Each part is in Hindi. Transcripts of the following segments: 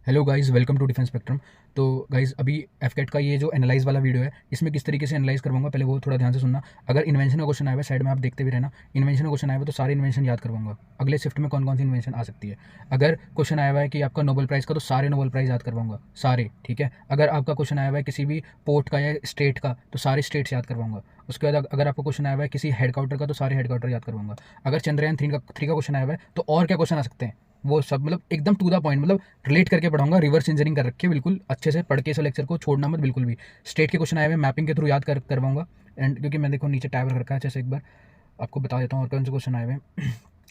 Hello guys, welcome to defence spectrum. तो गाइस, अभी एफकेट का ये जो एनालाइज वाला वीडियो है, इसमें किस तरीके से एनालाइज करवाऊंगा, पहले वो थोड़ा ध्यान से सुनना। अगर इन्वेंशन का क्वेश्चन आया हुआ है, साइड में आप देखते भी रहना। इन्वेंशन का क्वेश्चन आया हुआ तो सारे इन्वेंशन याद करवाऊंगा। अगले शिफ्ट में कौन कौन सी इन्वेंशन आ सकती है। अगर क्वेश्चन आया हुआ है कि आपका नोबेल प्राइज़ का, तो सारे नोबेल प्राइज़ याद करवाऊंगा, सारे। ठीक है। अगर आपका क्वेश्चन आया हुआ है किसी भी पोर्ट का या स्टेट का, तो सारे स्टेट्स याद करवाऊंगा। उसके बाद अगर आपका क्वेश्चन आया हुआ है किसी हेडक्वार्टर का, तो सारे हेडक्वार्टर याद करवाऊंगा। अगर चंद्रयान थ्री का क्वेश्चन आया हुआ है, तो और क्या क्वेश्चन आ सकते हैं वो सब, मतलब एकदम टू द पॉइंट, मतलब रिलेट करके पढ़ाऊंगा। रिवर्स इंजीनियरिंग कर रखी है, बिल्कुल अच्छे से पढ़ के इस लेक्चर को छोड़ना मत बिल्कुल भी। स्टेट के क्वेश्चन आए हुए मैपिंग के थ्रू याद करवाऊंगा। एंड क्योंकि मैं देखो नीचे टैब रख रखा है, जैसे एक बार आपको बता देता हूँ और कौन से क्वेश्चन आए हुए हैं।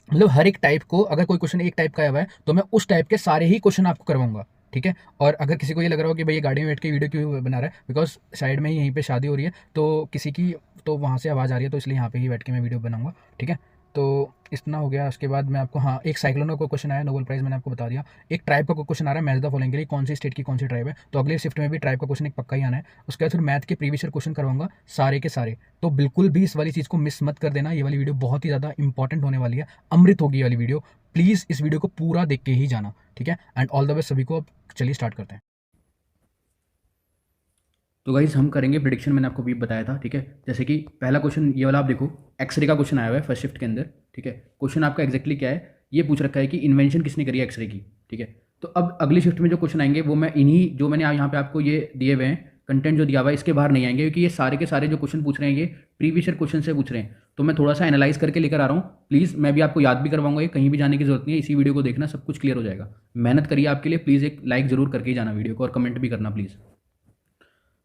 मतलब हर एक टाइप को, अगर कोई क्वेश्चन एक टाइप का आया हुआ है, तो मैं उस टाइप के सारे ही क्वेश्चन आपको करवाऊंगा। ठीक है। और अगर किसी को ये लग रहा हो कि भाई ये गाड़ी में बैठ के वीडियो क्यों बना रहा है, बिकॉज साइड में ही यहीं पे शादी हो रही है, तो किसी की तो वहाँ से आवाज़ आ रही है, तो इसलिए यहाँ पे ही बैठ के मैं वीडियो बनाऊंगा। ठीक है। तो इतना हो गया। उसके बाद मैं आपको, हाँ, एक साइक्लोन का कोई क्वेश्चन आया, नोबेल प्राइज़ मैंने आपको बता दिया। एक ट्राइब का कोई क्वेश्चन आ रहा है, मैच द फॉलोइंग के लिए, कौन सी स्टेट की कौन सी ट्राइब है, तो अगले शिफ्ट में भी ट्राइब का क्वेश्चन एक पक्का ही आना है। उसके बाद फिर मैथ के प्रीवियस ईयर क्वेश्चन करवाऊंगा, सारे के सारे। तो बिल्कुल भी इस वाली चीज़ को मिस मत कर देना। ये वाली वीडियो बहुत ही ज़्यादा इंपॉर्टेंट होने वाली है, अमृत होगी ये वाली वीडियो। प्लीज़ इस वीडियो को पूरा देख के ही जाना। ठीक है। एंड ऑल द बेस्ट सभी को। अब चलिए स्टार्ट करते हैं। तो गाइज हम करेंगे प्रिडिक्शन, मैंने आपको भी बताया था। ठीक है। जैसे कि पहला क्वेश्चन ये वाला आप देखो, एक्सरे का क्वेश्चन आया हुआ है फर्स्ट शिफ्ट के अंदर। ठीक है। क्वेश्चन आपका एग्जैक्टली क्या है, ये पूछ रखा है कि इन्वेंशन किसने करी है एक्सरे की। ठीक है। तो अब अगली शिफ्ट में जो क्वेश्चन आएंगे वो मैं इन्हीं जो मैंने यहाँ पे आपको ये दिए हुए हैं, कंटेंट जो दिया हुआ है, इसके बाहर नहीं आएंगे, क्योंकि ये सारे के सारे जो क्वेश्चन पूछ रहे हैं ये प्रीवियस ईयर क्वेश्चन से पूछ रहे हैं। तो मैं थोड़ा सा एनालाइज करके लेकर आ रहा हूँ। प्लीज़, मैं भी आपको याद भी करवाऊंगा, ये कहीं भी जाने की जरूरत नहीं है, इसी वीडियो को देखना, सब कुछ क्लियर हो जाएगा। मेहनत करिए आपके लिए, प्लीज़ एक लाइक जरूर करके ही जाना वीडियो को, और कमेंट भी करना प्लीज़।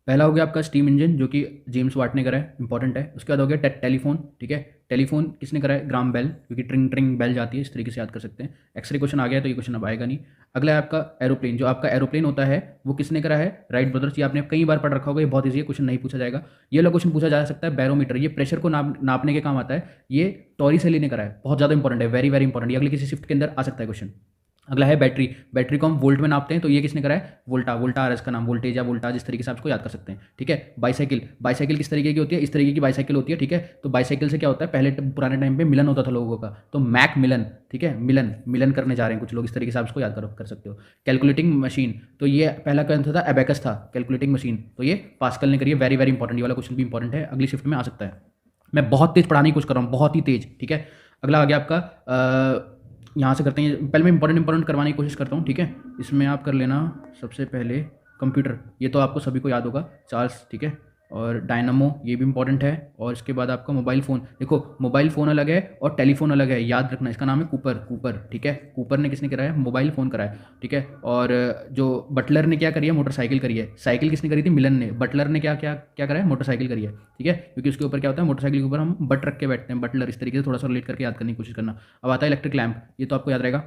पहला हो गया आपका स्टीम इंजन, जो कि जेम्स वाट ने करा है, इंपॉर्टेंट है। उसके बाद हो गया टेलीफोन। ठीक है। टेलीफोन किसने करा है, ग्राम बेल, क्योंकि ट्रिंग ट्रिंग बेल जाती है, इस तरीके से याद कर सकते हैं। एक्सरे क्वेश्चन आ गया तो ये क्वेश्चन अब आएगा नहीं। अगला है आपका एरोप्लेन। जो आपका एरोप्लेन होता है वो किसने करा है, राइट ब्रदर्स। ये आपने कई बार पढ़ रखा होगा, ये बहुत ईजी है, क्वेश्चन नहीं पूछा जाएगा। ये वाला क्वेश्चन पूछा जा सकता है, बैरोमीटर, ये प्रेशर को नापने के काम आता है। ये टॉरी सेली ने करा है, बहुत ज़्यादा इंपॉर्टेंट है, वेरी वेरी इंपॉर्टेंट। ये अगले किसी शिफ्ट के अंदर आ सकता है क्वेश्चन। अगला है बैटरी। बैटरी को हम वोल्ट में नापते हैं, तो ये किसने करा है, वोल्टा। वोल्टा आ रहा है इसका नाम, वोल्टेज या वोल्टाज, इस तरीके से आप इसको याद कर सकते हैं। ठीक है। बाईसाइकिल। बाईसाइकिल किस तरीके की होती है, इस तरीके की बाईसाइकिल होती है। ठीक है। तो बाईसाइकिल से क्या होता है, पहले पुराने टाइम पे मिलन होता था लोगों का, तो मैक मिलन। ठीक है। मिलन मिलन करने जा रहे हैं कुछ लोग, इस तरीके से आप इसको याद कर सकते हो। कैलकुलेटिंग मशीन, तो ये पहला कौन था, एबेकस था, कैलकुलेटिंग मशीन, तो ये पास्कल ने करी है, वेरी वेरी इंपॉर्टेंट। ये वाला क्वेश्चन भी इंपॉर्टेंट है, अगली शिफ्ट में आ सकता है। मैं बहुत तेज पढ़ाने की कोशिश कर रहा हूँ, बहुत ही तेज। ठीक है। अगला आ गया आपका यहाँ से करते हैं, पहले मैं इंपॉर्टेंट करवाने की कोशिश करता हूँ। ठीक है। इसमें आप कर लेना सबसे पहले कंप्यूटर, ये तो आपको सभी को याद होगा, चार्ल्स। ठीक है। और डायनामो, ये भी इंपॉर्टेंट है। और इसके बाद आपका मोबाइल फ़ोन, देखो मोबाइल फ़ोन अलग है और टेलीफोन अलग है, याद रखना। इसका नाम है कूपर। कूपर। ठीक है। कूपर ने किसने कराया है, मोबाइल फ़ोन कराया है। ठीक है। और जो बटलर ने क्या करी है, मोटरसाइकिल करी है। साइकिल किसने करी थी, मिलन ने। बटलर ने क्या क्या क्या करा है, मोटरसाइकिल करी है। ठीक है। क्योंकि उसके ऊपर क्या होता है, मोटरसाइकिल के ऊपर हम बट रख के बैठते हैं, बटलर, इस तरीके से थोड़ा सा रिलेट करके याद करने की कोशिश करना। अब आता है इलेक्ट्रिक लैम्प, ये तो आपको याद रहेगा,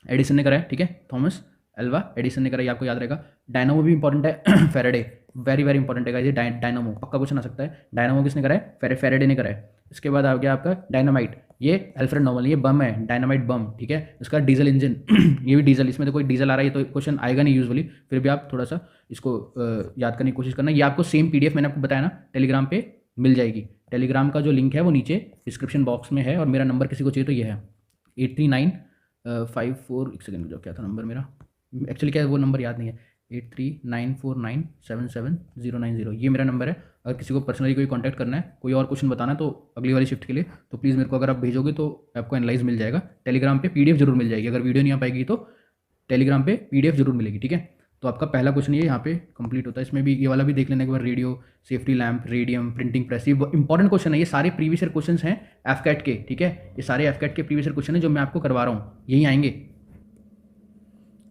एडिसन ने करा है। ठीक है। थॉमस एल्वा एडिसन ने करा, ये आपको याद रहेगा। डायनामो भी इंपॉर्टेंट है, फेरेडे, वेरी वेरी इंपॉर्टेंट है ये डायनामो, पक्का क्वेश्चन आ सकता है। डायनामो किसने करा है, फेरेडे ने करा है। इसके बाद आ गया आपका डायनामाइट, ये अल्फ्रेड नोबल, ये बम है, डायनामाइट बम। ठीक है। इसका डीजल इंजन, ये भी डीजल, इसमें तो कोई डीजल आ रहा है, ये तो क्वेश्चन आएगा नहीं यूजुअली, फिर भी आप थोड़ा सा इसको याद करने की कोशिश करना। ये आपको सेम पीडीएफ मैंने आपको बताया ना, टेलीग्राम पे मिल जाएगी। टेलीग्राम का जो लिंक है वो नीचे डिस्क्रिप्शन बॉक्स में है, और मेरा नंबर किसी को चाहिए तो ये है 8395 एक सेकंड, जो क्या था नंबर मेरा, एक्चुअली क्या है वो नंबर याद नहीं है, 8394977090, ये मेरा नंबर है। अगर किसी को पर्सनली कोई कांटेक्ट करना है, कोई और क्वेश्चन बताना है तो अगली वाली शिफ्ट के लिए, तो प्लीज़ मेरे को अगर आप भेजोगे तो आपको एनालाइज मिल जाएगा। टेलीग्राम पे पीडीएफ जरूर मिल जाएगी, अगर वीडियो नहीं आ पाएगी तो टेलीग्राम पे पीडीएफ जरूर मिलेगी। ठीक है। तो आपका पहला क्वेश्चन ये यहाँ पे कंप्लीट होता है। इसमें भी ये वाला भी देख लेने के बाद, radio, safety lamp, radium, printing press, ये इंपॉर्टेंट क्वेश्चन है, ये सारे प्रीवियस ईयर क्वेश्चन हैं एफकैट के। ठीक है। ये सारे एफकैट के प्रीवियस ईयर क्वेश्चन है जो मैं आपको करवा रहा हूँ, यही आएंगे।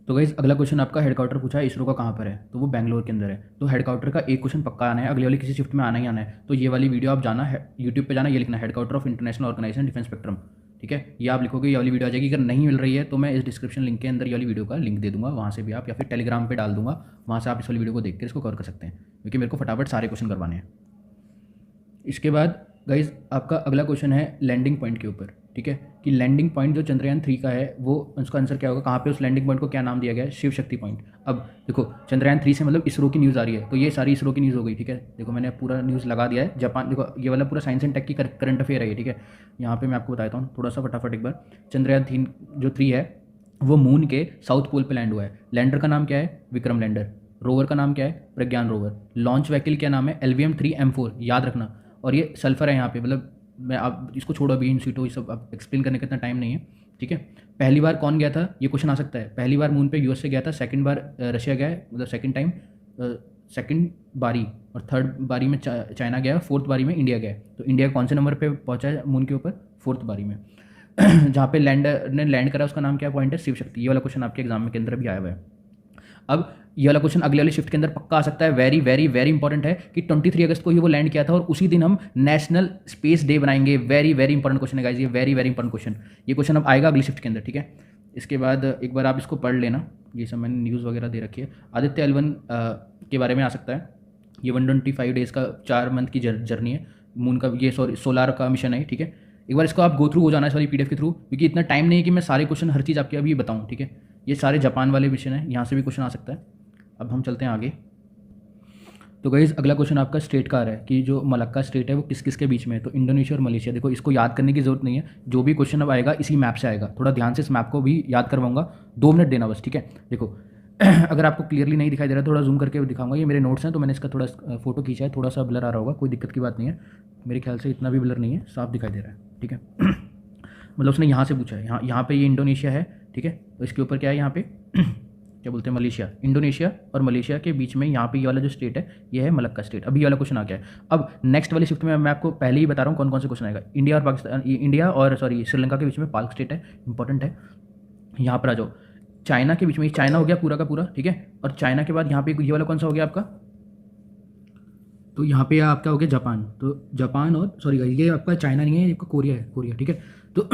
तो गाइज अगला क्वेश्चन आपका हेडक्वार्टर पूछा है इसरो का कहाँ पर है, तो वो बैंगलोर के अंदर है। तो हेडक्वार्टर का एक क्वेश्चन पक्का आना है, अगली वाली किसी शिफ्ट में आना ही आना है। तो ये वाली वीडियो आप जाना है यूट्यूब पे, जाना, ये लिखना headquarter of international organisation defence spectrum. ठीक है। ये आप लिखोगे, ये वाली वीडियो आ जाएगी। अगर नहीं मिल रही है तो मैं इस डिस्क्रिप्शन लिंक के अंदर ये वाली वीडियो का लिंक दे दूंगा, वहाँ से भी आप, या फिर टेलीग्राम पे डाल दूंगा, वहाँ से आप इस वाली वीडियो को देख कर इसको कवर कर सकते हैं, क्योंकि मेरे को फटाफट सारे क्वेश्चन करवाने हैं। इसके बाद गाइज आपका अगला क्वेश्चन है लैंडिंग पॉइंट के ऊपर। ठीक है। कि लैंडिंग पॉइंट जो चंद्रयान 3 का है, वो उसका आंसर क्या होगा, कहाँ पे उस लैंडिंग पॉइंट को क्या नाम दिया गया है, शिव शक्ति पॉइंट। अब देखो चंद्रयान 3 से मतलब इसरो की न्यूज़ आ रही है, तो ये सारी इसरो की न्यूज़ हो गई। ठीक है। देखो मैंने पूरा न्यूज़ लगा दिया है, जापान, देखो ये वाला पूरा साइंस एंड टेक की करंट अफेयर है ये। ठीक है। यहाँ पे मैं आपको बताता हूँ थोड़ा सा फटाफट एक बार। चंद्रयान 3 जो 3 है, वो मून के साउथ पोल पे लैंड हुआ है। लैंडर का नाम क्या है? विक्रम लैंडर। रोवर का नाम क्या है? प्रज्ञान रोवर। लॉन्च व्हीकल क्या नाम है? LVM-3M4, याद रखना। और ये सल्फर है यहाँ पे, मतलब मैं आप इसको छोड़ो, अभी इन सीटों ये सब अब एक्सप्लेन करने का इतना टाइम नहीं है, ठीक है। पहली बार कौन गया था, ये क्वेश्चन आ सकता है। पहली बार मून पे यूएस से गया था, सेकंड बार रशिया गया है, मतलब सेकंड टाइम, सेकंड बारी, और थर्ड बारी में चाइना गया, फोर्थ बारी में इंडिया गया है। तो इंडिया कौन से नंबर पे पहुंचा है मून के ऊपर? फोर्थ बारी में। जहाँ पे लैंडर ने लैंड करा उसका नाम क्या पॉइंट है? शिव शक्ति। ये वाला क्वेश्चन आपके एग्जाम में के अंदर भी आया हुआ है। अब ये वाला क्वेश्चन अगले वाले शिफ्ट के अंदर पक्का आ सकता है। वेरी वेरी वेरी इंपॉर्टेंट है कि 23 अगस्त को ही वो लैंड किया था और उसी दिन हम नेशनल स्पेस डे बनाएंगे। वेरी वेरी इंपॉर्टेंट क्वेश्चन है गाइस, ये वेरी वेरी इंपॉर्टेंट क्वेश्चन। ये क्वेश्चन अब आएगा अगली शिफ्ट के अंदर, ठीक है। इसके बाद एक बार आप इसको पढ़ लेना, ये सब मैंने न्यूज़ वगैरह दे रखी है। आदित्य L1 के बारे में आ सकता है। ये 125 डेज़ का 4 मंथ की जर्नी है मून का, ये सोलार का मिशन है, ठीक है। एक बार इसको आप गो थ्रू हो जाना है सारी PDF के थ्रू, क्योंकि इतना टाइम नहीं है कि मैं सारे क्वेश्चन हर चीज़ आपके अभी बताऊँ, ठीक है। ये सारे जापान वाले मिशन है, यहाँ से भी क्वेश्चन आ सकता है। अब हम चलते हैं आगे। तो गाइस अगला क्वेश्चन आपका स्टेट का आ रहा है कि जो मलक्का स्टेट है वो किस किस के बीच में है। तो इंडोनेशिया और मलेशिया। देखो इसको याद करने की जरूरत नहीं है, जो भी क्वेश्चन अब आएगा इसी मैप से आएगा। थोड़ा ध्यान से इस मैप को भी याद करवाऊंगा, 2 मिनट देना बस, ठीक है। देखो अगर आपको क्लियरली नहीं दिखाई दे रहा, थोड़ा जूम करके दिखाऊंगा। ये मेरे नोट्स हैं तो मैंने इसका थोड़ा फोटो खींचा है, थोड़ा सा ब्लर आ रहा होगा, कोई दिक्कत की बात नहीं है। मेरे ख्याल से इतना भी ब्लर नहीं है, साफ दिखाई दे रहा है, ठीक है। मतलब उसने यहाँ से पूछा है, यहाँ पे ये इंडोनेशिया है, ठीक है। तो इसके ऊपर क्या है यहाँ पे क्या बोलते हैं, मलेशिया। इंडोनेशिया और मलेशिया के बीच में यहाँ पे ये वाला जो स्टेट है ये है मलक्का स्टेट। अभी ये वाला क्वेश्चन आ गया है। अब नेक्स्ट वाली शिफ्ट में मैं आपको पहले ही बता रहा हूँ कौन कौन से क्वेश्चन आएगा। इंडिया और पाकिस्तान, इंडिया और सॉरी श्रीलंका के बीच में पाक स्टेट है, इंपॉर्टेंट है। यहाँ पर आ जाओ, चाइना के बीच में, चाइना हो गया पूरा का पूरा, ठीक है। और चाइना के बाद यहाँ पे ये वाला कौन सा हो गया आपका? तो यहाँ पे आपका हो गया जापान। तो जापान और सॉरी ये आपका चाइना नहीं है, ये आपका कोरिया है, कोरिया, ठीक है। तो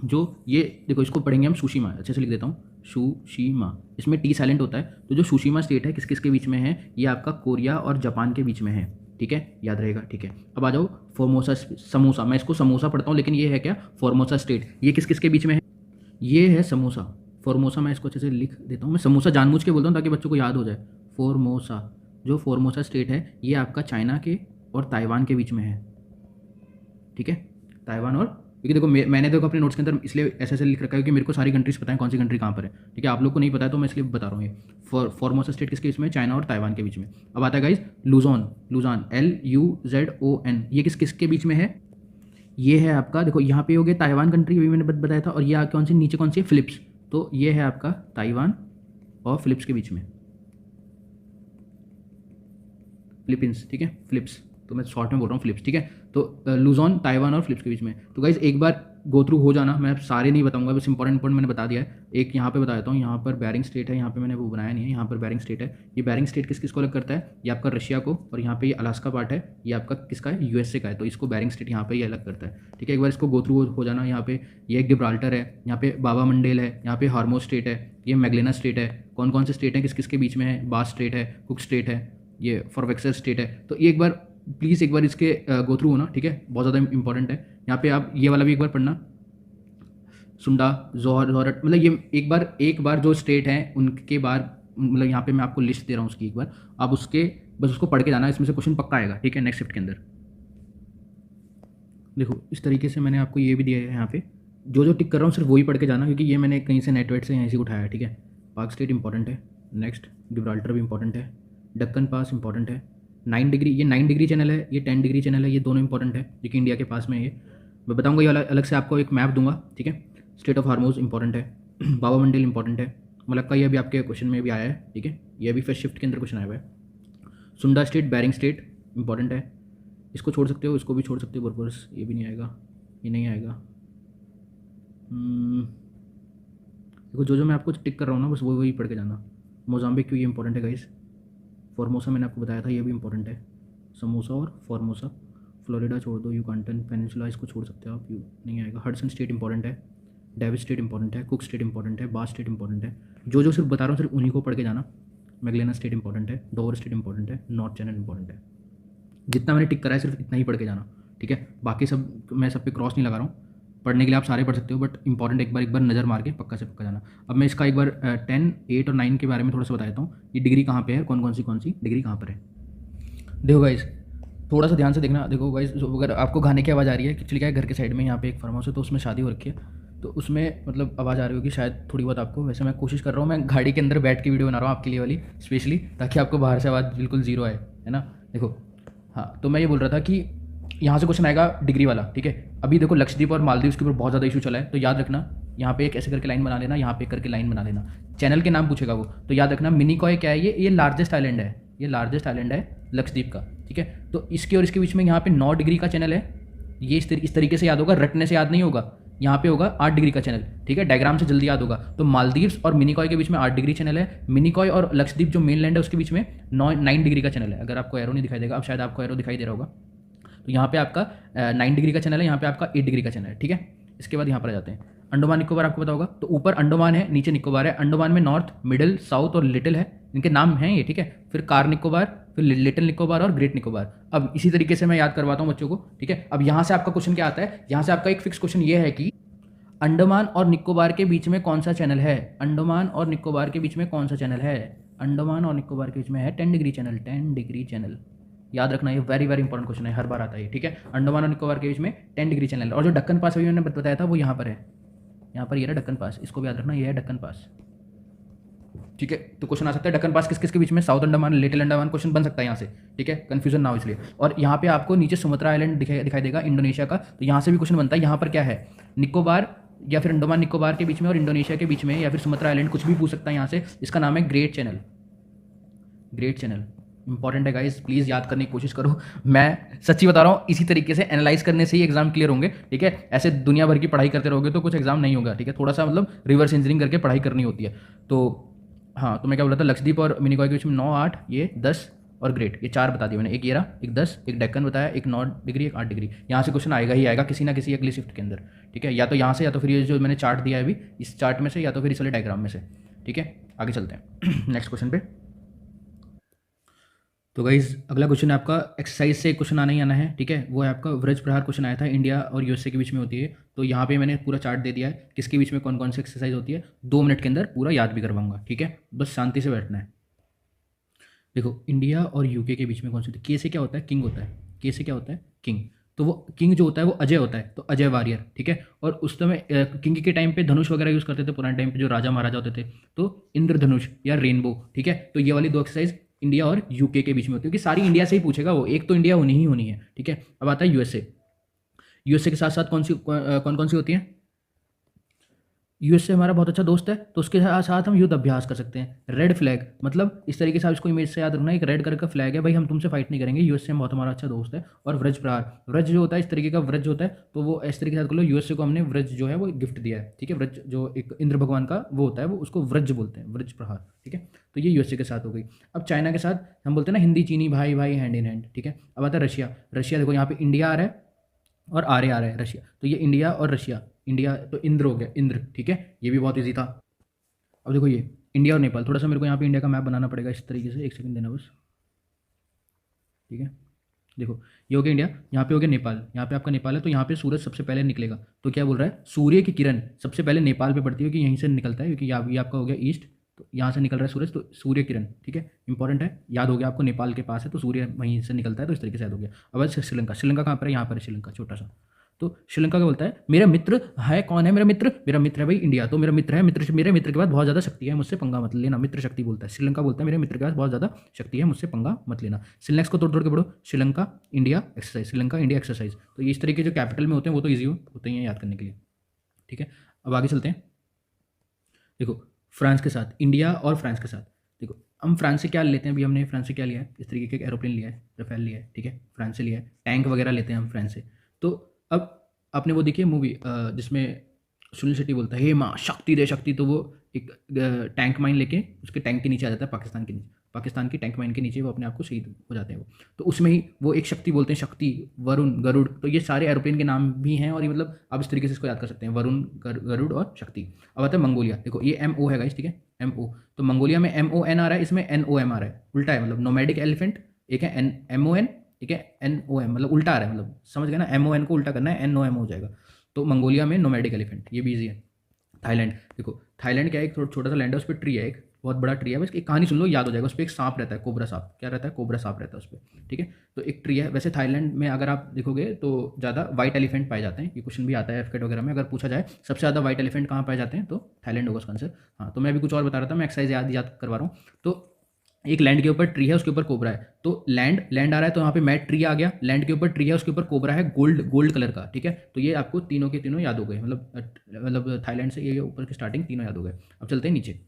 जो ये देखो इसको पढ़ेंगे हम सुशीमा, अच्छे से लिख देता हूँ, सुशीमा। इसमें टी साइलेंट होता है। तो जो सुशीमा स्टेट है किस किस के बीच में है? ये आपका कोरिया और जापान के बीच में है, ठीक है, याद रहेगा, ठीक है। अब आ जाओ फॉर्मोसा, समोसा। मैं इसको समोसा पढ़ता हूँ लेकिन ये है क्या? Formosa state. ये किस किस के बीच में है? ये है समोसा, फॉर्मोसा। मैं इसको अच्छे से लिख देता हूँ, मैं समोसा जानबूझ के बोलता हूँ ताकि बच्चों को याद हो जाए। फॉर्मोसा, जो फॉर्मोसा स्टेट है ये आपका चाइना के और ताइवान के बीच में है, ठीक है। ताइवान और, क्योंकि देखो मैंने देखो अपने नोट्स के अंदर इसलिए ऐसे ऐसे लिख रखा है क्योंकि मेरे को सारी कंट्रीज पता है कौन सी कंट्री कहाँ पर है, ठीक है। आप लोग को नहीं पता है तो मैं इसलिए बता रहा हूँ। ये फॉर्मोसा स्टेट किसके बीच में? चाइना और ताइवान के बीच में। अब आता है गाइज लुजोन, लुजान, LUZON। ये किस किस के बीच में है? ये है आपका, देखो यहाँ पे हो गया ताइवान कंट्री, अभी मैंने बताया था। और ये कौन सी नीचे कौन सी है? फिलिप्स। तो ये है आपका ताइवान और फिलिप्स के बीच में, फिलीपींस, ठीक है, फिलिप्स। तो मैं शॉर्ट में बोल रहा हूँ फिलिप्स, ठीक है। तो लुजोन, ताइवान और फिलिप्स के बीच में। तो गाइज एक बार गो थ्रू हो जाना, मैं सारे नहीं बताऊंगा, बस इंपॉर्टेंट मैंने बता दिया है। एक यहाँ पे बता देता हूँ, यहाँ पर बैरिंग स्टेट है, यहाँ पे मैंने वो बनाया नहीं है, यहाँ पर बैरिंग स्टेट है। ये बैरिंग स्टेट किस किस को अलग करता है? ये आपका रशिया को, और यहाँ पे ये अलास्का पार्ट है, ये आपका किसका है? USA का है। तो इसको बैरिंग स्टेट यहाँ पे ये अलग करता है, ठीक है। एक बार इसको गो थ्रू हो जाना। यहाँ पे ये गिब्राल्टर है, यहाँ पे बाबा मंडेल है, यहाँ पे हार्मोज स्टेट है, ये मैगलेना स्टेट है। कौन कौन से स्टेट है किस किस के बीच में है? बास स्टेट है, कुक स्टेट है, ये फॉरवेक्सर स्टेट है। तो ये एक बार प्लीज़ एक बार इसके गो थ्रू होना, ठीक है, बहुत ज़्यादा इंपॉर्टेंट है। यहाँ पे आप ये वाला भी एक बार पढ़ना, सुंडा, जोहरट, मतलब ये एक बार जो स्टेट हैं उनके बार, मतलब यहाँ पे मैं आपको लिस्ट दे रहा हूँ उसकी, एक बार आप उसके बस उसको पढ़ के जाना, इसमें से क्वेश्चन पक्का आएगा, ठीक है, नेक्स्ट शिफ्ट के अंदर। देखो इस तरीके से मैंने आपको ये भी दिया है, यहाँ पे जो जो टिक कर रहा हूँ सिर्फ वही पढ़ के जाना, क्योंकि ये मैंने कहीं से नेटवेट से यहीं से उठाया है, ठीक है। पाक स्टेट इंपॉर्टेंट है, नेक्स्ट गिब्राल्टर भी इंपॉर्टेंट है, डक्कन पास इंपॉर्टेंट है, 9 डिग्री, ये 9 डिग्री चैनल है, ये 10 डिग्री चैनल है, ये दोनों इंपॉर्टेंट है, जो कि इंडिया के पास में है। ये मैं बताऊंगा, ये अलग से आपको एक मैप दूंगा, ठीक है। स्टेट ऑफ हार्मोज इंपॉर्टेंट है, बाबा मंडल इंपॉर्टेंट है, मलक्का ये भी आपके क्वेश्चन में भी आया है, ठीक है, ये भी फर्स्ट शिफ्ट के अंदर क्वेश्चन आया हुआ है। सुंडा स्टेट, बैरिंग स्टेट इंपॉर्टेंट है, इसको छोड़ सकते हो, इसको भी छोड़ सकते हो, बरबर्स ये भी नहीं आएगा, ये नहीं आएगा। देखो जो मैं आपको टिक कर रहा हूँ ना, बस वही पढ़ के जाना। मोजाम्बिक क्यों, ये इंपॉर्टेंट है गाइस। फॉर्मोसा मैंने आपको बताया था, ये भी इंपॉर्टेंट है, समोसा और फॉर्मोसा। फ्लोरिडा छोड़ दो, युकाटन पेनिनसुला इसको छोड़ सकते हो आप, यू नहीं आएगा। हडसन स्टेट इंपॉर्टेंट है, डेविस स्टेट इंपॉर्टेंट है, कुक स्टेट इंपॉर्टेंट है, बास स्टेट इंपॉर्टेंट है। जो सिर्फ बता रहा हूँ सिर्फ उन्हीं को पढ़ के जाना। मैगलेना स्टेट इंपॉर्टेंट है, डोवर स्टेट इंपॉर्टेंट है, नॉर्थ चैनल इंपॉर्टेंट है। जितना मैंने टिक करा है सिर्फ इतना ही पढ़ के जाना, ठीक है। बाकी सब मैं सब पे क्रॉस नहीं लगा रहा हूँ, पढ़ने के लिए आप सारे पढ़ सकते हो, बट इंपॉर्टेंट एक बार नज़र मार के पक्का से पक्का जाना। अब मैं इसका एक बार 10, 8 और 9 के बारे में थोड़ा सा बता देता हूँ। ये डिग्री कहाँ पे है, कौन सी डिग्री कहाँ पर है। देखो गाइस थोड़ा सा ध्यान से देखना। देखो गाइस अगर आपको गाने की आवाज़ आ रही है, एक्चुअली क्या है, घर के साइड में यहाँ पे एक फार्म हाउस है, तो उसमें शादी हो रखी है, तो उसमें मतलब आवाज़ आ रही होगी शायद थोड़ी बहुत आपको। वैसे मैं कोशिश कर रहा हूँ, मैं गाड़ी के अंदर बैठ के वीडियो बना रहा हूँ आपके लिए वाली स्पेशली, ताकि आपको बाहर से आवाज़ बिल्कुल ज़ीरो आए, है ना। देखो, हाँ, तो मैं ये बोल रहा था कि यहाँ से क्वेश्चन आएगा डिग्री वाला, ठीक है। अभी देखो लक्षद्वीप और मालदीव के ऊपर बहुत ज़्यादा इशू चला है, तो याद रखना यहाँ पे एक ऐसे करके लाइन बना लेना, यहाँ पे एक करके लाइन बना लेना। चैनल के नाम पूछेगा वो, तो याद रखना मिनिकॉय क्या है, ये लार्जेस्ट आइलैंड है, ये लार्जेस्ट आइलैंड है लक्षद्वीप का, ठीक है। तो इसके और इसके बीच में यहाँ पे 9 डिग्री का चैनल है। ये इस तरीके से याद होगा, रटने से याद नहीं होगा। यहाँ पे होगा 8 डिग्री का चैनल, ठीक है, डायग्राम से जल्दी याद होगा। तो मालदीव्स और मिनिकॉय के बीच में 8 डिग्री चैनल है, मिनिकॉय और लक्षद्वीप जो मेन लैंड है उसके बीच में 9 डिग्री का चैनल है। अगर आपको एरो नहीं दिखाई देगा, अब शायद आपको एरो दिखाई दे रहा होगा, तो यहाँ पे आपका 9 डिग्री का चैनल है, यहाँ पे आपका 8 डिग्री का चैनल है, ठीक है। इसके बाद यहाँ पर आ जाते हैं अंडमान निकोबार, आपको पता होगा। तो ऊपर अंडमान है, नीचे निकोबार है। अंडमान में नॉर्थ, मिडिल, साउथ और लिटिल है, इनके नाम हैं ये, ठीक है। फिर कार निकोबार, फिर लिटिल निकोबार और ग्रेट निकोबार। अब इसी तरीके से मैं याद करवाता हूँ बच्चों को, ठीक है। अब यहाँ से आपका क्वेश्चन क्या आता है, यहाँ से आपका एक फिक्स क्वेश्चन ये है कि अंडमान और निकोबार के बीच में कौन सा चैनल है, अंडमान और निकोबार के बीच में कौन सा चैनल है। अंडमान और निकोबार के बीच में है 10 डिग्री चैनल, 10 डिग्री चैनल। याद रखना, ये वेरी वेरी इंपॉर्टेंट क्वेश्चन है, हर बार आता है, ठीक है। अंडमान और निकोबार के बीच में 10 डिग्री चैनल है। और जो दक्कन पास अभी मैंने बताया था वो यहाँ पर है, यहाँ पर ये रहा दक्कन पास, इसको भी याद रखना, ये है दक्कन पास, ठीक है। तो क्वेश्चन आ सकता है दक्कन पास किस किस के बीच में, south Andaman, little Andaman, question बन सकता है यहाँ से, ठीक है। कंफ्यूजन ना हो इसलिए। और यहाँ पे आपको नीचे सुमत्रा आइलैंड दिखाई देगा, इंडोनेशिया का, तो यहाँ से भी क्वेश्चन बनता है। यहाँ पर क्या है, निकोबार या फिर अंडमान निकोबार के बीच में और इंडोनेशिया के बीच में, या फिर सुमत्रा आइलैंड, कुछ भी पूछ सकता है यहाँ से। इसका नाम है great channel, great channel. Important है गाइस, प्लीज़ याद करने की कोशिश करो। मैं सच्ची बता रहा हूँ, इसी तरीके से एनालाइज करने से ही एग्जाम क्लियर होंगे, ठीक है। ऐसे दुनिया भर की पढ़ाई करते रहोगे तो कुछ एग्जाम नहीं होगा, ठीक है। थोड़ा सा मतलब रिवर्स इंजीनियरिंग करके पढ़ाई करनी होती है। तो हाँ, तो मैं क्या बोल रहा था, लक्षद्वीप और मिनिकॉय के बीच में 9, 8, ये 10 और ग्रेट, ये 4 बता दिए मैंने। एक ये रहा, एक 10, एक डेक्कन बताया, एक 9 डिग्री, एक 8 डिग्री। यहाँ से क्वेश्चन आएगा ही आएगा किसी ना किसी अगली शिफ्ट के अंदर, ठीक है। या तो यहाँ से, या तो फिर ये जो मैंने चार्ट दिया है अभी, इस चार्ट में से, या तो फिर इस वाले डायग्राम में से, ठीक है। आगे चलते हैं नेक्स्ट क्वेश्चन पे। तो गाइज अगला क्वेश्चन है आपका, एक्सरसाइज से क्वेश्चन आना ही आना है, ठीक है। वो है आपका व्रज प्रहार क्वेश्चन आया था, इंडिया और यूएसए के बीच में होती है। तो यहाँ पे मैंने पूरा चार्ट दे दिया है किसके बीच में कौन कौन सी एक्सरसाइज होती है। 2 मिनट के अंदर पूरा याद भी करवाऊंगा, ठीक है। बस शांति से बैठना है। देखो, इंडिया और यूके के बीच में कौन सी होती है, के से क्या होता है, किंग होता है। के से क्या होता है, किंग। तो वो किंग जो होता है वो अजय होता है, तो अजय वारियर, ठीक है। और उस समय किंग के टाइम पे धनुष वगैरह यूज़ करते थे पुराने टाइम पे, जो राजा महाराजा होते थे, तो इंद्रधनुष या रेनबो, ठीक है। तो ये वाली 2 एक्सरसाइज इंडिया और यूके के बीच में होती है, क्योंकि सारी इंडिया से ही पूछेगा वो, एक तो इंडिया होनी ही होनी है, ठीक है। अब आता है यूएसए। यूएसए के साथ साथ कौन कौन सी होती है। यूएसए हमारा बहुत अच्छा दोस्त है, तो उसके साथ हम युद्ध अभ्यास कर सकते हैं। रेड फ्लैग, मतलब इस तरीके से आप इसको इमेज से याद रखना, एक रेड कलर का फ्लैग है, भाई हम तुमसे फाइट नहीं करेंगे, यूएसए बहुत हमारा अच्छा दोस्त है। और व्रज प्रहार, व्रज जो होता है इस तरीके का व्रज होता है, तो वो इस तरीके से याद कर लो, यूएसए को हमने व्रज जो है वो गिफ्ट दिया है, ठीक है। व्रज जो एक इंद्र भगवान का वो होता है, वो उसको व्रज बोलते हैं, व्रज प्रहार, ठीक है। तो ये यूएसए के साथ हो गई। अब चाइना के साथ हम बोलते हैं ना, हिंदी चीनी भाई भाई हैंड इन हैंड, ठीक है। अब आता है रशिया। रशिया देखो, यहाँ पे इंडिया आ रहा है और आर्य आ रहा है, रशिया। तो ये इंडिया और रशिया, इंडिया तो इंद्र हो गया, इंद्र, ठीक है। ये भी बहुत ईजी था। अब देखो ये इंडिया और नेपाल, थोड़ा सा मेरे को यहाँ पे इंडिया का मैप बनाना पड़ेगा इस तरीके से, एक सेकंड देना बस, ठीक है। देखो ये हो गया इंडिया, यहाँ पे हो गया नेपाल, यहाँ पे आपका नेपाल है। तो यहाँ पे सूरज सबसे पहले निकलेगा, तो क्या बोल रहा है, सूर्य की किरण सबसे पहले नेपाल पे पड़ती है, क्योंकि यहीं से निकलता है, क्योंकि ये आपका हो गया ईस्ट, तो यहाँ से निकल रहा है सूरज, तो सूर्य किरण, ठीक है, इंपॉर्टेंट है, याद हो गया आपको, नेपाल के पास है तो सूर्य वहीं से निकलता है, तो इस तरीके से याद हो गया। अब श्रीलंका, श्रीलंका कहाँ पर है, यहाँ पर है श्रीलंका, छोटा सा। तो श्रीलंका क्या बोलता है, मेरा मित्र है, कौन है मेरा मित्र, मेरा मित्र है भाई इंडिया, तो मेरा मित्र है, मेरे मित्र के पास बहुत ज़्यादा शक्ति है, मुझसे पंगा मत लेना, मित्र शक्ति बोलता है। श्रीलंका बोलता है मेरे मित्र के पास बहुत ज़्यादा शक्ति है, मुझसे पंगा मत लेना। सिलेक्स को तोड़ तोड़ के पढ़ो, Sri Lanka India exercise, Sri Lanka India exercise. तो ये इस तरीके जो कैपिटल में होते हैं वो तो ईजी होते हैं याद करने के लिए, ठीक है। अब आगे चलते हैं। देखो फ्रांस के साथ, इंडिया और फ्रांस के साथ, देखो हम फ्रांस से क्या लेते हैं, अभी हमने फ्रांस से क्या लिया है, इस तरीके का एक एरोप्लेन लिया है, रफेल लिया है, ठीक है, फ्रांस से लिया है। टैंक वगैरह लेते हैं हम फ्रांस से। तो अब आपने वो देखी है मूवी जिसमें सुनील शेट्टी बोलता है हे माँ शक्ति दे शक्ति, तो वो एक टैंक माइन लेके उसके टैंक के नीचे आ जाता है, पाकिस्तान के नीचे, पाकिस्तान की टैंक माइन के नीचे वो अपने आप को शहीद हो जाते हैं वो। तो उसमें ही वो एक शक्ति बोलते हैं, शक्ति, वरुण, गरुड़, तो ये सारे एरोप्लेन के नाम भी हैं, और ये मतलब आप इस तरीके से इसको याद कर सकते हैं, वरुण, गरुड़ और शक्ति। अब आता है मंगोलिया। देखो ये MO है गाइस, ठीक है, MO। तो मंगोलिया में MON आ रहा है, इसमें NOM आ रहा है, उल्टा है, मतलब नोमैडिक एलिफेंट, एक है MON, ठीक है, NOM, मतलब उल्टा आ रहा है, मतलब समझ गए ना, MON को उल्टा करना है, NOM हो जाएगा। तो मंगोलिया में नोमैडिक एलिफेंट, ये भी ईजी है। थाईलैंड, देखो थाईलैंड क्या है, एक छोटा सा लैंड है, उस पर ट्री है एक, बहुत बड़ा ट्री है, बस एक कहानी सुन लो याद हो जाएगा। उस पर एक सांप रहता है, कोबरा सांप, क्या रहता है, कोबरा सांप रहता है उस पर, ठीक है। तो एक ट्री है। वैसे थाईलैंड में अगर आप देखोगे तो ज़्यादा वाइट एलिफेंट पाए जाते हैं, ये क्वेश्चन भी आता है एफकेट वगैरह में, अगर पूछा जाए सबसे ज़्यादा वाइट एलिफेंट कहाँ पाए जाते हैं तो थाईलैंड होगा उसका आंसर। हाँ, तो मैं अभी कुछ और बता रहा था, मैं एक्सरसाइज याद करवा रहा हूँ। तो एक लैंड के ऊपर ट्री है, उसके ऊपर कोबरा है, तो लैंड आ रहा है तो यहाँ पे मैट ट्री आ गया, लैंड के ऊपर ट्री है, उसके ऊपर कोबरा है गोल्ड कलर का, ठीक है। तो ये आपको तीनों के तीनों याद हो गए, मतलब थाईलैंड से ये ऊपर की स्टार्टिंग तीनों याद हो गए। अब चलते हैं नीचे।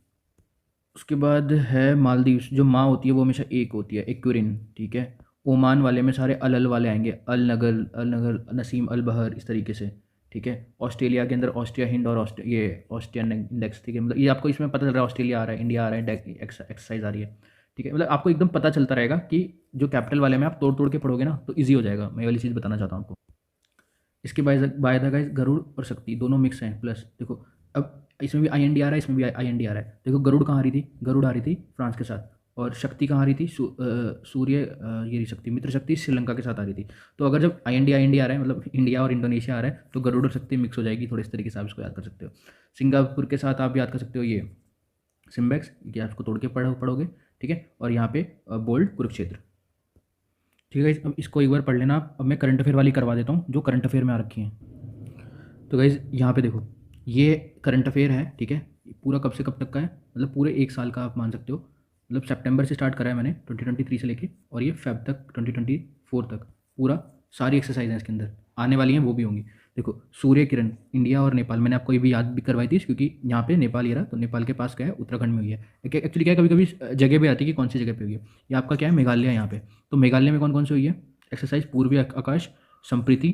उसके बाद है मालदीव्स, जो माँ होती है वो हमेशा एक होती है, एक्वेरिन, ठीक है। ओमान वाले में सारे अल वाले आएंगे, अल नगर, नसीम, अल बहर, इस तरीके से, ठीक है। ऑस्ट्रेलिया के अंदर ऑस्ट्रिया, हिंद और ये ऑस्ट्रियन इंडेक्स, ठीक है। मतलब ये आपको इसमें पता चल रहा है, ऑस्ट्रेलिया आ रहा है, इंडिया आ रहा है, एक्सरसाइज आ रही है, ठीक है। मतलब आपको एकदम पता चलता रहेगा कि जो कैपिटल वाले में आप तोड़ तोड़ के पढ़ोगे ना तो ईजी हो जाएगा। मैं ये वाली चीज़ बताना चाहता हूँ आपको। इसके बाय द गाइस गरुड़ और शक्ति दोनों मिक्स हैं, प्लस देखो अब इसमें भी IND आ रहा है, इसमें भी IND आ रहा है। देखो गरुड़ कहाँ आ रही थी, गरुड़ आ रही थी फ्रांस के साथ, और शक्ति कहाँ आ रही थी, सूर्य ये रही शक्ति, मित्र शक्ति श्रीलंका के साथ आ रही थी। तो अगर जब IND आ रहा है, मतलब इंडिया और इंडोनेशिया आ रहा है, तो गरुड़ और शक्ति मिक्स हो जाएगी, थोड़े इस तरीके से आप इसको याद कर सकते हो। सिंगापुर के साथ आप याद कर सकते हो ये सिम्बेक्स, ये आपको तोड़ के पढ़ोगे, ठीक है। और यहाँ पे बोल्ड कुरुक्षेत्र, ठीक है। अब इसको एक बार पढ़ लेना आप। अब मैं करंट अफेयर वाली करवा देता हूँ जो करंट अफेयर में आ रखी हैं। तो गाइज यहाँ पे देखो, ये करंट अफेयर है, ठीक है। पूरा कब से कब तक का है, मतलब पूरे एक साल का आप मान सकते हो। मतलब सितंबर से स्टार्ट करा है मैंने 2023 से लेके, और ये फेब तक 2024 तक पूरा सारी एक्सरसाइज हैं इसके अंदर आने वाली हैं, वो भी होंगी। देखो सूर्य किरण, इंडिया और नेपाल, मैंने आपको ये भी याद भी करवाई थी क्योंकि यहाँ पे नेपाल ये रहा, तो नेपाल के पास क्या है, उत्तराखंड में हुई है। एक्चुअली क्या है, कभी कभी जगह भी आती है कि कौन सी जगह पे हुई है। ये आपका क्या है, मेघालय यहाँ पे। तो मेघालय में कौन कौन सी हुई है एक्सरसाइज, पूर्वी आकाश, संप्रीति,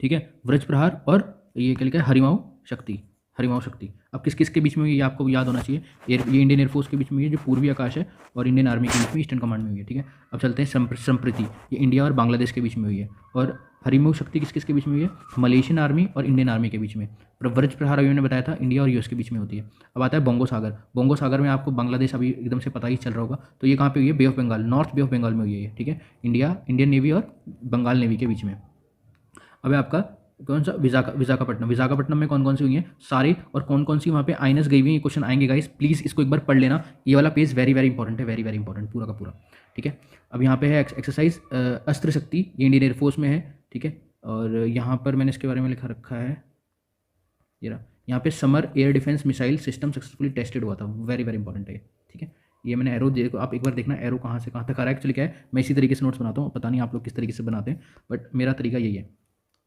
ठीक है, व्रज प्रहार, और ये क्या लिखा है, हरिमाऊ शक्ति, हरिमाऊ शक्ति। अब किस किस के बीच में हुई है ये आपको याद होना चाहिए। ये इंडियन एयरफोर्स के बीच में हुई है जो पूर्वी आकाश है, और इंडियन आर्मी के बीच में ईस्टर्न कमांड में हुई है, ठीक है। अब चलते हैं संप्रीति, ये इंडिया और बांग्लादेश के बीच में हुई है। और हरिमाऊ शक्ति किस किस के बीच में हुई है, मलेशियन आर्मी और इंडियन आर्मी के बीच में। व्रज प्रहार अभी मैंने बताया था इंडिया और US के बीच में होती है। अब आता है बोंगो सागर, बोंगो सागर में आपको बांग्लादेश अभी एकदम से पता ही चल रहा होगा, तो ये कहाँ पे हुई है, bay of Bengal, north bay of Bengal में हुई है, ठीक है। इंडियन नेवी और बंगाल नेवी के बीच में। अब है आपका कौन सा, विशाखापट्टनम, विशाखापट्टनम में कौन कौन सी हुई हैं सारी, और कौन कौन सी वहाँ पे आइनस गई हुई हैं, क्वेश्चन आएंगे गाइस, प्लीज़ इसको एक बार पढ़ लेना। ये वाला पेज वेरी वेरी इंपॉर्टेंट है, वेरी वेरी इंपॉर्टेंट पूरा का पूरा, ठीक है। अब यहाँ पे है एक्सरसाइज अस्त्र शक्ति, ये इंडियन एयरफोर्स में है, ठीक है। और यहाँ पर मैंने इसके बारे में लिखा रखा है, ये रहा, यहाँ पे summer air defence missile system successfully tested हुआ था, वेरी वेरी इंपॉर्टेंट है, ठीक है। ये मैंने एरो देखो, आप एक बार देखना एरो कहाँ से कहाँ तक आ रहा है। एक्चुअली क्या है, मैं इसी तरीके से नोट्स बनाता हूँ, पता नहीं आप लोग किस तरीके से बनाते हैं, बट मेरा तरीका यही है।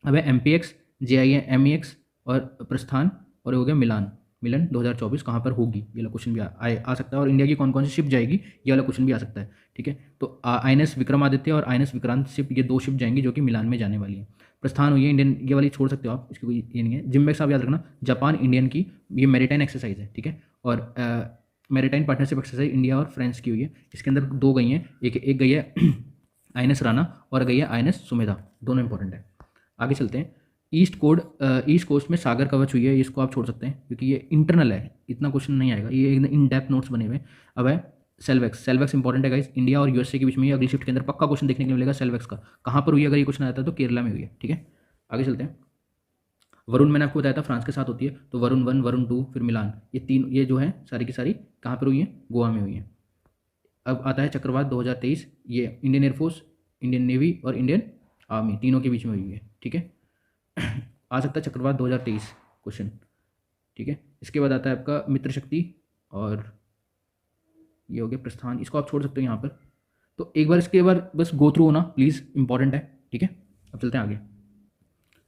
अब है MPX, JIMEX और प्रस्थान, और हो गया मिलन 2024 कहाँ पर होगी, ये वाला क्वेश्चन भी आ सकता है। और इंडिया की कौन कौन सी शिप जाएगी, ये वाला क्वेश्चन भी आ सकता है, ठीक है। तो INS विक्रमादित्य और INS विक्रांत शिप, ये 2 शिप जाएंगी जो कि मिलान में जाने वाली है। प्रस्थान हुई है इंडियन, ये वाली छोड़ सकते हो आप, इसकी कोई ये नहीं है। जिम्बेक्स आप याद रखना, जापान इंडियन की, ये मैरीटाइन एक्सरसाइज है, ठीक है। और मैरीटाइन पार्टनरशिप एक्सरसाइज इंडिया और फ्रांस की हुई है। इसके अंदर 2 गई हैं, एक गई है INS राणा और गई है INS सुमेधा, दोनों इंपॉर्टेंट है। आगे चलते हैं। ईस्ट कोस्ट में सागर कवच हुई है, इसको आप छोड़ सकते हैं क्योंकि ये इंटरनल है, इतना क्वेश्चन नहीं आएगा, ये एकदम इन डेप्थ नोट्स बने हुए। अब है सेल्वेक्स इंपॉर्टेंट है गाइस, इंडिया और USA के बीच में, ये अगली शिफ्ट के अंदर पक्का क्वेश्चन देखने को मिलेगा सेल्वेक्स का, कहाँ पर हुई है। अगर ये क्वेश्चन आता है तो केरला में हुई है, ठीक है। आगे चलते हैं। वरुण मैंने आपको बताया था फ्रांस के साथ होती है, तो वरुण 1, वरुण 2, फिर मिलान, ये 3, ये जो है सारी की सारी कहाँ पर हुई है, गोवा में हुई है। अब आता है चक्रवात 2023, ये इंडियन एयरफोर्स, इंडियन नेवी और इंडियन आर्मी तीनों के बीच में हुई है, ठीक है। आ सकता है चक्रवात 2023 क्वेश्चन, ठीक है। इसके बाद आता है आपका मित्र शक्ति, और ये हो गया प्रस्थान, इसको आप छोड़ सकते हो यहाँ पर। तो एक बार इसके बाद बस गो थ्रू होना प्लीज़, इंपॉर्टेंट है, ठीक है। अब चलते हैं आगे।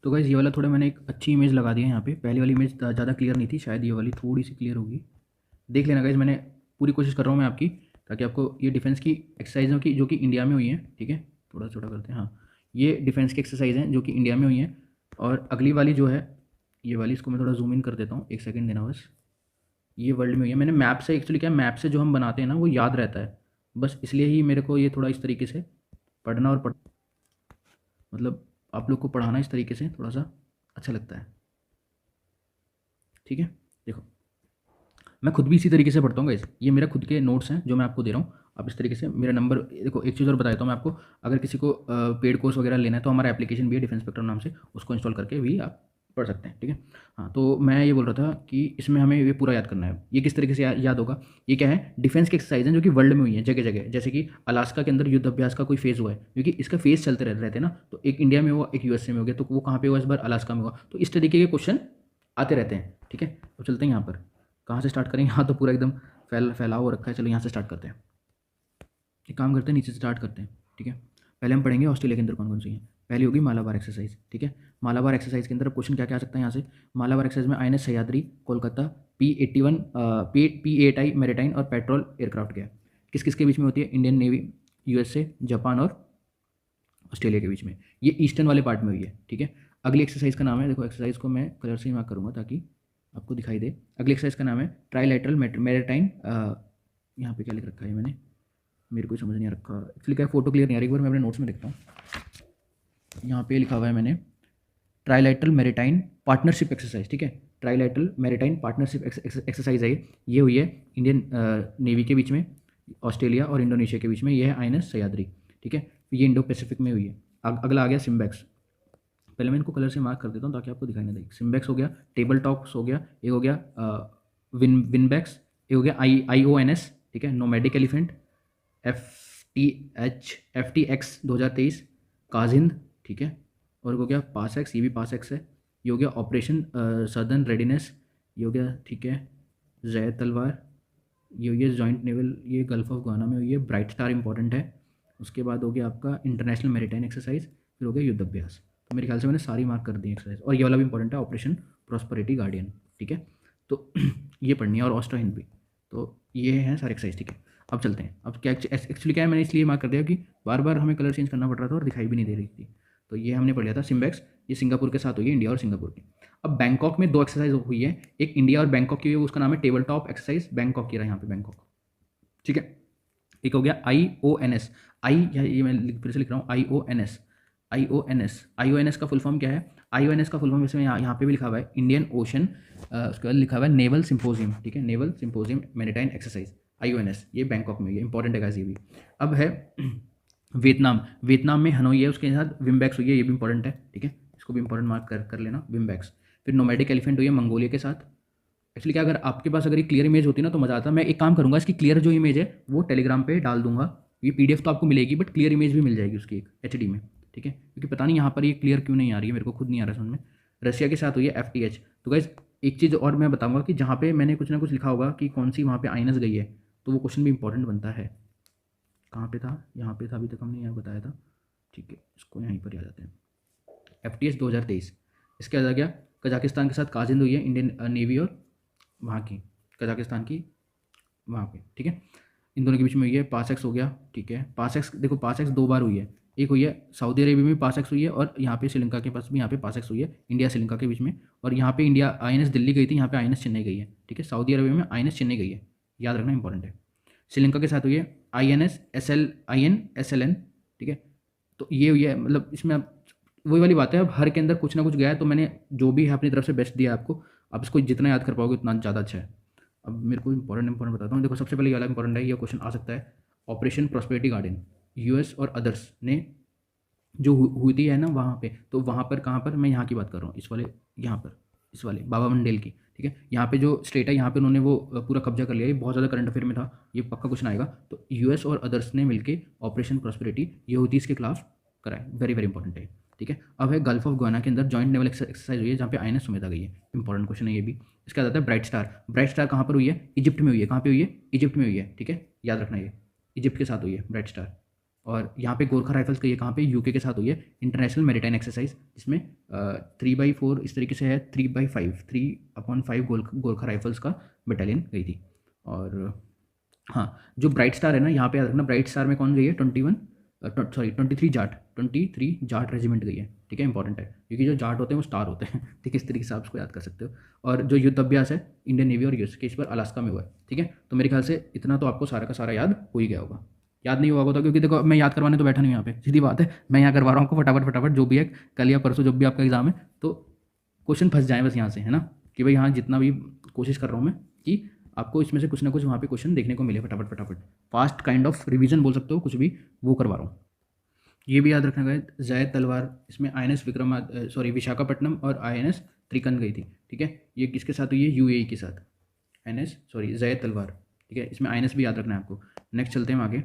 तो गाइस ये वाला थोड़ा मैंने एक अच्छी इमेज लगा दी है यहाँ पे, पहली वाली इमेज ज़्यादा क्लियर नहीं थी, शायद ये वाली थोड़ी सी क्लियर होगी, देख लेना गाइस। मैंने पूरी कोशिश कर रहा हूँ मैं आपकी, ताकि आपको ये डिफेंस की एक्सरसाइजों की जो कि इंडिया में हुई हैं, ठीक है। थोड़ा छोटा करते हैं, हाँ, ये डिफेंस की एक्सरसाइज हैं जो कि इंडिया में हुई हैं। और अगली वाली जो है ये वाली, इसको मैं थोड़ा जूम इन कर देता हूँ, एक सेकंड देना बस। ये वर्ल्ड में हुई है, मैंने मैप से, एक्चुअली क्या मैप से जो हम बनाते हैं ना वो याद रहता है, बस इसलिए ही मेरे को ये थोड़ा इस तरीके से पढ़ना और मतलब आप लोग को पढ़ाना इस तरीके से थोड़ा सा अच्छा लगता है, ठीक है। देखो मैं खुद भी इसी तरीके से पढ़ता हूँ गाइस, ये मेरा खुद के नोट्स हैं जो मैं आपको दे रहा हूँ। आप इस तरीके से मेरा नंबर देखो, एक चीज़ और बताता हूँ मैं आपको, अगर किसी को पेड कोर्स वगैरह लेना है तो हमारा एप्लीकेशन भी है डिफेंस इंस्पेक्टर नाम से, उसको इंस्टॉल करके भी आप पढ़ सकते हैं, ठीक है। हाँ, तो मैं ये बोल रहा था कि इसमें हमें ये पूरा याद करना है। ये किस तरीके से याद होगा, ये क्या है, डिफेंस की एक्सरसाइज है जो कि वर्ल्ड में हुई है जगह जगह। जैसे कि अलास्का के अंदर युद्ध अभ्यास का कोई फेज़ हुआ है, क्योंकि इसका फेज़ चलते रहते हैं ना, तो एक इंडिया में हुआ, एक यूएसए में हो गया, तो वो कहाँ पे हुआ इस बार, अलास्का में हुआ। तो इस तरीके के क्वेश्चन आते रहते हैं, ठीक है। तो चलते हैं यहाँ पर, कहाँ से स्टार्ट करेंगे, यहाँ तो पूरा एकदम फैलाव हो रखा है। चलो यहाँ से स्टार्ट करते हैं, एक काम करते हैं, नीचे से स्टार्ट करते हैं, ठीक है। पहले हम पढ़ेंगे ऑस्ट्रेलिया के अंदर कौन कौन सी है। पहली होगी मालाबार एक्सरसाइज, ठीक है। मालाबार एक्सरसाइज के अंदर क्वेश्चन क्या क्या आ सकता है यहाँ से। मालाबार एक्सरसाइज में INS Sahyadri, Kolkata, P81, P8I maritime और पेट्रोल एयरक्राफ्ट क्या है, किस किस के बीच में होती है, इंडियन नेवी, USA, जापान और ऑस्ट्रेलिया के बीच में। ये ईस्टर्न वाले पार्ट में हुई है, ठीक है। अगली एक्सरसाइज का नाम है, देखो एक्सरसाइज को मैं कलर से ही मार्क करूँगा ताकि आपको दिखाई दे। अगली एक्सरसाइज का नाम है ट्राईलैटरल मैरीटाइन, यहाँ पे क्या लिख रखा है मैंने, मेरे को समझ नहीं आ रखा एक्चुअली, क्या फोटो क्लियर नहीं आ रही, एक बार मैं अपने नोट्स में देखता हूँ। यहाँ पे लिखा हुआ है मैंने ट्राईलैटरल मैरीटाइन पार्टनरशिप एक्सरसाइज, ठीक है। ट्राईलैटरल मैरीटाइन पार्टनरशिप एक्सरसाइज है ये हुई है इंडियन नेवी के बीच में, ऑस्ट्रेलिया और इंडोनेशिया के बीच में। ये है INS सह्याद्री, ठीक है। ये इंडो पैसिफिक में हुई है। अगला आ गया सिम्बैक्स, पहले मैं इनको कलर से मार्क कर देता हूँ ताकि आपको दिखाई ना दे। सिम्बैक्स हो गया, टेबल टॉक्स हो गया, एक हो गया विनबैक्स, एक हो गया IONS, ठीक है। नोमैडिक एलिफेंट, FTX 2023, काजिंद, ठीक है। और हो गया पासएक्स, ये भी पासएक्स है। ये हो गया ऑपरेशन सदर्न रेडीनेस, ये हो गया, ठीक है। जय तलवार, ये हो गया जॉइंट नेवल, ये गल्फ ऑफ गाना में हुई है। ब्राइट स्टार इंपॉर्टेंट है। उसके बाद हो गया आपका इंटरनेशनल मैरीटाइन एक्सरसाइज, फिर हो गया युद्ध अभ्यास। तो मेरे ख्याल से मैंने सारी मार्क कर दी एक्सरसाइज, और ये वाला भी इंपॉर्टेंट है, ऑपरेशन प्रॉस्पेरिटी गार्डियन, ठीक है। तो ये पढ़नी है, और ऑस्ट्रो भी। तो ये हैं सारे एक्सरसाइज, ठीक है। अब चलते हैं, अब क्या एक्चुअली क्या है, मैंने इसलिए मार्क कर दिया कि बार बार हमें कलर चेंज करना पड़ रहा था और दिखाई भी नहीं दे रही थी। तो ये हमने पढ़ लिया था सिम्बैक्स, ये सिंगापुर के साथ हुई है, इंडिया और सिंगापुर की। अब बैंकॉक में 2 एक्सरसाइज हुई है, एक इंडिया और बैंकॉक की हुई है, उसका नाम है टेबल टॉप एक्सरसाइज, बैंकॉक की रहा है यहाँ पे, बैंकॉक, ठीक है। एक हो गया IONS, ये मैं फिर से लिख रहा हूँ, IONS का फुल फॉर्म क्या है। IONS का फुल फॉर्म वैसे यहाँ पे भी लिखा हुआ है, इंडियन ओशन, उसके बाद लिखा हुआ है नेवल सिम्पोजियम, ठीक है। Naval symposium maritime exercise, IONS, ये बैंकॉक में, ये इंपॉर्टेंट है गाइस ये भी। अब है वियतनाम में हनोई है, उसके साथ विम्बैक्स हुई है, ये भी इंपॉर्टेंट है, ठीक है। इसको भी इंपॉर्टेंट मार्क कर लेना, विम्बैक्स। फिर नोमैडिक एलिफेंट हुई है मंगोलिया के साथ। एक्चुअली क्या, अगर आपके पास अगर ये क्लियर इमेज होती ना तो मज़ा आता। मैं एक काम करूँगा, इसकी क्लियर जो इमेज है वो टेलीग्राम पे डाल दूंगा। ये PDF तो आपको मिलेगी, बट क्लियर इमेज भी मिल जाएगी उसकी एक HD में, ठीक है। क्योंकि पता नहीं यहाँ पर ये क्लियर क्यों नहीं आ रही है, मेरे को खुद नहीं आ रहा समझ में। रशिया के साथ हुई है FTH। तो गाइज एक चीज़ और मैं बताऊँगा कि जहाँ पे मैंने कुछ ना कुछ लिखा होगा कि कौन सी वहाँ पे INS गई है, तो वो क्वेश्चन भी इंपॉर्टेंट बनता है। कहाँ पे था, यहाँ पे था, अभी तक हमने यहाँ बताया था, ठीक है। इसको यहीं पर आ जाते हैं, FTH 2023। इसके बाद आ गया कजाकिस्तान के साथ काजिंद हुई है, इंडियन नेवी और वहाँ की, कजाकिस्तान की वहाँ पे, ठीक है। इन दोनों के बीच में हुई है। पासएक्स हो गया, ठीक है। पासएक्स देखो, पासएक्स 2 बार हुई है, एक हुई है सऊदी अरेबिया में पासएक्स हुई है, और यहाँ पे श्रीलंका के पास भी यहाँ पे पासएक्स हुई है, इंडिया श्रीलंका के बीच में। और यहाँ पे इंडिया INS दिल्ली गई थी, यहाँ पे INS चेन्नई गई है, ठीक है। सऊदी अरेबिया में INS चेन्नई गई है, याद रखना इंपॉर्टेंट है। श्रीलंका के साथ हुई है IN SLN, ठीक है। तो ये हुई है, मतलब इसमें अब वही वाली बात है, अब हर के अंदर कुछ ना कुछ गया है, तो मैंने जो भी है अपनी तरफ से बेस्ट दिया आपको। अब इसको जितना याद कर पाओगे उतना ज़्यादा अच्छा है। अब मेरे को इंपॉर्टेंट बताता हूँ, देखो सबसे पहले ये वाला इंपॉर्टेंट है, ये क्वेश्चन आ सकता है। ऑपरेशन प्रॉस्पेरिटी गार्डन, US और अदर्स ने जो हुई थी है ना वहाँ पे, तो वहाँ पर कहाँ पर, मैं यहाँ की बात कर रहा हूँ, इस वाले, यहाँ पर, इस वाले बाबा मंडेल की, ठीक है। यहाँ पे जो स्टेट है, यहाँ पे उन्होंने वो पूरा कब्जा कर लिया, ये बहुत ज़्यादा करंट अफेयर में था, ये पक्का क्वेश्चन आएगा। तो US और अदर्स ने मिलकर ऑपरेशन प्रॉस्पेरिटी यहूदीज़ के खिलाफ कराए, वेरी वेरी इंपॉर्टेंट है, ठीक है। अब है गल्फ ऑफ गुआना के अंदर जॉइंट नेवल एक्सरसाइज हुई है, जहाँ पे INS सुमेधा गई है, इंपॉर्टेंट क्वेश्चन है ये भी। इसका आता है ब्राइट स्टार। ब्राइट स्टार कहाँ पर हुई है, इजिप्ट में हुई है, कहाँ पे हुई है, इजिप्ट में हुई है, ठीक है, याद रखना ये इजिप्ट के साथ हुई है ब्राइट स्टार। और यहाँ पे गोरखा राइफल्स का ये कहाँ पे, UK के साथ हुई है, इंटरनेशनल मैरीटाइन एक्सरसाइज, जिसमें 3/4 इस तरीके से है, 3/5 गोरखा राइफल्स का बटालियन गई थी। और हाँ, जो ब्राइट स्टार है ना, यहाँ पे याद रखना, ब्राइट स्टार में कौन गई है, 23 जाट रेजिमेंट गई है, ठीक है, इंपॉर्टेंट है, क्योंकि जो जाट होते हैं वो स्टार होते हैं, ठीक है, इस तरीके से आप उसको याद कर सकते हो। और जो युद्ध अभ्यास है इंडियन नेवी और US के, इस पर अलास्का में हुआ है, ठीक है। तो मेरे ख्याल से इतना तो आपको सारा का सारा याद हो ही गया होगा। याद नहीं हुआ होगा तो, क्योंकि देखो मैं याद करवाने तो बैठा नहीं हूँ यहाँ पे, सीधी बात है, मैं यहाँ करवा रहा हूँ आपको फटाफट जो भी है, कल या परसों जब भी आपका एग्जाम है, तो क्वेश्चन फंस जाए बस यहाँ से, है ना, कि भाई हाँ, जितना भी कोशिश कर रहा हूँ मैं कि आपको इसमें से कुछ ना कुछ वहाँ पे क्वेश्चन देखने को मिले फटाफट। फास्ट काइंड ऑफ रिवीजन बोल सकते हो, कुछ भी वो करवा रहा हूँ। ये भी याद रखना गाइस, जैद तलवार इसमें INS विशाखापट्टनम और INS त्रिकन गई थी, ठीक है। ये किसके साथ हुई है? UAE के साथ। जैद तलवार, ठीक है। इसमें INS भी याद रखना है आपको। नेक्स्ट चलते हैं हम आगे।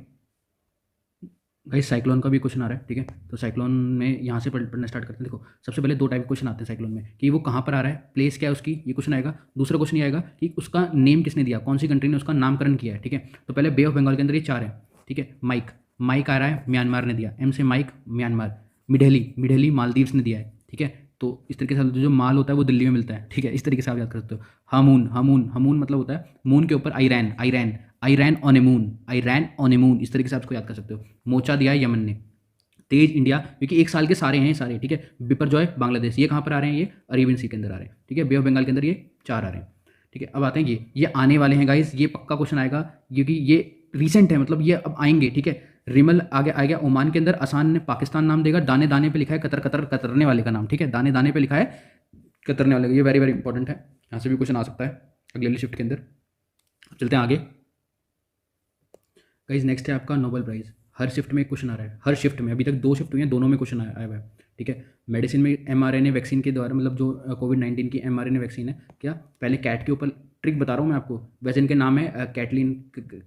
गाइस साइक्लोन का भी क्वेश्चन आ रहा है, ठीक है। तो साइक्लोन में यहाँ से पढ़ना स्टार्ट करते हैं। देखो सबसे पहले दो टाइप के क्वेश्चन आते हैं साइक्लोन में, कि वो कहाँ पर आ रहा है, प्लेस क्या है उसकी, ये क्वेश्चन आएगा। दूसरा क्वेश्चन ये आएगा कि उसका नेम किसने दिया, कौन सी कंट्री ने उसका नामकरण किया है, ठीक है। तो पहले बे ऑफ बंगाल के अंदर ये चार है, ठीक है। माइक, माइक आ रहा है, म्यांमार ने दिया, M से माइक, म्यांमार। मिडेली, मिडेली मालदीव्स ने दिया है, ठीक है। तो इस तरीके से जो माल होता है वो दिल्ली में मिलता है, ठीक है। इस तरीके से आप याद कर सकते हो। हामून, हामून, हामून मतलब होता है मून के ऊपर Iran, Iran, I ran on a moon, I ran on a moon, इस तरीके से आप इसको याद कर सकते हो। मोचा दिया है यमन ने। तेज इंडिया, क्योंकि एक साल के सारे हैं ये सारे, ठीक है। बिपरजॉय बांग्लादेश, ये कहाँ पर आ रहे हैं, ये अरेबियन सी के अंदर आ रहे हैं, ठीक है। बे ऑफ बंगाल के अंदर ये चार आ रहे हैं, ठीक है। अब आते हैं ये आने वाले हैं गाइस, ये पक्का क्वेश्चन आएगा क्योंकि ये रिसेंट है, मतलब ये अब आएंगे, ठीक है। रिमल आगे आएगा ओमान के अंदर, आसान ने पाकिस्तान नाम देगा, दाने दाने पे लिखा है कतर, कतर कतरने वाले का नाम, ठीक है। दाने दाने पे लिखा है कतरने वाले का, ये वेरी वेरी इंपॉर्टेंट है, यहाँ से भी क्वेश्चन आ सकता है अगले वाली शिफ्ट के अंदर। चलते हैं आगे गाइस। नेक्स्ट है आपका नोबेल प्राइज़। हर शिफ्ट में एक क्वेश्चन आ रहा है, हर शिफ्ट में, अभी तक दो शिफ्ट हुई हैं, दोनों में क्वेश्चन आया हुआ है, ठीक है। मेडिसिन में mRNA वैक्सीन के द्वारा, मतलब जो कोविड-19 की mRNA वैक्सीन है, क्या पहले कैट के ऊपर, ट्रिक बता रहा हूँ मैं आपको। वैसे इनके नाम है कैटलिन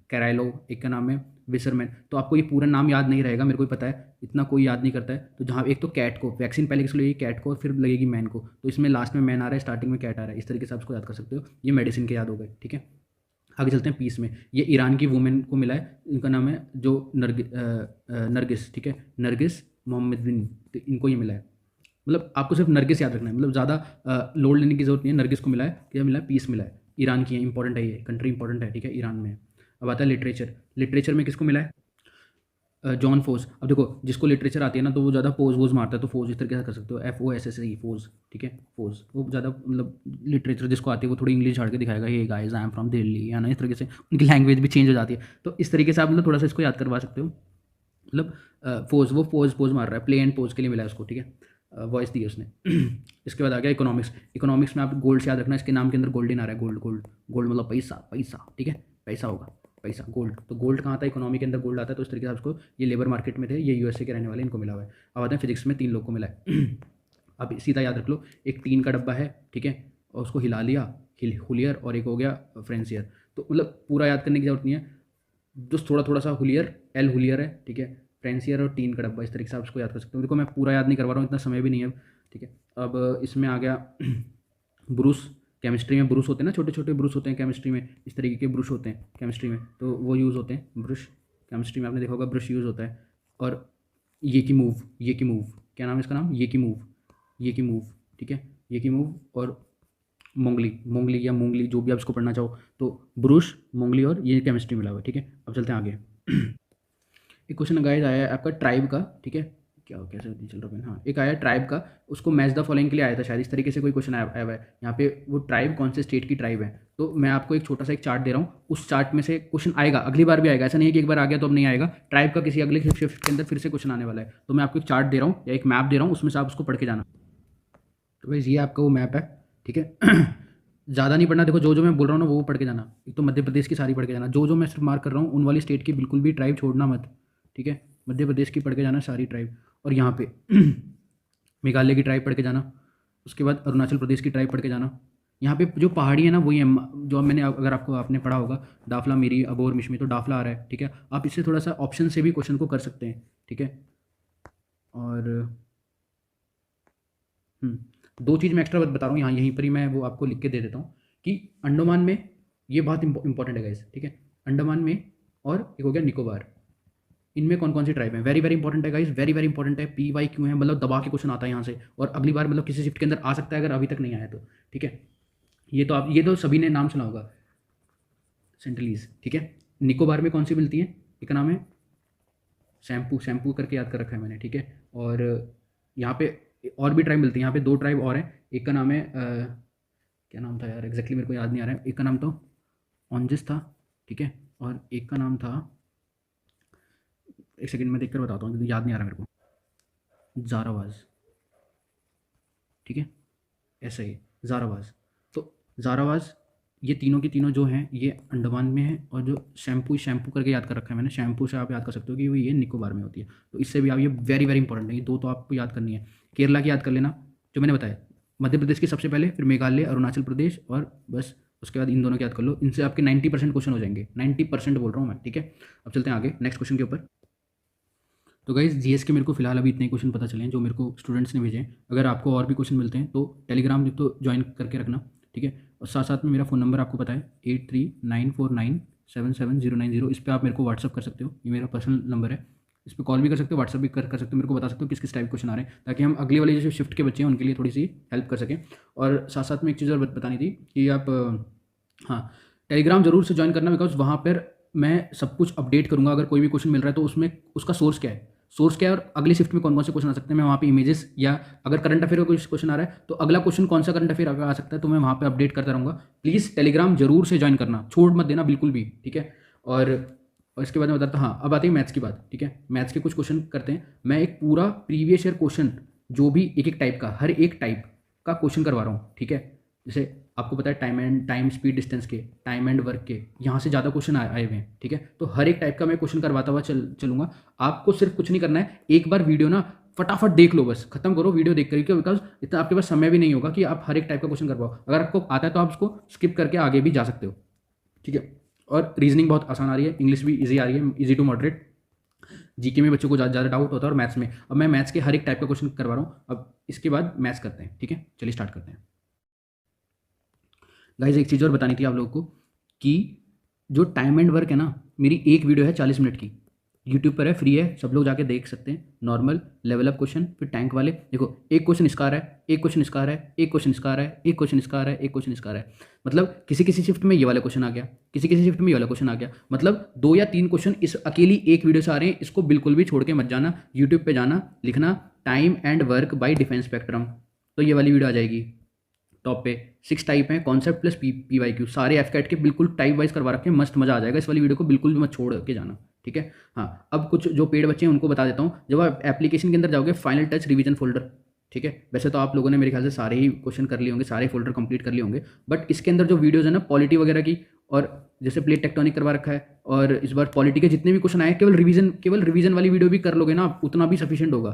कैराइलो, एक का नाम है विसरमैन। तो आपको ये पूरा नाम याद नहीं रहेगा, मेरे को भी पता है, इतना कोई याद नहीं करता है। तो जहाँ एक तो कैट को वैक्सीन पहले किसको लगेगी, कैट को, और फिर लगेगी मैन को। तो इसमें लास्ट में मैन आ रहा है, स्टार्टिंग में कैट आ रहा है, इस तरीके से आप इसको याद कर सकते हो। ये मेडिसिन के याद हो गए, ठीक है। आगे चलते हैं पीस में। ये ईरान की वुमेन को मिला है, इनका नाम है जो नरगिस, ठीक है। नरगिस मोहम्मद बिन, तो इनको ये मिला है। मतलब आपको सिर्फ नरगिस याद रखना है, मतलब ज़्यादा लोड लेने की जरूरत नहीं है। नरगिस को मिला है, क्या मिला है, पीस मिला है। ईरान की है, इंपॉर्टेंट है, ये कंट्री इंपॉर्टेंट है, ठीक है, ईरान में है। अब आता है लिटरेचर। लिटरेचर में किसको मिला है, जॉन फोज। अब देखो जिसको लिटरेचर आती है ना, तो वो ज़्यादा पोज वोज मारता है, तो फोज इस तरीके से कर सकते हो, FOSSE, फोज, ठीक है। फोज वो ज़्यादा, मतलब लिटरेचर जिसको आती है वो थोड़ी इंग्लिश झाड़ के दिखाएगा, hey guys I am from Delhi, या ना, इस तरीके से उनकी लैंग्वेज भी चेंज हो जाती है। तो इस तरीके से आप मतलब थोड़ा सा इसको याद करवा सकते हो। मतलब फोज, वो पोज पोज मार रहा है, प्ले एंड पोज के लिए मिला है उसको, ठीक है। वॉइस दी है उसने। इसके बाद आ गया इकोनॉमिक्स। इकोनॉमिक्स में आप गोल्ड से याद रखना, इसके नाम के अंदर गोल्डन आ रहा है, गोल्ड, गोल्ड, गोल्ड मतलब पैसा, पैसा, ठीक है, पैसा होगा, पैसा, गोल्ड। तो गोल्ड कहाँ आता है, इकोनॉमी के अंदर गोल्ड आता है। तो इस तरीके से आपको, ये लेबर मार्केट में थे, ये USA के रहने वाले, इनको मिला हुआ है। अब आते हैं फिजिक्स में, 3 लोग को मिला है। अब सीधा याद रख लो, एक टीन का डब्बा है, ठीक है, और उसको हिला लिया, हुलियर, और एक हो गया फ्रेंसियर। तो मतलब पूरा याद करने की जरूरत नहीं है, जो थोड़ा थोड़ा सा, हुलियर, L हुलियर है, ठीक है, फ्रेंसियर और टीन का डब्बा, इस तरीके से आप उसको याद कर सकते हो। देखो मैं पूरा याद नहीं करवा रहा हूँ, इतना समय भी नहीं है, ठीक है। अब इसमें आ गया ब्रूस। केमिस्ट्री में ब्रूस होते हैं ना, छोटे छोटे ब्रूस होते हैं केमिस्ट्री में, इस तरीके के ब्रूश होते हैं केमिस्ट्री में, तो वो यूज़ होते हैं ब्रश। केमिस्ट्री में आपने देखा होगा ब्रश यूज़ होता है। और ये की मूव, ये की मूव, क्या नाम है इसका नाम, ये की मूव, ये की मूव, ठीक है, ये की मूव। और मोंगली, मोंगली या मूंगली, जो भी आप इसको पढ़ना चाहो। तो ब्रूश, मोंगली, और ये केमिस्ट्री मिला हुआ है, ठीक है। अब चलते हैं आगे। एक क्वेश्चन गाइस आया है आपका ट्राइब का, ठीक है, क्या हो, कैसे नहीं चल रहा है, हाँ, एक आया ट्राइब का, उसको मैच द फॉलोइंग के लिए आया था शायद, इस तरीके से कोई क्वेश्चन आया हुआ है यहाँ पे। वो ट्राइब कौन से स्टेट की ट्राइब है, तो मैं आपको एक छोटा सा एक चार्ट दे रहा हूँ, उस चार्ट में से क्वेश्चन आएगा, अगली बार भी आएगा, ऐसा नहीं है कि एक बार आ गया तो अब नहीं आएगा। ट्राइब का किसी अगले शिफ्ट के अंदर फिर से क्वेश्चन आने वाला है। तो मैं आपको एक चार्ट दे रहा हूँ या एक मैप दे रहा हूँ, उसमें से आप उसको पढ़ के जाना। तो भाई ये आपका वो मैप है, ठीक है। ज़्यादा नहीं पढ़ना, देखो जो जो मैं बोल रहा हूँ ना वो पढ़ के जाना। एक तो मध्य प्रदेश की सारी पढ़ के जाना, जो जो मैं सिर्फ मार्क कर रहा हूँ उन वाली स्टेट की बिल्कुल भी ट्राइब छोड़ना मत, ठीक है। मध्य प्रदेश की पढ़ के जाना सारी ट्राइब, और यहाँ पे मेघालय की ट्राइब पढ़ के जाना। उसके बाद अरुणाचल प्रदेश की ट्राइब पढ़ के जाना। यहाँ पे जो पहाड़ी है ना वही है, जो मैंने, अगर आपको आपने पढ़ा होगा दाफला, मिरी, अबोर, मिशमी, तो दाफला आ रहा है, ठीक है। आप इससे थोड़ा सा ऑप्शन से भी क्वेश्चन को कर सकते हैं, ठीक है। और दो चीज़ मैं एक्स्ट्रा बता रहा हूँ यहाँ, यहीं पर ही मैं वो आपको लिख के दे देता हूँ कि अंडमान में, ये बहुत इंपॉर्टेंट है गाइस, ठीक है। अंडमान में, और एक हो गया निकोबार, इनमें कौन कौन सी ट्राइब है, वेरी वेरी इंपॉर्टेंट है गाइस, वेरी वेरी इंपॉर्टेंट है। PYQ है, मतलब दबा के क्वेश्चन आता है यहाँ से, और अगली बार मतलब किसी शिफ्ट के अंदर आ सकता है अगर अभी तक नहीं आया तो, ठीक है। ये तो आप, ये तो सभी ने नाम सुना होगा, सेंटलीज, ठीक है। निकोबार में कौन सी मिलती है, एक नाम है शैम्पू, शैम्पू करके याद कर रखा है मैंने, ठीक है। और यहाँ पे और भी ट्राइब मिलती है, यहाँ पे 2 ट्राइब और हैं, एक का नाम है क्या नाम था यार, एग्जैक्टली मेरे को याद नहीं आ रहा है। एक का नाम तो ऑन्जिस था, ठीक है, और एक का नाम था, एक सेकंड में देख कर बताता हूँ क्योंकि याद नहीं आ रहा मेरे को, जारावाज, ठीक है, ऐसा ही जारावाज। तो जारावाज ये तीनों की तीनों जो हैं ये अंडमान में है, और जो शैम्पू करके याद कर रखा है मैंने, शैम्पू से आप याद कर सकते हो कि वो ये निकोबार में होती है। तो इससे भी आप, ये वेरी वेरी इंपॉर्टेंट है, ये दो तो आपको याद करनी है। केरला की याद कर लेना जो मैंने बताया, मध्य प्रदेश की सबसे पहले, फिर मेघालय, अरुणाचल प्रदेश, और बस उसके बाद इन दोनों की याद कर लो। इनसे आपके 90% क्वेश्चन हो जाएंगे, 90% बोल रहा हूँ मैं, ठीक है। अब चलते हैं आगे नेक्स्ट क्वेश्चन के ऊपर। तो गाइज जीएस के मेरे को फिलहाल अभी इतने क्वेश्चन पता चले हैं जो मेरे को स्टूडेंट्स ने भेजे हैं। अगर आपको और भी क्वेश्चन मिलते हैं तो टेलीग्राम तो ज्वाइन करके रखना, ठीक है। और साथ साथ में मेरा फ़ोन नंबर आपको पता है 8394977090, इस पर आप मेरे को व्हाट्सअप कर सकते हो, ये मेरा पर्सनल नंबर है। इस पर कॉल भी कर सकते हो, व्हाट्सअप भी कर सकते हो, मेरे को बता सकते हो किस किस टाइप क्वेश्चन आ रहे हैं, ताकि हम अगले वाले जो शिफ्ट के बच्चे हैं उनके लिए थोड़ी सी हेल्प कर सकें। और साथ साथ में एक चीज़ और बतानी थी कि आप हाँ, टेलीग्राम जरूर से ज्वाइन करना, बिकॉज वहाँ पर मैं सब कुछ अपडेट करूँगा। अगर कोई भी क्वेश्चन मिल रहा है तो उसमें उसका सोर्स क्या है, और अगली शिफ्ट में कौन कौन से क्वेश्चन आ सकते हैं, मैं वहाँ पे इमेजेस, या अगर करंट अफेयर का कोई क्वेश्चन आ रहा है तो अगला क्वेश्चन कौन सा करंट अफेयर आ सकता है, तो मैं वहाँ पे अपडेट करता रहूँगा। प्लीज़ टेलीग्राम जरूर से ज्वाइन करना, छोड़ मत देना बिल्कुल भी, ठीक है। और इसके बाद मैं बताता, हाँ अब आती है मैथ्स की बात, ठीक है। मैथ्स के कुछ क्वेश्चन करते हैं, मैं एक पूरा प्रीवियस ईयर क्वेश्चन, जो भी एक एक टाइप का, हर एक टाइप का क्वेश्चन करवा रहा हूँ, ठीक है। जैसे आपको पता है टाइम स्पीड डिस्टेंस के, टाइम एंड वर्क के, यहाँ से ज़्यादा क्वेश्चन आए हुए हैं, ठीक है। तो हर एक टाइप का मैं क्वेश्चन करवाता हुआ चलूंगा। आपको सिर्फ कुछ नहीं करना है, एक बार वीडियो ना फटाफट देख लो, बस खत्म करो वीडियो देख कर, बिकॉज इतना आपके पास समय भी नहीं होगा कि आप हर एक टाइप का क्वेश्चन करवाओ। अगर आपको आता है तो आप उसको स्किप करके आगे भी जा सकते हो, ठीक है। और रीजनिंग बहुत आसान आ रही है, इंग्लिश भी ईजी आ रही है, ईजी टू मॉडरेट। जीके में बच्चों को ज़्यादा डाउट होता है, और मैथ्स में अब मैं मैथ्स के हर एक टाइप का क्वेश्चन करवा रहा हूँ। अब इसके बाद मैथ्स करते हैं, ठीक है, चलिए स्टार्ट करते हैं। गाइज एक चीज़ और बतानी थी आप लोगों को कि जो टाइम एंड वर्क है ना, मेरी एक वीडियो है 40 मिनट की, यूट्यूब पर है, फ्री है, सब लोग जाके देख सकते हैं। नॉर्मल, लेवल अप क्वेश्चन, फिर टैंक वाले। देखो एक क्वेश्चन इसका आ रहा है, एक क्वेश्चन इसका आ रहा है, एक क्वेश्चन इसका आ रहा है, एक क्वेश्चन इसका आ रहा है, एक क्वेश्चन इसका आ रहा है। मतलब किसी किसी शिफ्ट में ये वाला क्वेश्चन आ गया, किसी किसी शिफ्ट में ये वाला क्वेश्चन आ गया। मतलब 2 या 3 क्वेश्चन इस अकेली एक वीडियो से आ रहे हैं, इसको बिल्कुल भी छोड़ के मत जाना। यूट्यूब पर जाना, लिखना time and work by defence spectrum, तो ये वाली वीडियो आ जाएगी। टॉप पे 6 टाइप हैं, कॉन्सेप्ट प्लस PYQ, सारे एफकैट के बिल्कुल टाइप वाइज करवा रखे हैं, मस्त मजा आ जाएगा। इस वाली वीडियो को बिल्कुल भी मत छोड़ के जाना, ठीक है। हाँ, अब कुछ जो पेड बच्चे हैं उनको बता देता हूँ। जब आप एप्लीकेशन के अंदर जाओगे, फाइनल टच रिवीजन फोल्डर, ठीक है। वैसे तो आप लोगों ने मेरे ख्याल से सारे ही क्वेश्चन कर लिए होंगे, सारे फोल्डर कंप्लीट कर लिए होंगे, बट इसके अंदर जो वीडियोज है ना पॉलिटी वगैरह की, और जैसे प्लेट टेक्टोनिक करवा रखा है, और इस बार पॉलिटी के जितने भी क्वेश्चन आए, केवल रिवीजन वाली वीडियो भी कर लोगे ना, उतना भी सफिशिएंट होगा,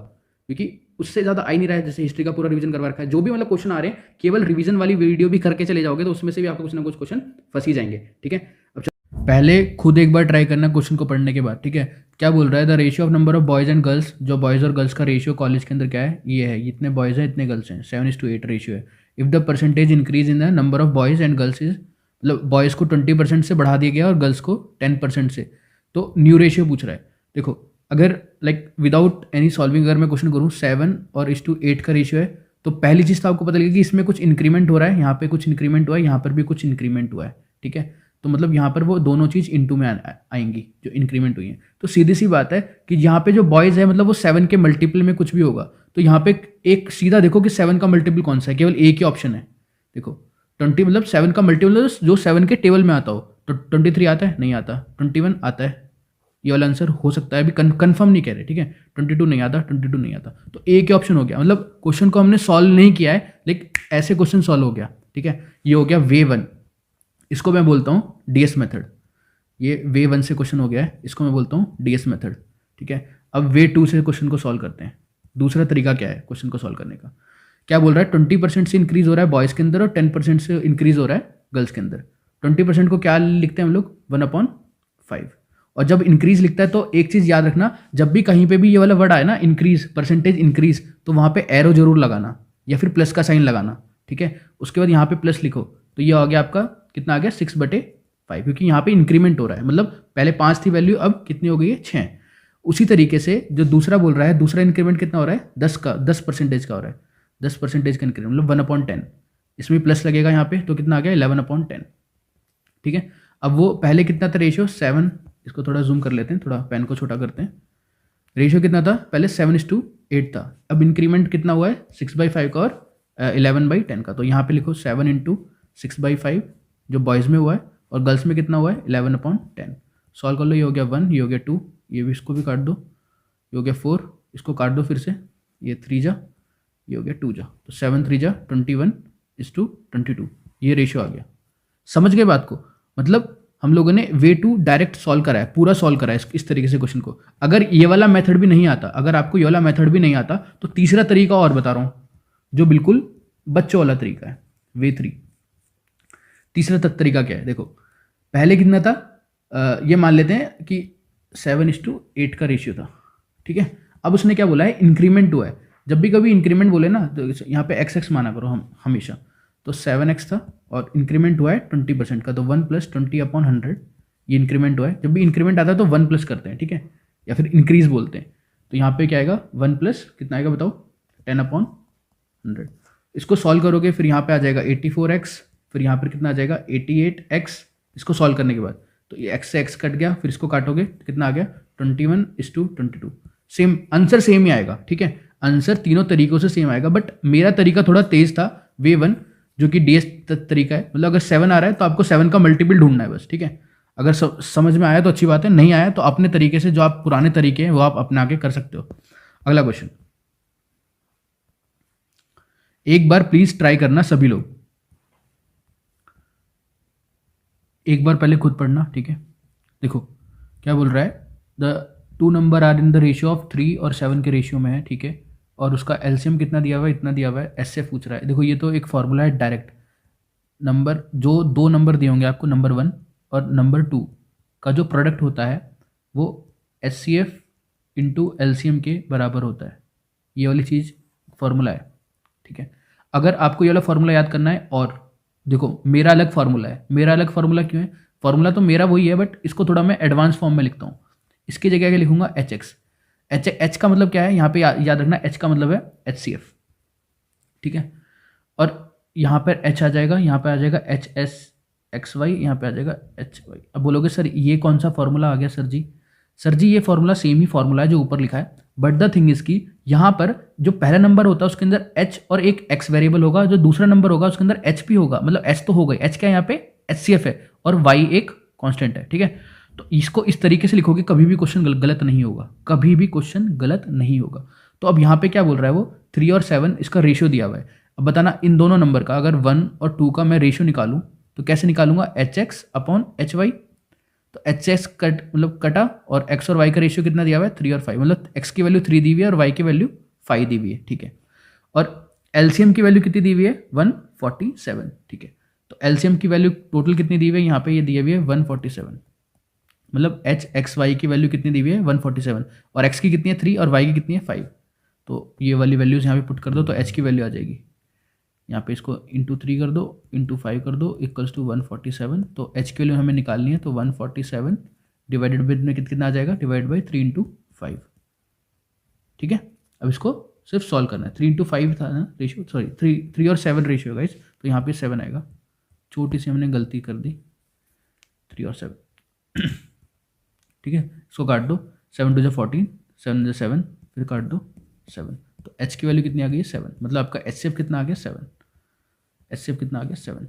क्योंकि उससे ज़्यादा आ ही नहीं रहा है। जैसे हिस्ट्री का पूरा रिवीजन करवा रखा है, जो भी मतलब क्वेश्चन आ रहे हैं, केवल रिवीजन वाली वीडियो भी करके चले जाओगे तो उसमें से भी आपको कुछ ना कुछ क्वेश्चन फंस ही जाएंगे, ठीक है। अब पहले खुद एक बार ट्राई करना क्वेश्चन को पढ़ने के बाद, ठीक है। क्या बोल रहा है, the ratio of number of boys and girls, जो बॉयज़ और गर्ल्स का रेशियो कॉलेज के अंदर क्या है, ये है, इतने बॉयज़ हैं इतने गर्ल्स हैं, 7:8 रेशियो है। If the percentage increase in the number of boys and girls is, मतलब बॉयज़ को 20% से बढ़ा दिया गया और गर्ल्स को 10% से, तो न्यू रेशियो पूछ रहा है। देखो अगर लाइक विदाउट एनी सॉल्विंग अगर मैं क्वेश्चन करूँ 7:8 का रेशियो है, तो पहली चीज़ तो आपको पता लगेगी कि इसमें कुछ इंक्रीमेंट हो रहा है, यहाँ पे कुछ इंक्रीमेंट हुआ है, यहाँ पर भी कुछ इंक्रीमेंट हुआ है, ठीक है। तो मतलब यहाँ पर वो दोनों चीज़ इनटू में आएंगी जो इंक्रीमेंट हुई है। तो सीधी सी बात है कि यहाँ पे जो बॉयज़ है मतलब वो 7 के मल्टीपल में कुछ भी होगा। तो यहाँ पे एक सीधा देखो कि 7 का मल्टीपल कौन सा है, केवल एक ही ऑप्शन है। देखो 20 मतलब 7 का मल्टीपल जो 7 के टेबल में आता हो, तो 23 आता है, नहीं आता, 21 आता है, ये वाला आंसर हो सकता है, अभी कंफर्म नहीं कह रहे, ठीक है। 22 नहीं आता, 22 नहीं आता, तो एक ही ऑप्शन हो गया। मतलब क्वेश्चन को हमने सॉल्व नहीं किया है, लेकिन ऐसे क्वेश्चन सॉल्व हो गया, ठीक है। ये हो गया वे 1, इसको मैं बोलता हूँ DS मेथड। ये वे 1 से क्वेश्चन हो गया है, इसको मैं बोलता हूँ DS मेथड, ठीक है। अब वे 2 से क्वेश्चन को सॉल्व करते हैं। दूसरा तरीका क्या है क्वेश्चन को सॉल्व करने का, क्या बोल रहा है, 20% से इंक्रीज हो रहा है बॉयज़ के अंदर और 10% से इंक्रीज हो रहा है गर्ल्स के अंदर। 20% को क्या लिखते हैं हम लोग, 1/5। और जब इंक्रीज लिखता है तो एक चीज़ याद रखना, जब भी कहीं पे भी ये वाला वर्ड आए ना इंक्रीज, परसेंटेज इंक्रीज, तो वहाँ पे एरो जरूर लगाना या फिर प्लस का साइन लगाना, ठीक है। उसके बाद यहाँ पे प्लस लिखो, तो ये आ गया आपका कितना आ गया 6/5, क्योंकि यहाँ पे इंक्रीमेंट हो रहा है। मतलब पहले 5 थी वैल्यू, अब कितनी हो गई है 6। उसी तरीके से जो दूसरा बोल रहा है, दूसरा इंक्रीमेंट कितना हो रहा है 10% का हो रहा है, 10% का इंक्रीमेंट मतलब 1/10। इसमें प्लस लगेगा यहाँ पे, तो कितना आ गया 11/10, ठीक है। अब वो पहले कितना था रेशियो 7, इसको थोड़ा जूम कर लेते हैं, थोड़ा पेन को छोटा करते हैं। रेशियो कितना था पहले 7:8 था, अब इंक्रीमेंट कितना हुआ है 6/5 का और 11/10 का। तो यहाँ पे लिखो 7 × 6/5 जो बॉयज़ में हुआ है, और गर्ल्स में कितना हुआ है 11/10। सॉल्व कर लो, ये हो गया 1, ये हो गया 2, ये भी इसको भी काट दो, ये हो गया 4, इसको काट दो फिर से, ये 3 जा, ये हो गया 2 जा, तो 7 3 जा 21:22, ये रेशियो आ गया। समझ गए बात को? मतलब हम लोगों ने वे टू डायरेक्ट सॉल्व करा है, पूरा सॉल्व करा है इस तरीके से क्वेश्चन को। अगर ये वाला मेथड भी नहीं आता, अगर आपको ये वाला मेथड भी नहीं आता, तो तीसरा तरीका और बता रहा हूं जो बिल्कुल बच्चों वाला तरीका है, वे थ्री। तीसरा तरीका क्या है देखो, पहले कितना था, ये मान लेते हैं कि 7:8 का रेशियो था, ठीक है। अब उसने क्या बोला है, इंक्रीमेंट हुआ है। जब भी कभी इंक्रीमेंट बोले ना तो यहाँ पे एक्स माना करो हम हमेशा। तो 7x था और इंक्रीमेंट हुआ है 20% का, तो 1 + 20/100 ये इंक्रीमेंट हुआ है। जब भी इंक्रीमेंट आता है तो 1 प्लस करते हैं, ठीक है, या फिर इंक्रीज बोलते हैं। तो यहाँ पे क्या आएगा, 1 प्लस कितना आएगा बताओ, 10/100। इसको सॉल्व करोगे फिर यहाँ पे आ जाएगा 84x, फिर यहाँ पर कितना आ जाएगा 88x। इसको सॉल्व करने के बाद तो ये x से x कट गया, फिर इसको काटोगे तो कितना आ गया 21:22। सेम आंसर सेम ही आएगा, ठीक है। आंसर तीनों तरीकों से सेम आएगा, बट मेरा तरीका थोड़ा तेज था, वे वन, जो कि डीएस तरीका है। मतलब अगर 7 आ रहा है तो आपको 7 का मल्टीपल ढूंढना है बस, ठीक है। अगर समझ में आया तो अच्छी बात है, नहीं आया तो अपने तरीके से जो आप पुराने तरीके हैं वो आप अपना के कर सकते हो। अगला क्वेश्चन, एक बार प्लीज ट्राई करना सभी लोग, एक बार पहले खुद पढ़ना, ठीक है। देखो क्या बोल रहा है, the 2 number are in the ratio of 3 और 7 के रेशियो में है, ठीक है। और उसका एलसीएम कितना दिया हुआ है, इतना दिया हुआ है, ऐसे पूछ रहा है। देखो ये तो एक फॉर्मूला है डायरेक्ट, नंबर जो 2 नंबर दिए होंगे आपको, नंबर 1 और नंबर 2 का जो प्रोडक्ट होता है वो HCF इंटू LCM के बराबर होता है। ये वाली चीज़ फॉर्मूला है, ठीक है। अगर आपको ये वाला फॉर्मूला याद करना है, और देखो मेरा अलग फार्मूला है, मेरा अलग फार्मूला क्यों है, फार्मूला तो मेरा वही है बट इसको थोड़ा मैं एडवांस फॉर्म में लिखता हूँ। इसकी जगह क्या लिखूंगा, एच का मतलब क्या है यहाँ पे याद रखना, एच का मतलब है HCF, ठीक है। और यहाँ पर एच आ जाएगा, यहाँ पे आ जाएगा HSXY, यहाँ पे आ जाएगा HY। अब बोलोगे सर ये कौन सा फॉर्मूला आ गया सर जी? सर जी ये फॉर्मूला सेम ही फॉर्मूला है जो ऊपर लिखा है, बट द थिंग इज की यहाँ पर जो पहला नंबर होता है उसके अंदर H और एक X वेरिएबल होगा, जो दूसरा नंबर होगा उसके अंदर H भी होगा। मतलब H तो हो गई, H क्या है यहाँ पे HCF है, और Y एक कांस्टेंट है, ठीक है। तो इसको इस तरीके से लिखोगे, कभी भी क्वेश्चन गलत नहीं होगा, कभी भी क्वेश्चन गलत नहीं होगा। तो अब यहाँ पे क्या बोल रहा है वो, 3 और 7 इसका रेशियो दिया हुआ है। अब बताना इन दोनों नंबर का अगर 1 और 2 का मैं रेशियो निकालूं तो कैसे निकालूंगा, HX/HY। तो HX कट मतलब कटा, और X और Y का रेशियो कितना दिया हुआ है, 3 और 5। मतलब X की वैल्यू 3 दी हुई है और Y की वैल्यू 5 दी हुई है, ठीक है। और LCM की वैल्यू कितनी दी हुई है, 147, ठीक है। तो LCM की वैल्यू टोटल कितनी दी हुई है, यहाँ पे ये दी हुई है 147। मतलब HXY की वैल्यू कितनी दी हुई है 147, और X की कितनी है 3 और Y की कितनी है 5। तो ये वाली वैल्यूज़ यहाँ पे पुट कर दो तो H की वैल्यू आ जाएगी, यहाँ पे इसको इंटू 3 कर दो, इंटू 5 कर दो, इक्वल्स टू 147। तो H की वैल्यू हमें निकालनी है, तो 147 डिवाइडेड बाई में कितना आ जाएगा, डिवाइड बाई 3 × 5, ठीक है। अब इसको सिर्फ सॉल्व करना है, 3 × 5 था ना रेशियो, सॉरी 3 और 7 रेशियो गाइस, तो यहाँ पे 7 आएगा। छोटी सी हमने गलती कर दी, 3 और 7 ठीक है। इसको काट दो, 7 × 2 = 14, 7 × 7, फिर काट दो 7। तो H की वैल्यू कितनी आ गई है 7, मतलब आपका HCF कितना आ गया 7, HCF कितना आ गया 7।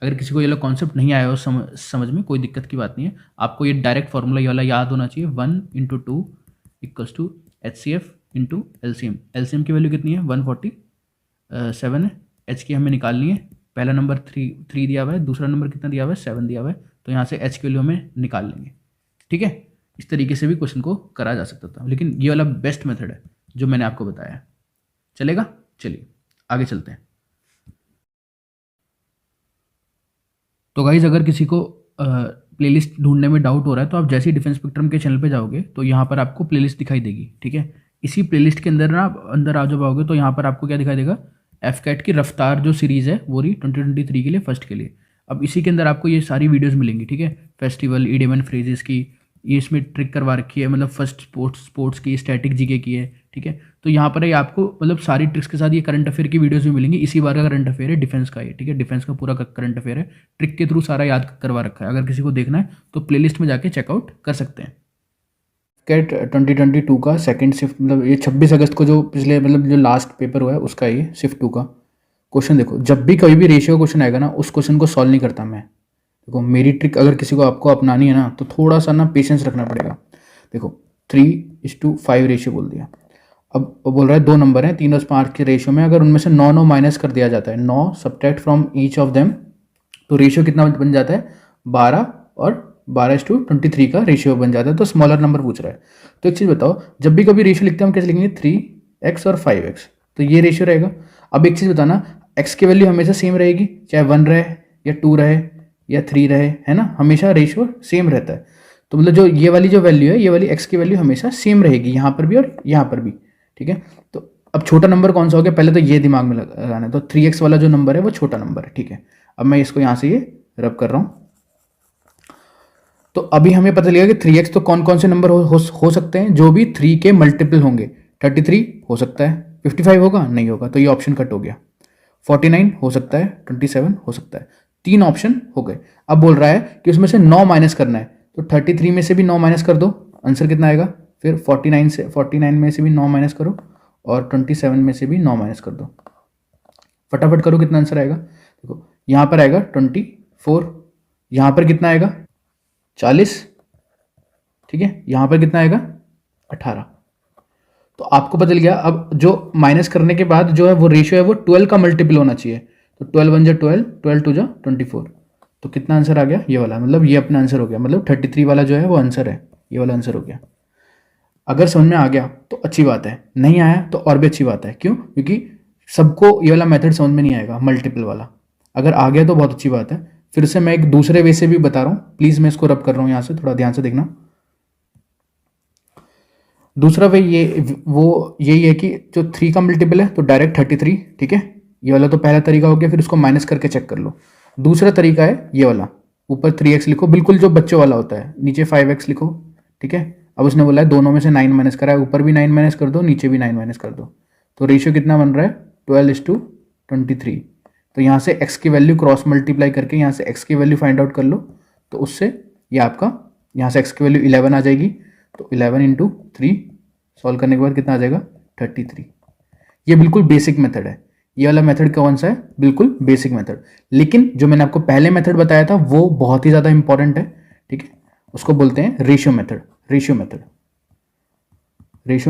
अगर किसी को ये वाला कॉन्सेप्ट नहीं आया हो समझ में, कोई दिक्कत की बात नहीं है, आपको ये डायरेक्ट फार्मूला ये वाला याद होना चाहिए, 1 × 2 = HCF × LCM। LCM की वैल्यू कितनी है 147 है, H की हमें निकालनी है। पहला नंबर 3 दिया हुआ है, दूसरा नंबर कितना दिया हुआ है 7 दिया हुआ है, तो यहाँ से H की वैल्यू हमें निकाल लेंगे, ठीक है। इस तरीके से भी क्वेश्चन को करा जा सकता था, लेकिन ये वाला बेस्ट मेथड है जो मैंने आपको बताया है। चलेगा, चलिए आगे चलते हैं। तो गाइज अगर किसी को प्लेलिस्ट ढूंढने में डाउट हो रहा है तो आप जैसे ही डिफेंस स्पेक्ट्रम के चैनल पे जाओगे तो यहाँ पर आपको प्लेलिस्ट दिखाई देगी, ठीक है। इसी प्लेलिस्ट के अंदर ना अंदर आ जब आओगे तो यहाँ पर आपको क्या दिखाई देगा, FCAT की रफ्तार जो सीरीज़ है वो रही 2023 के लिए, फर्स्ट के लिए। अब इसी के अंदर आपको ये सारी वीडियोज़ मिलेंगी, ठीक है। फेस्टिवल, इडियम एंड फ्रेजेस की, ये इसमें ट्रिक करवा रखी है, मतलब फर्स्ट स्पोर्ट्स की, स्टैटिक जीके की है, ठीक है। तो यहाँ पर आपको मतलब सारी ट्रिक्स के साथ ये करंट अफेयर की वीडियोस भी मिलेंगी। इसी बार का करंट अफेयर है डिफेंस का, ये ठीक है, डिफेंस का पूरा करंट अफेयर है, ट्रिक के थ्रू सारा याद करवा रखा है। अगर किसी को देखना है तो प्लेलिस्ट में जाके चेकआउट कर सकते हैं। कैट 2022 का सेकंड शिफ्ट, मतलब ये 26 अगस्त को जो पिछले मतलब जो लास्ट पेपर हुआ है उसका ये शिफ्ट 2 का क्वेश्चन। देखो जब भी कभी भी रेशियो क्वेश्चन आएगा ना, उस क्वेश्चन को सॉल्व नहीं करता मैं। देखो मेरी ट्रिक अगर किसी को आपको अपनानी है ना तो थोड़ा सा ना पेशेंस रखना पड़ेगा। देखो 3:5 रेशियो बोल दिया, अब बोल रहा है 2 नंबर हैं 3 और 5 के रेशियो में, अगर उनमें से 9 माइनस कर दिया जाता है, 9 subtract from each of them तो रेशियो कितना बन जाता है, 12 और 12:23 का रेशियो बन जाता है। तो स्मॉलर नंबर पूछ रहा है। तो एक चीज़ बताओ, जब भी कभी रेशियो लिखते हैं हम कैसे लिखेंगे, 3x और 5x, तो ये रेशियो रहेगा। अब एक चीज़ बताना, x की वैल्यू हमेशा सेम रहेगी, चाहे 1 रहे या 2 रहे या 3 रहे, है ना, हमेशा रेशियो सेम रहता है। तो मतलब जो ये वाली जो वैल्यू है, ये वाली x की वैल्यू हमेशा सेम रहेगी, यहाँ पर भी और यहाँ पर भी, ठीक है। तो अब छोटा नंबर कौन सा हो गया, पहले तो ये दिमाग में लगाना है। तो 3x वाला जो नंबर है वो छोटा नंबर है, ठीक है। अब मैं इसको यहाँ से ये रब कर रहा हूँ। तो अभी हमें पता चलेगा कि 3x तो कौन कौन से नंबर हो सकते हैं, जो भी 3 के मल्टीपल होंगे। 33 हो सकता है, 55 होगा नहीं होगा, तो ये ऑप्शन कट हो गया। 49 हो सकता है, 27 हो सकता है, 3 ऑप्शन हो गए। अब बोल रहा है कि उसमें से 9 माइनस करना है, तो 33 में से भी 9 माइनस कर दो, आंसर कितना आएगा। फिर 49 में से भी 9 माइनस करो और 27 में से भी 9 माइनस कर दो। फटाफट करो, कितना आंसर आएगा। देखो यहाँ पर आएगा 24, यहाँ पर कितना आएगा 40, ठीक है, यहाँ पर कितना आएगा 18। तो आपको पता चल गया। अब जो माइनस करने के बाद जो है वो रेशियो है वो 12 का मल्टीपल होना चाहिए। तो 12 1 जा 12, 12 2 जा 24, तो कितना आंसर आ गया, ये वाला, मतलब ये अपना आंसर हो गया। मतलब 33 वाला जो है वो आंसर है, ये वाला आंसर हो गया। अगर समझ में आ गया तो अच्छी बात है, नहीं आया तो और भी अच्छी बात है। क्यों? क्योंकि सबको ये वाला मेथड समझ में नहीं आएगा, मल्टीपल वाला। अगर आ गया तो बहुत अच्छी बात है। फिर से मैं एक दूसरे वे से भी बता रहा हूँ, प्लीज़ मैं इसको रब कर रहा हूँ यहाँ से, थोड़ा ध्यान से देखना। दूसरा वे यही है कि जो 3 का मल्टीपल है तो डायरेक्ट 33, ठीक है। ये वाला तो पहला तरीका हो गया, फिर उसको माइनस करके चेक कर लो। दूसरा तरीका है ये वाला, ऊपर 3x लिखो, बिल्कुल जो बच्चों वाला होता है, नीचे 5x लिखो, ठीक है। अब उसने बोला है दोनों में से 9 माइनस करा है, ऊपर भी 9 माइनस कर दो, नीचे भी 9 माइनस कर दो। तो रेशियो कितना बन रहा है, 12:23। तो यहाँ से x की वैल्यू क्रॉस मल्टीप्लाई करके यहाँ से x की वैल्यू फाइंड आउट कर लो, तो उससे ये आपका यहाँ से x की वैल्यू 11 आ जाएगी। तो 11 इंटू 3 सॉल्व करने के बाद कितना आ जाएगा, 33। ये बिल्कुल बेसिक मेथड है। ये वाला मेथड कौन सा है, बिल्कुल बेसिक मेथड। लेकिन जो मैंने आपको पहले मेथड बताया था वो बहुत ही ज़्यादा इंपॉर्टेंट है, ठीक है। उसको बोलते हैं रेशियो मेथड। रेशियो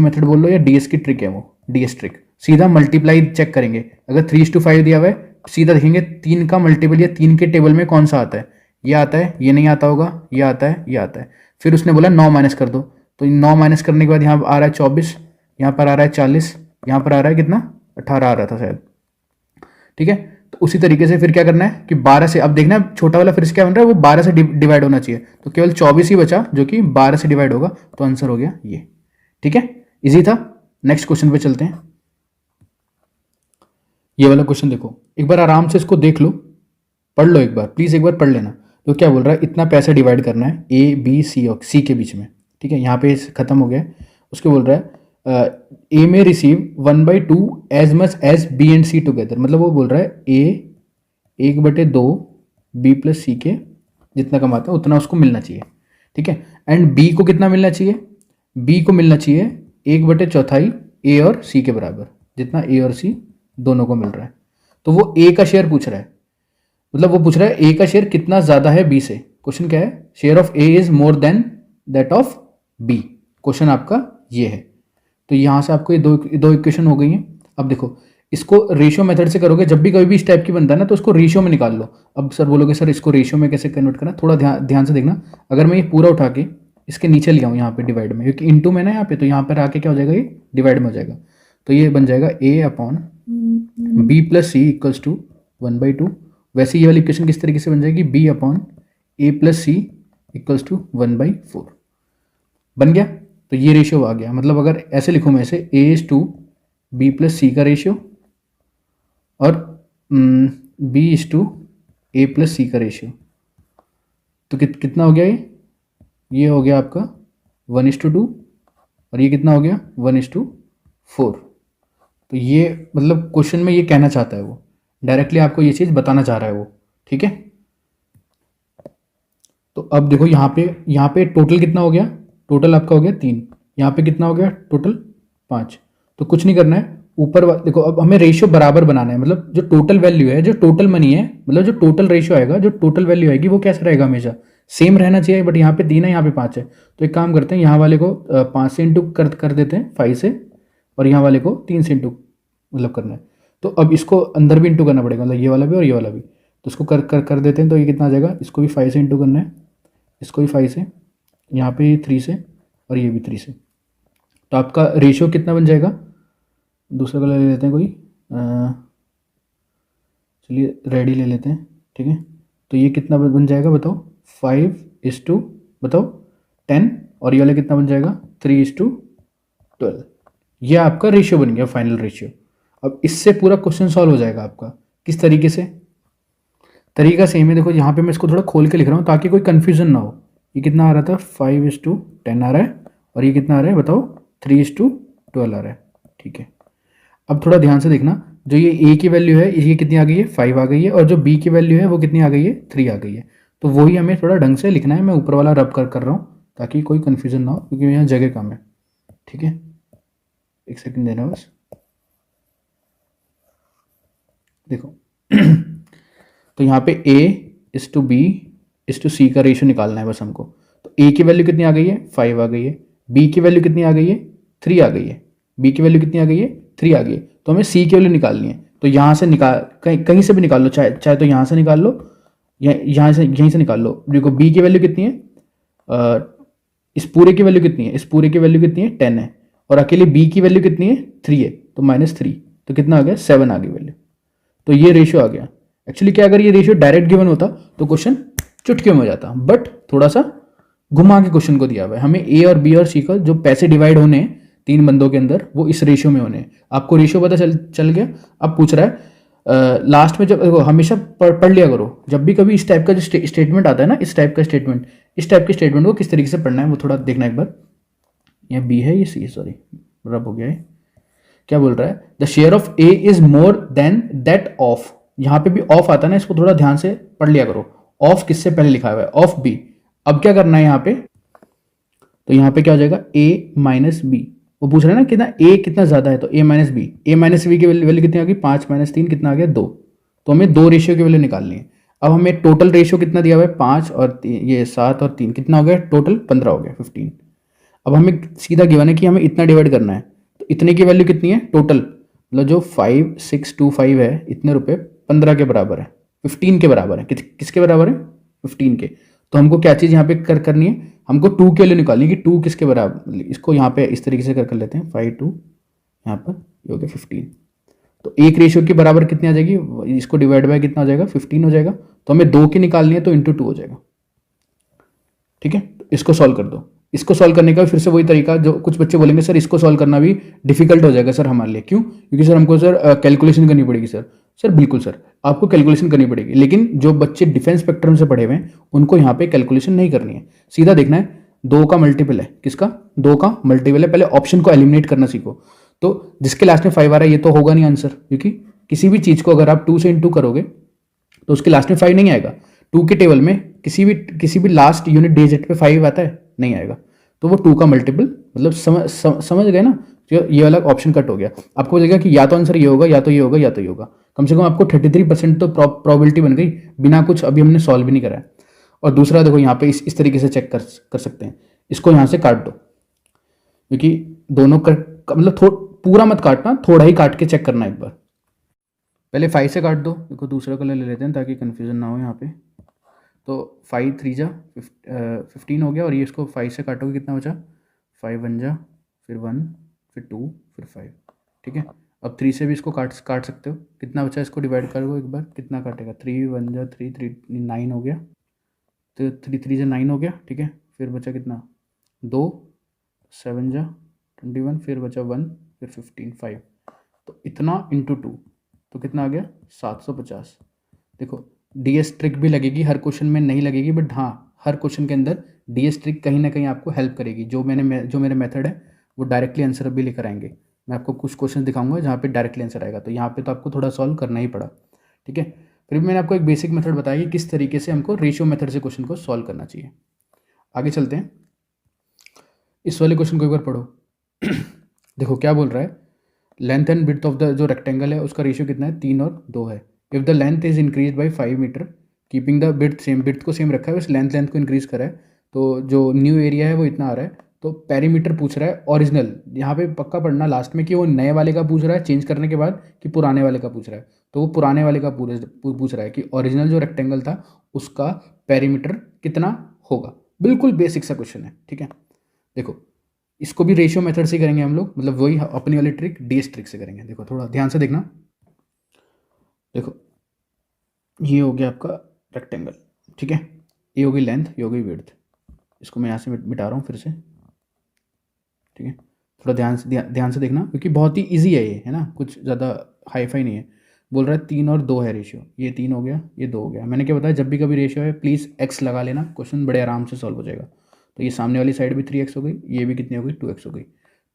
मेथड बोल लो या डीएस की ट्रिक है वो, डीएस ट्रिक। सीधा मल्टीप्लाई चेक करेंगे, अगर 3:5 दिया हुआ है सीधा देखेंगे 3 का मल्टीपल या 3 के टेबल में कौन सा आता है। ये आता है, ये नहीं आता होगा, ये आता है, ये आता है। फिर उसने बोला 9 माइनस कर दो, तो 9 माइनस करने के बाद यहाँ आ रहा है 24, यहाँ पर आ रहा है 40, यहाँ पर आ रहा है कितना 18 आ रहा था शायद, ठीक है। तो उसी तरीके से फिर क्या करना है कि 12 से, अब देखना है छोटा वाला फिर से क्या बन रहा है, वो 12 से डिवाइड होना चाहिए। तो केवल 24 ही बचा जो कि 12 से डिवाइड होगा, तो आंसर हो गया ये, ठीक है। इजी था। नेक्स्ट क्वेश्चन पे चलते हैं। ये वाला क्वेश्चन देखो, एक बार आराम से इसको देख लो, पढ़ लो एक बार, प्लीज एक बार पढ़ लेना। तो क्या बोल रहा है, इतना पैसा डिवाइड करना है ए बी सी और सी के बीच में, ठीक है। यहाँ पे खत्म हो गया। उसके बोल रहा है ए में receive 1/2 as much as B and C together. मतलब वो बोल रहा है ए 1/2 बी प्लस सी के जितना कमाता है उतना उसको मिलना चाहिए, ठीक है। एंड बी को कितना मिलना चाहिए, बी को मिलना चाहिए 1/4 ए और सी के बराबर, जितना ए और सी दोनों को मिल रहा है। तो वो ए का शेयर पूछ रहा है, मतलब वो पूछ रहा है ए का शेयर कितना ज्यादा है बी से। क्वेश्चन क्या है, share of A is more than that of B. Question आपका ये है। तो यहां से आपको ये दो इक्वेशन हो गई हैं। अब देखो इसको रेशियो मेथड से करोगे, जब भी कभी भी इस टाइप की बनता है ना तो उसको रेशियो में निकाल लो। अब सर बोलोगे सर इसको रेशियो में कैसे कन्वर्ट करना, थोड़ा ध्यान से देखना। अगर मैं ये पूरा उठा के इसके नीचे ले आऊँ यहाँ पे डिवाइड में, क्योंकि इंटू में ना यहाँ पे, तो यहाँ पर आके क्या हो जाएगा, ये डिवाइड में हो जाएगा। तो ये बन जाएगा A upon B plus C equals to 1/2। वैसे ये वाली इक्वेशन किस तरीके से बन जाएगी, B upon A plus C equals to 1/4 बन गया। तो ये रेशियो आ गया। मतलब अगर ऐसे लिखूँ मैं इसे, A is to B plus C का रेशियो और B is to A plus C का रेशियो, तो कितना हो गया ये हो गया आपका 1:2 और ये कितना हो गया 1:4। तो ये मतलब क्वेश्चन में ये कहना चाहता है वो, डायरेक्टली आपको ये चीज़ बताना चाह रहा है वो, ठीक है। तो अब देखो यहाँ पे टोटल कितना हो गया, टोटल आपका हो गया 3, यहाँ पे कितना हो गया टोटल 5। तो कुछ नहीं करना है, ऊपर देखो अब हमें रेशियो बराबर बनाना है। मतलब जो टोटल वैल्यू है, जो टोटल मनी है, मतलब जो टोटल रेशियो आएगा, जो टोटल वैल्यू आएगी वो कैसा रहेगा, हमेशा सेम रहना चाहिए। बट यहाँ पे 3 है, यहाँ पे 5 है। तो एक काम करते हैं, यहाँ वाले को 5 से इंटू कर देते हैं 5 से, और यहाँ वाले को 3 से इंटू मतलब करना है। तो अब इसको अंदर भी इंटू करना पड़ेगा, मतलब ये वाला भी और ये वाला भी। तो इसको कर देते हैं। तो ये कितना आ जाएगा, इसको भी 5 से इंटू करना है, इसको भी 5 से, यहाँ पे 3 से, और ये भी 3 से। तो आपका रेशियो कितना बन जाएगा, दूसरा कलर ले लेते हैं कोई, चलिए रेड ही ले लेते हैं, ठीक है। तो ये कितना बन जाएगा बताओ, 5:, बताओ 10, और ये वाला कितना बन जाएगा 3:12। ये आपका रेशियो बन गया, फाइनल रेशियो। अब इससे पूरा क्वेश्चन सॉल्व हो जाएगा आपका। किस तरीके से, तरीका सेम है। देखो यहाँ पे मैं इसको थोड़ा खोल के लिख रहा हूँ ताकि कोई कन्फ्यूजन ना हो। ये कितना आ रहा था, 5:10 आ रहा है, और ये कितना आ रहा है बताओ, 3:12 आ रहा है, ठीक है। अब थोड़ा ध्यान से देखना, जो ये ए की वैल्यू है ये कितनी आ गई है, 5 आ गई है, और जो बी की वैल्यू है वो कितनी आ गई है, 3 आ गई है। तो वही हमें थोड़ा ढंग से लिखना है। मैं ऊपर वाला रब कर रहा हूँ ताकि कोई कन्फ्यूजन ना हो, क्योंकि यहाँ जगह कम है, ठीक है। एक सेकंड देना बस, देखो तो यहाँ पे A:B:C का रेशियो निकालना है बस हमको। तो A की वैल्यू कितनी आ गई है, 5 आ गई है। B की वैल्यू कितनी आ गई है, 3 आ गई है। B की वैल्यू कितनी आ गई है, 3 आ गई है। तो हमें C की वैल्यू निकालनी है। तो यहाँ से कहीं से भी निकाल लो, चाहे तो यहाँ से निकाल लो, या यहीं से निकाल लो। देखो B की वैल्यू कितनी है, इस पूरे की वैल्यू कितनी है, इस पूरे की वैल्यू कितनी है, 10 है, और अकेले B की वैल्यू कितनी है, 3 है, तो -3, तो कितना आ गया, 7 आ गई वैल्यू। तो ये रेशियो आ गया। एक्चुअली क्या, अगर ये रेशियो डायरेक्ट गिवन होता तो क्वेश्चन चुटकी में हो जाता, बट थोड़ा सा घुमा के क्वेश्चन को दिया हुआ है। हमें ए और बी और सी का जो पैसे डिवाइड होने हैं 3 बंदों के अंदर, वो इस रेशियो में होने हैं। आपको रेशियो पता चल गया। अब पूछ रहा है लास्ट में, जब हमेशा पढ़ लिया करो, जब भी कभी इस टाइप का जो स्टेटमेंट आता है ना, इस टाइप के स्टेटमेंट को किस तरीके से पढ़ना है वो थोड़ा देखना एक बार। ये बी है, ये सी, सॉरी रब हो गया है। क्या बोल रहा है, the share of A is more than that of, यहां पे भी ऑफ आता है ना, इसको थोड़ा ध्यान से पढ़ लिया करो। ऑफ किससे पहले लिखा हुआ है, ऑफ बी। अब क्या करना है यहाँ पे, तो यहाँ पे क्या हो जाएगा, ए माइनस बी। वो पूछ रहे हैं ना कितना ए कितना ज्यादा है, तो ए माइनस बी की वैल्यू कितनी आ गई, 5 - 3 कितना आ गया, 2। तो हमें 2 रेशियो की वैल्यू निकालनी है। अब हमें टोटल रेशियो कितना दिया हुआ है, 5 और ये 7 और 3 कितना हो गया, टोटल 15 हो गया, 15। अब हमें सीधा गिवन है कि हमें इतना डिवाइड करना है। तो इतने की वैल्यू कितनी है टोटल, मतलब जो 5625 है, इतने रुपए 15 के बराबर है, 15 के बराबर है। किसके बराबर है, 15 के। तो हमको क्या चीज़ यहाँ पे करनी है, हमको 2 के लिए निकालनी है कि 2 किसके बराबर। इसको यहाँ पे इस तरीके से कर लेते हैं, 5 2 यहाँ पर, ये हो गया 15। तो एक रेशियो के बराबर कितनी आ जाएगी, इसको डिवाइड बाय कितना हो जाएगा, 15 हो जाएगा। तो हमें 2 की निकालनी है, तो इंटू 2 हो जाएगा, ठीक है। इसको सॉल्व कर दो। इसको सॉल्व करने का फिर से वही तरीका, जो कुछ बच्चे बोलेंगे सर इसको सॉल्व करना भी डिफिकल्ट हो जाएगा सर हमारे लिए, क्यों, क्योंकि सर हमको सर कैलकुलेशन करनी पड़ेगी। सर बिल्कुल सर, आपको कैलकुलेशन करनी पड़ेगी, लेकिन जो बच्चे डिफेंस स्पेक्ट्रम से पढ़े हुए हैं उनको यहाँ पे कैलकुलेशन नहीं करनी है। सीधा देखना है 2 का मल्टीपल है, किसका, 2 का मल्टीपल है। पहले ऑप्शन को एलिमिनेट करना सीखो। तो जिसके लास्ट में 5 आ रहा है ये तो होगा नहीं आंसर, क्योंकि किसी भी चीज़ को अगर आप 2 से इंटू करोगे तो उसके लास्ट में 5 नहीं आएगा। 2 के टेबल में किसी भी लास्ट यूनिट डिजिट पे 5 आता है, नहीं आएगा। तो वो 2 का मल्टीपल, मतलब समझ गए ना। तो ये वाला ऑप्शन कट हो गया। आपको बोलेगा कि या तो आंसर ये होगा, या तो ये होगा, या तो ये होगा। कम से कम आपको 33% तो प्रोबेबिलिटी बन गई, बिना कुछ अभी हमने सॉल्व भी नहीं करा है। और दूसरा देखो यहाँ पे इस तरीके से चेक कर सकते हैं। इसको यहाँ से काट दो, क्योंकि दोनों मतलब पूरा मत काटना, थोड़ा ही काट के चेक करना एक बार। पहले 5 से काट दो। देखो दूसरा कलर ले लेते हैं ताकि कन्फ्यूजन ना हो यहाँ पे। तो 5 3 जा 15 हो गया, और ये इसको 5 से काटोगे कितना बचा, 5 1 जा, फिर 1, फिर 2, फिर 5, ठीक है। अब 3 से भी इसको काट सकते हो। कितना बचा, इसको डिवाइड करो एक बार, कितना काटेगा, 3 1 जा 3 3 9 हो गया। तो 3 3 जा 9 हो गया, ठीक है। फिर बचा कितना, 2 7 जा 21, फिर बचा 1, फिर 15 5। तो इतना इंटू 2, तो कितना आ गया, 750। देखो डीएस ट्रिक भी लगेगी, हर क्वेश्चन में नहीं लगेगी, बट हाँ हर क्वेश्चन के अंदर डीएस ट्रिक कहीं ना कहीं आपको हेल्प करेगी। जो मेरे मेथड है वो डायरेक्टली आंसर भी लेकर आएंगे। मैं आपको कुछ क्वेश्चन दिखाऊंगा जहाँ पे डायरेक्टली आंसर आएगा, तो यहाँ पे तो आपको थोड़ा सॉल्व करना ही पड़ा, ठीक है। फिर भी मैंने आपको एक बेसिक मेथड बताया कि किस तरीके से हमको रेशियो मेथड से क्वेश्चन को सॉल्व करना चाहिए। आगे चलते हैं, इस वाले क्वेश्चन को एक बार पढ़ो। देखो क्या बोल रहा है, length and width of the जो रेक्टेंगल है उसका रेशियो कितना है, 3 और 2 है। If the length is increase by 5 metre, keeping the width same, width को सेम रखा है, बस लेंथ को इंक्रीज करा है। तो जो न्यू एरिया है वो इतना आ रहा है, तो पेरीमीटर पूछ रहा है ओरिजिनल, यहाँ पे पक्का पढ़ना लास्ट में कि वो नए वाले का पूछ रहा है चेंज करने के बाद कि पुराने वाले का पूछ रहा है। तो वो पुराने वाले का पूछ रहा है कि ओरिजिनल जो रेक्टेंगल था उसका पेरीमीटर कितना होगा। बिल्कुल बेसिक सा क्वेश्चन है, ठीक है। देखो इसको भी रेशियो मेथड से करेंगे हम लोग, मतलब वही अपनी वाली ट्रिक डीएस ट्रिक से करेंगे। देखो थोड़ा ध्यान से देखना। देखो ये हो गया आपका रेक्टेंगल, ठीक है, ये होगी लेंथ, ये होगी विड्थ। इसको मैं यहाँ से मिटा रहा हूँ फिर से, ठीक है। थोड़ा ध्यान से देखना क्योंकि बहुत ही इजी है ये, है ना, कुछ ज़्यादा हाई फाई नहीं है। बोल रहा है 3 और 2 है रेशियो, ये 3 हो गया, ये 2 हो गया। मैंने क्या बताया, जब भी कभी रेशियो है प्लीज़ एक्स लगा लेना, क्वेश्चन बड़े आराम से सॉल्व हो जाएगा। तो ये सामने वाली साइड भी 3x हो गई, ये भी कितनी हो गई, 2x हो गई।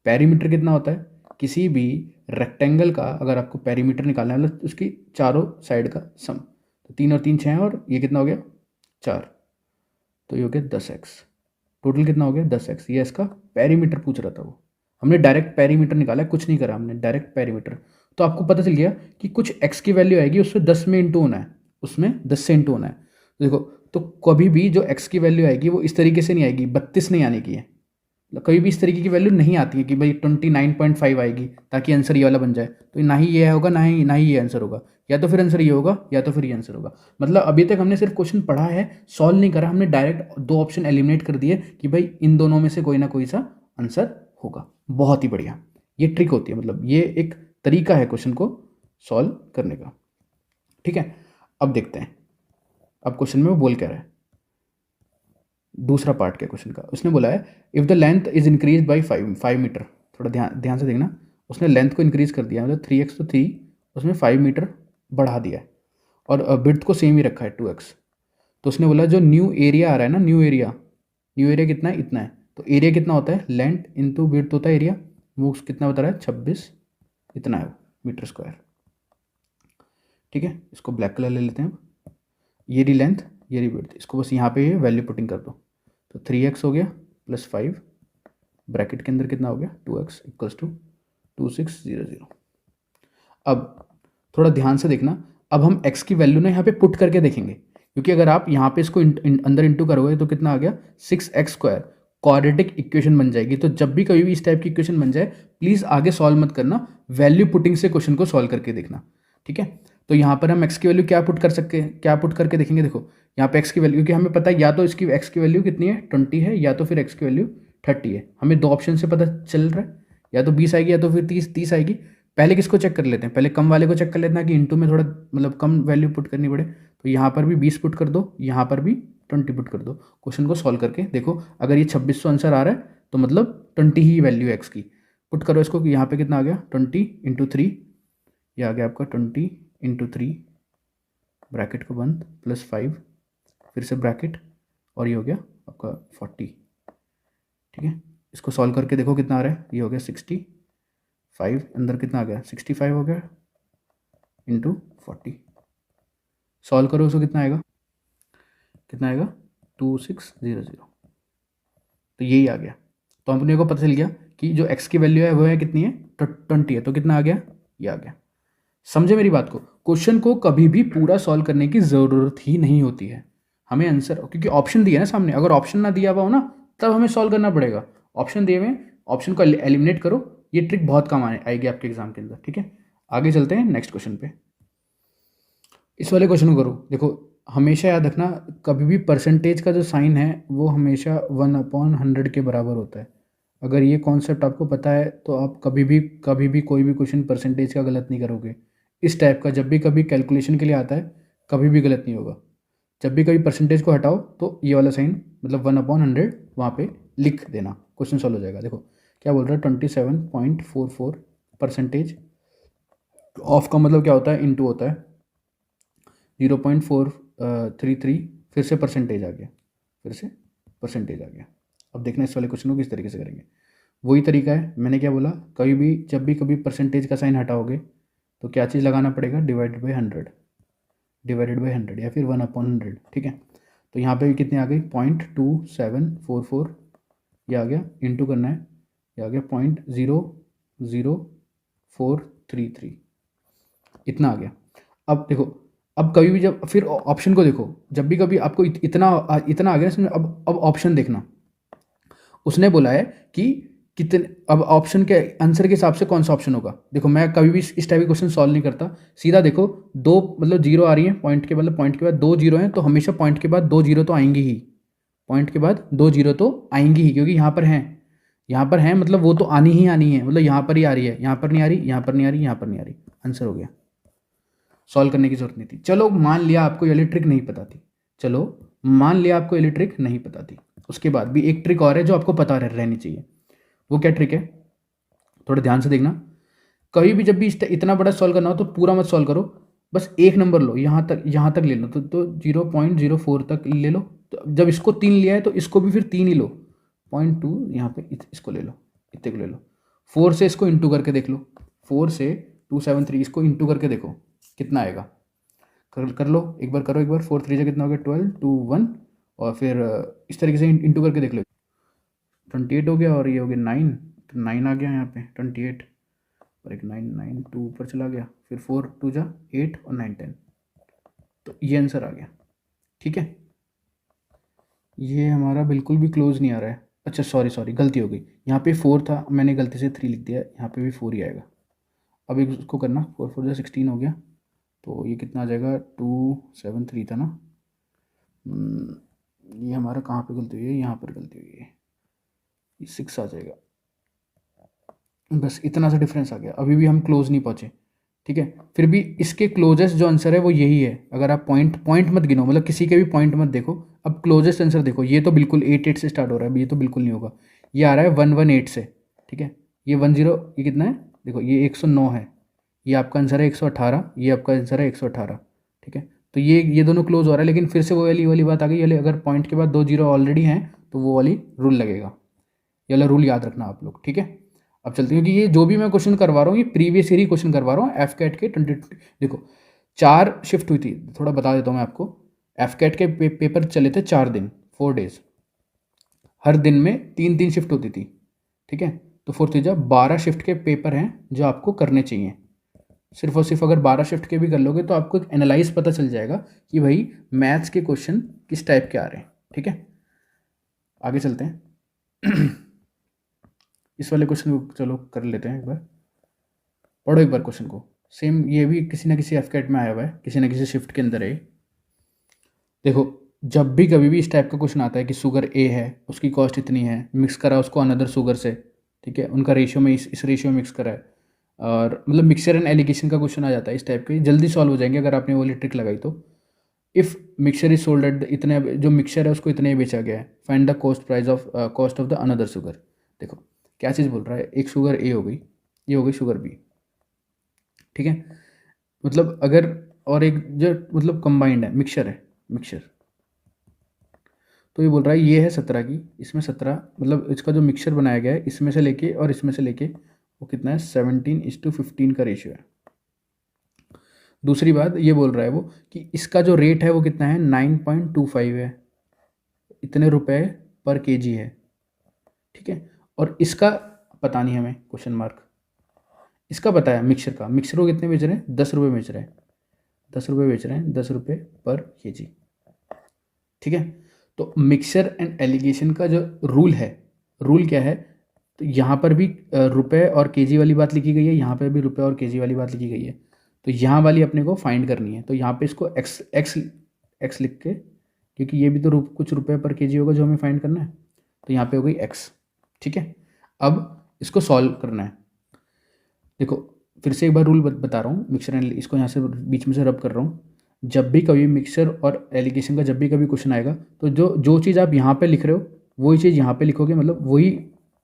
पेरीमीटर कितना होता है, किसी भी रेक्टेंगल का अगर आपको पेरीमीटर निकालना है मतलब उसकी चारों साइड का सम। तो 3 और 3 6 हैं, और ये कितना हो गया 4, तो ये हो गया 10x। टोटल कितना हो गया 10x। ये इसका पेरीमीटर पूछ रहा था वो, हमने डायरेक्ट पेरीमीटर निकाला, कुछ नहीं करा हमने, डायरेक्ट पेरीमीटर। तो आपको पता चल गया कि कुछ x की वैल्यू आएगी उसमें 10 में इंटू होना है, उसमें 10 से इंटू होना है। तो देखो, तो कभी भी जो x की वैल्यू आएगी वो इस तरीके से नहीं आएगी, 32 नहीं आने की है। कभी भी इस तरीके की वैल्यू नहीं आती है कि भाई 29.5 आएगी ताकि आंसर ये वाला बन जाए। तो ना ही ये होगा, ना ही ये आंसर होगा, या तो फिर आंसर ये होगा या तो फिर ये आंसर होगा। मतलब अभी तक हमने सिर्फ क्वेश्चन पढ़ा है, सॉल्व नहीं करा हमने, डायरेक्ट 2 ऑप्शन एलिमिनेट कर दिए कि भाई इन दोनों में से कोई ना कोई सा आंसर होगा। बहुत ही बढ़िया, ये ट्रिक होती है, मतलब ये एक तरीका है क्वेश्चन को सॉल्व करने का, ठीक है। अब देखते हैं अब क्वेश्चन में वो बोल क्या रहा है। दूसरा पार्ट क्या क्वेश्चन का, उसने बोला है if the length is increase by 5 metre. थोड़ा ध्यान से देखना, उसने लेंथ को इंक्रीज कर दिया, मतलब 3x तो 3, उसमें 5 मीटर बढ़ा दिया है, और विड्थ को सेम ही रखा है 2x। तो उसने बोला जो न्यू एरिया आ रहा है ना, न्यू एरिया कितना है, इतना है। तो एरिया कितना होता है, लेंथ इंटू विड्थ होता है एरिया, वो कितना बता रहा है 26, इतना है मीटर स्क्वायर, ठीक है। इसको ब्लैक कलर ले लेते हैं। ये रही लेंथ, ये रही विड्थ, इसको बस यहाँ पे वैल्यू पुटिंग कर दो। तो 3x हो गया प्लस 5, ब्रैकेट के अंदर कितना हो गया 2x इक्वल्स टू 2600। अब थोड़ा ध्यान से देखना, अब हम x की वैल्यू ना यहाँ पे पुट करके देखेंगे, क्योंकि अगर आप यहाँ पे इसको अंदर इंटू करोगे तो कितना आ गया 6x², क्वाड्रेटिक इक्वेशन बन जाएगी। तो जब भी कभी भी इस टाइप की इक्वेशन बन जाए प्लीज़ आगे सॉल्व मत करना, वैल्यू पुटिंग से क्वेश्चन को सॉल्व करके देखना, ठीक है। तो यहाँ पर हम x की वैल्यू क्या पुट कर सकते हैं, क्या पुट करके देखेंगे। देखो यहाँ पे x की वैल्यू, क्योंकि हमें पता है या तो इसकी x की वैल्यू कितनी है 20 है, या तो फिर x की वैल्यू 30 है। हमें 2 ऑप्शन से पता चल रहा है, या तो 20 आएगी या तो फिर 30 आएगी। पहले किसको चेक कर लेते हैं, पहले कम वाले को चेक कर लेते हैं कि इंटू में थोड़ा मतलब कम वैल्यू पुट करनी पड़े। तो यहाँ पर भी 20 पुट कर दो, यहाँ पर भी 20 पुट कर दो। क्वेश्चन को सॉल्व करके देखो, अगर ये 2600 आंसर आ रहा है तो मतलब 20 ही वैल्यू है x की। पुट करो इसको, कि यहाँ पे कितना आ गया 20 इंटू 3, ये आ गया आपका 20 इंटू 3, ब्रैकेट को बंद, प्लस 5, फिर से ब्रैकेट, और ये हो गया आपका 40, ठीक है। इसको सॉल्व करके देखो कितना आ रहा है, ये हो गया 65, अंदर कितना आ गया 65 हो गया इंटू 40। सॉल्व करो उसको, कितना आएगा 2600। तो यही आ गया। तो अपने को पता चल गया कि जो x की वैल्यू है वो है कितनी है 20 है। तो कितना आ गया, ये आ गया। समझे मेरी बात को, क्वेश्चन को कभी भी पूरा सॉल्व करने की ज़रूरत ही नहीं होती है, हमें आंसर, क्योंकि ऑप्शन दिया ना सामने, अगर ऑप्शन ना दिया हुआ हो ना तब हमें सॉल्व करना पड़ेगा। ऑप्शन दिए हुए, ऑप्शन को एलिमिनेट करो, ये ट्रिक बहुत काम आएगी आपके एग्जाम के अंदर, ठीक है। आगे चलते हैं नेक्स्ट क्वेश्चन पे। इस वाले क्वेश्चन को करो। देखो हमेशा याद रखना, कभी भी परसेंटेज का जो साइन है वो हमेशा 1/100 के बराबर होता है। अगर ये कॉन्सेप्ट आपको पता है तो आप कभी भी कोई भी क्वेश्चन परसेंटेज का गलत नहीं करोगे। इस टाइप का जब भी कभी कैलकुलेशन के लिए आता है कभी भी गलत नहीं होगा। जब भी कभी परसेंटेज को हटाओ तो ये वाला साइन मतलब 1/100 वहाँ पे लिख देना, क्वेश्चन सॉल्व हो जाएगा। देखो क्या बोल रहा है 27.44 परसेंटेज, ऑफ का मतलब क्या होता है, इंटू होता है 0.433, फिर से परसेंटेज आ गया, फिर से परसेंटेज आ गया। अब देखना इस वाले क्वेश्चन को किस तरीके से करेंगे। वही तरीका है, मैंने क्या बोला, कभी भी जब भी कभी परसेंटेज का साइन हटाओगे तो क्या चीज़ लगाना पड़ेगा, डिवाइडेड बाई 100 या फिर 1/100, ठीक है। तो यहाँ पे भी कितनी आ गई 0.2744, ये आ गया, इंटू करना है, ये आ गया 0.00433, इतना आ गया। अब देखो, अब कभी भी जब फिर ऑप्शन को देखो, जब भी कभी आपको इतना आ गया इसमें, अब ऑप्शन देखना, उसने बोला है कि कितने, अब ऑप्शन के आंसर के हिसाब से कौन सा ऑप्शन होगा। देखो मैं कभी भी इस टाइप के क्वेश्चन सॉल्व नहीं करता, सीधा देखो दो मतलब जीरो आ रही है पॉइंट के, मतलब पॉइंट के बाद दो जीरो हैं तो हमेशा पॉइंट के बाद दो जीरो तो आएंगी ही, पॉइंट के बाद दो जीरो तो आएंगी ही, क्योंकि यहाँ पर हैं, यहाँ पर हैं मतलब वो तो आनी ही आनी है, मतलब यहाँ पर ही आ रही है, यहाँ पर नहीं आ रही, यहाँ पर नहीं आ रही, यहाँ पर नहीं आ रही, आंसर हो गया। सॉल्व करने की जरूरत नहीं थी। चलो मान लिया आपको ये ट्रिक नहीं पता थी, चलो मान लिया आपको ये ट्रिक नहीं पता थी, उसके बाद भी एक ट्रिक और है जो आपको पता रहनी चाहिए। वो क्या ट्रिक है, थोड़ा ध्यान से देखना। कभी भी जब भी इतना बड़ा सॉल्व करना हो तो पूरा मत सॉल्व करो, बस एक नंबर लो, यहाँ तक ले लो, तो 0.04 तक ले लो। तो जब इसको 3 लिया है तो इसको भी फिर 3 ही लो, 0.2 यहाँ पे इसको ले लो, इतने को ले लो। 4 से इसको इंटू करके देख लो, 4 से 273 इसको इंटू करके देखो कितना आएगा। कर लो एक बार, करो एक बार, 4 3 से कितना हो गया 12 2 1, और फिर इस तरीके से इंटू करके देख लो। 28 हो गया और ये हो गया 9, तो 9 आ गया यहाँ पे 28, और एक 9 9 2 ऊपर चला गया, फिर 4 2 जा 8 और 9 10, तो ये आंसर आ गया। ठीक है, ये हमारा बिल्कुल भी क्लोज नहीं आ रहा है। अच्छा सॉरी गलती हो गई, यहाँ पे 4 था, मैंने गलती से 3 लिख दिया, यहाँ पे भी 4 ही आएगा। अब एक उसको करना, 4 4 16 हो गया, तो ये कितना आ जाएगा 273 था ना। ये हमारा कहाँ पे गलती हुई है, यहाँ पर गलती हुई है, ये 6 आ जाएगा। बस इतना सा डिफरेंस आ गया, अभी भी हम क्लोज नहीं पहुँचे। ठीक है, फिर भी इसके क्लोजेस्ट जो आंसर है वो यही है। अगर आप पॉइंट मत गिनो, मतलब किसी के भी पॉइंट मत देखो, अब क्लोजेस्ट आंसर देखो, ये तो बिल्कुल 8 से स्टार्ट हो रहा है, ये तो बिल्कुल नहीं होगा, ये आ रहा है 118 से। ठीक है, ये 10, ये कितना है देखो, ये 109 है, ये आपका आंसर है 118, ये आपका आंसर है 118। ठीक है, तो ये दोनों क्लोज हो रहा है, लेकिन फिर से वो वाली बात आ गई, ये अगर पॉइंट के बाद दो जीरो ऑलरेडी हैं तो वो वाली रूल लगेगा, ये वाला रूल याद रखना आप लोग। ठीक है, अब चलते हैं, क्योंकि ये जो भी मैं क्वेश्चन करवा रहा हूँ ये प्रीवियस ईयर ही क्वेश्चन करवा रहा हूँ। एफ कैट के 20, देखो 4 शिफ्ट हुई थी, थोड़ा बता देता हूँ मैं आपको। एफ कैट के पेपर चले थे 4 दिन, 4 डेज, हर दिन में 3 शिफ्ट होती थी। ठीक है, तो 4 3 12 शिफ्ट के पेपर हैं जो आपको करने चाहिए। सिर्फ और सिर्फ अगर 12 शिफ्ट के भी कर लोगे तो आपको एक एनालाइज पता चल जाएगा कि भाई मैथ्स के क्वेश्चन किस टाइप के आ रहे हैं। ठीक है, आगे चलते हैं। इस वाले क्वेश्चन को चलो कर लेते हैं एक बार, पढ़ो एक बार क्वेश्चन को। सेम ये भी किसी ना किसी एफ कैट में आया हुआ है, किसी ना किसी शिफ्ट के अंदर है। देखो जब भी कभी भी इस टाइप का क्वेश्चन आता है कि शुगर ए है, उसकी कॉस्ट इतनी है, मिक्स करा उसको अनदर शुगर से, ठीक है, उनका रेशियो में इस रेशियो में मिक्स करा है, और मतलब मिक्सचर एंड एलिगेशन का क्वेश्चन आ जाता है, इस टाइप के जल्दी सॉल्व हो जाएंगे अगर आपने वो वाली ट्रिक लगाई तो। If mixture is sold at इतने, जो मिक्सचर है उसको इतने ही बेचा गया है, find the cost of the another sugar. देखो क्या चीज़ बोल रहा है, एक शुगर ए हो गई, ये हो गई शुगर बी। ठीक है, मतलब अगर, और एक जो मतलब कंबाइंड है, मिक्सचर, तो ये बोल रहा है ये है 17 की, इसमें 17 मतलब इसका जो मिक्सचर बनाया गया है इसमें से लेके और इसमें से लेके वो कितना है 17:15 का रेशियो है। दूसरी बात ये बोल रहा है वो कि इसका जो रेट है वो कितना है 9.25 है, इतने रुपए पर केजी है। ठीक है, और इसका पता नहीं हमें, क्वेश्चन मार्क। इसका पता है मिक्सचर का, मिक्सचर को कितने बेच रहे हैं 10 रुपये बेच रहे हैं, 10 रुपये बेच रहे हैं, 10 रुपये पर केजी। ठीक है, तो मिक्सचर एंड एलिगेशन का जो रूल है, रूल क्या है, तो यहाँ पर भी रुपए और केजी वाली बात लिखी गई है, यहाँ पर भी रुपए और केजी वाली बात लिखी गई है, तो यहाँ वाली अपने को फाइंड करनी है। तो यहाँ पे इसको एक्स एक्स एक्स लिख के, क्योंकि ये भी तो कुछ रुपए पर केजी होगा जो हमें फाइंड करना है, तो यहाँ पे हो गई एक्स। ठीक है, अब इसको सॉल्व करना है। देखो फिर से एक बार रूल बता रहा हूँ, मिक्सचर एंड इसको यहाँ से बीच में से रब कर रहा हूँ। जब भी कभी मिक्सचर और एलिगेशन का जब भी कभी क्वेश्चन आएगा तो जो चीज़ आप यहाँ पे लिख रहे हो वही चीज़ यहाँ पे लिखोगे, मतलब वही,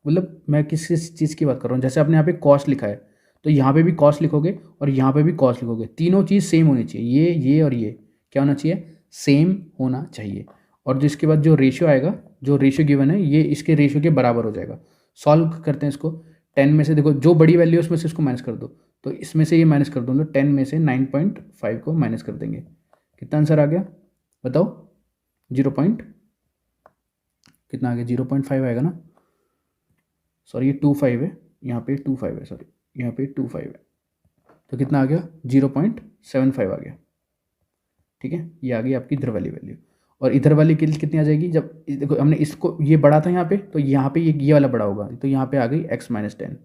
मतलब मैं किस चीज़ की बात कर रहा हूँ, जैसे आपने यहाँ पे कॉस्ट लिखा है तो यहाँ पे भी कॉस्ट लिखोगे और यहाँ पे भी कॉस्ट लिखोगे, तीनों चीज़ सेम होनी चाहिए, ये और ये क्या होना चाहिए, सेम होना चाहिए। और जिसके बाद जो रेशियो आएगा, जो रेशियो गिवन है ये इसके रेशियो के बराबर हो जाएगा। सॉल्व करते हैं इसको। 10 में से देखो जो बड़ी वैल्यू है उसमें से इसको माइनस कर दो, तो इसमें से ये माइनस कर दो, तो 10 में से 9.5 को माइनस कर देंगे, कितना आंसर आ गया बताओ, 0 पॉइंट कितना आ गया 0.5 आएगा ना, सॉरी ये 25 है, यहाँ पे 25 है, सॉरी यहाँ पे 25 है, तो कितना आ गया 0.75 आ गया। ठीक है, ये आ गई आपकी इधर वाली वैल्यू। और इधर वाली कितनी आ जाएगी, जब देखो हमने इसको ये बढ़ा था यहाँ पे, तो यहाँ पे ये वाला बड़ा होगा, तो यहाँ पे आ गई x-10।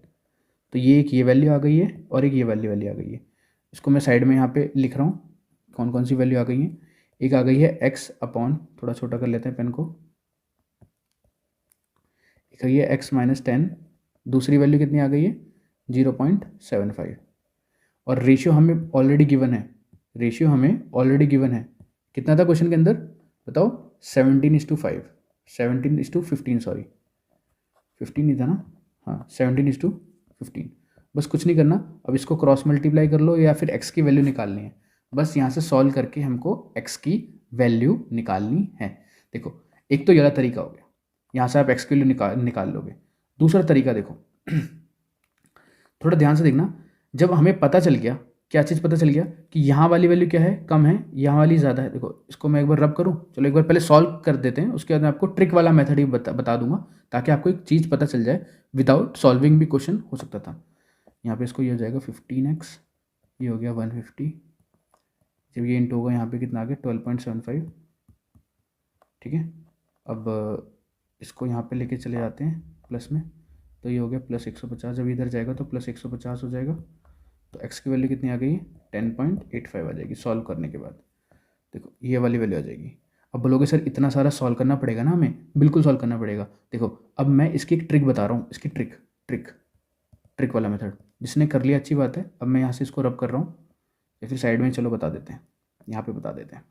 तो ये एक ये वैल्यू आ गई है और एक ये वैल्यू आ गई है। इसको मैं साइड में यहाँ पे लिख रहा हूँ कौन कौन सी वैल्यू आ गई है। एक आ गई है x अपॉन, थोड़ा छोटा कर लेते हैं पेन को, एक आ गई है x-10। दूसरी वैल्यू कितनी आ गई है 0.75। और रेशियो हमें ऑलरेडी गिवन है, रेशियो हमें ऑलरेडी गिवन है। कितना था क्वेश्चन के अंदर बताओ, 17:5, 17:15, सॉरी 15 ही था ना, हाँ 17:15। बस कुछ नहीं करना, अब इसको क्रॉस मल्टीप्लाई कर लो या फिर x की वैल्यू निकालनी है। बस यहाँ से सॉल्व करके हमको x की वैल्यू निकालनी है। देखो एक तो ये वाला तरीका हो गया, यहाँ से आप x की वैल्यू निकाल लोगे। दूसरा तरीका देखो थोड़ा ध्यान से देखना, जब हमें पता चल गया, क्या चीज़ पता चल गया कि यहाँ वाली वैल्यू क्या है, कम है, यहाँ वाली ज़्यादा है। देखो इसको मैं एक बार रब करूँ, चलो एक बार पहले सॉल्व कर देते हैं, उसके बाद मैं आपको ट्रिक वाला मेथड ही बता दूंगा, ताकि आपको एक चीज़ पता चल जाए। विदाउट सॉल्विंग भी क्वेश्चन हो सकता था। यहाँ पे इसको ये हो जाएगा 15x, ये हो गया 150, जब ये इंटू होगा यहाँ पे कितना आ गया 12.75, ठीक है। अब इसको यहाँ पे लेके चले जाते हैं प्लस में, तो ये हो गया +150, जब इधर जाएगा तो +150 हो जाएगा। तो x की वैल्यू कितनी आ गई है 10.85 आ जाएगी सॉल्व करने के बाद। देखो ये वाली वैल्यू आ जाएगी। अब बोलोगे सर इतना सारा सॉल्व करना पड़ेगा ना हमें, बिल्कुल सॉल्व करना पड़ेगा। देखो अब मैं इसकी एक ट्रिक बता रहा हूँ, इसकी ट्रिक वाला मेथड, जिसने कर लिया अच्छी बात है। अब मैं यहाँ से इसको रब कर रहा हूँ, या फिर साइड में चलो बता देते हैं, यहाँ पे बता देते हैं,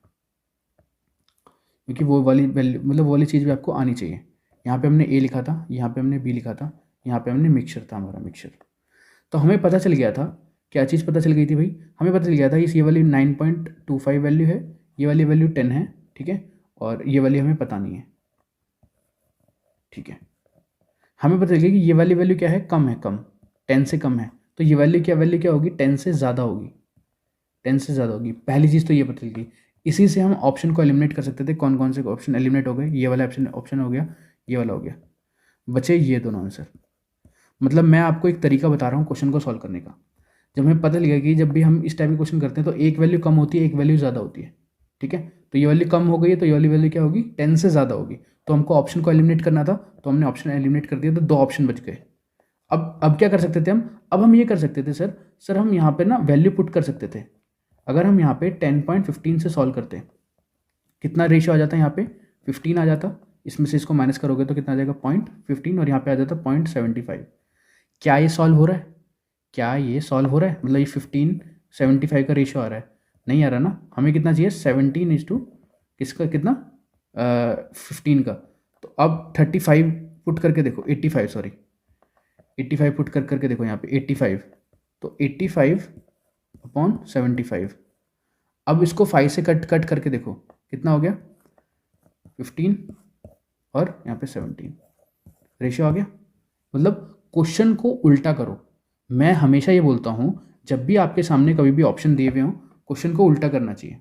क्योंकि वो वाली वैल्यू मतलब वो वाली चीज़ भी आपको आनी चाहिए। यहाँ पे हमने a लिखा था, यहाँ पे हमने b लिखा था, यहाँ पे हमने मिक्सचर था हमारा मिक्सचर। तो हमें पता चल गया था, क्या चीज़ पता चल गई थी भाई, हमें पता चल गया था ये वाली 9.25 वैल्यू है, ये वाली वैल्यू 10 है, ठीक है, और ये वाली हमें पता नहीं है, ठीक है। हमें पता चल गया कि ये वाली वैल्यू क्या है, कम है, कम 10 से कम है। तो ये वैल्यू क्या होगी 10 से ज़्यादा होगी, 10 से ज़्यादा होगी। पहली चीज़ तो ये पता चल गई। इसी से हम ऑप्शन को एलिमिनेट कर सकते थे। कौन कौन से ऑप्शन एलिमिनेट हो गए, ये वाला ऑप्शन हो गया, ये वाला हो गया, बचे ये दोनों आंसर। मतलब मैं आपको एक तरीका बता रहा हूँ क्वेश्चन को सॉल्व करने का। जब हमें पता लगा कि जब भी हम इस टाइप के क्वेश्चन करते हैं तो एक वैल्यू कम होती है, एक वैल्यू ज़्यादा होती है, ठीक है। तो ये वैल्यू कम हो गई है, तो ये वाली वैल्यू क्या होगी 10 से ज़्यादा होगी। तो हमको ऑप्शन को एलिमिनेट करना था, तो हमने ऑप्शन एलिमिनेट कर दिया, तो 2 ऑप्शन बच गए। अब क्या कर सकते थे हम, अब हम ये कर सकते थे सर हम यहाँ पे ना वैल्यू पुट कर सकते थे। अगर हम यहाँ पे 10.15 से सॉल्व करते हैं, कितना रेशियो आ जाता है, यहाँ पे 15 आ जाता, इसमें से इसको माइनस करोगे तो कितना आ जाएगा 0.15, और यहाँ पे आ जाता 0.75। क्या ये सॉल्व हो रहा है, क्या ये सॉल्व हो रहा है, मतलब ये 15:75 का रेशियो आ रहा है, नहीं आ रहा ना। हमें कितना चाहिए 17 किसका, कितना 15 का। तो अब 35 पुट करके देखो, 85 सॉरी 85 पुट करके देखो यहाँ पे 85, तो 85/75। अब इसको 5 से कट करके देखो कितना हो गया 15 और यहाँ पे 17, रेशियो आ गया। मतलब क्वेश्चन को उल्टा करो। मैं हमेशा ये बोलता हूँ, जब भी आपके सामने कभी भी ऑप्शन दिए हुए हों, क्वेश्चन को उल्टा करना चाहिए।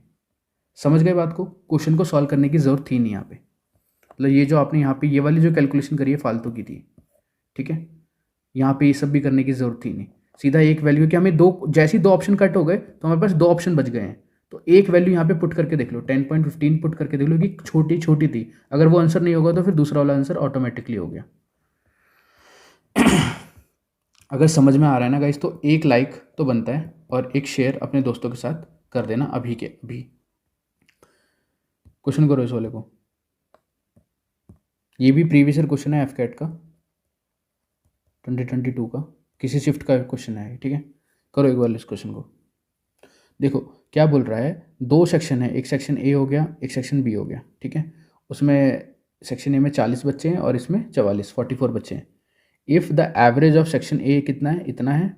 समझ गए बात को, क्वेश्चन को सॉल्व करने की ज़रूरत थी नहीं यहाँ पे। मतलब ये जो आपने यहाँ पे ये वाली जो कैलकुलेशन करी है फालतू की थी, ठीक है। यहाँ पे ये सब भी करने की ज़रूरत थी नहीं, सीधा एक वैल्यू कि हमें जैसे ही 2 ऑप्शन कट हो गए तो हमारे पास 2 ऑप्शन बच गए हैं। तो एक वैल्यू यहाँ पे पुट करके देख लो, 10.15 पुट करके देख लो कि छोटी थी। अगर वो आंसर नहीं होगा तो फिर दूसरा वाला आंसर ऑटोमेटिकली हो गया। अगर समझ में आ रहा है ना गाइस, तो एक लाइक तो बनता है, और एक शेयर अपने दोस्तों के साथ कर देना अभी के अभी। क्वेश्चन करो इस वाले को, ये भी प्रीवियस ईयर क्वेश्चन है एफकेट का 2022 का, किसी शिफ्ट का क्वेश्चन है, ठीक है। करो एक बार इस क्वेश्चन को, देखो क्या बोल रहा है। 2 सेक्शन है, एक सेक्शन ए हो गया, एक सेक्शन बी हो गया, ठीक है। उसमें सेक्शन ए में 40 बच्चे हैं और इसमें 44 बच्चे हैं। If the average of section A कितना है, इतना है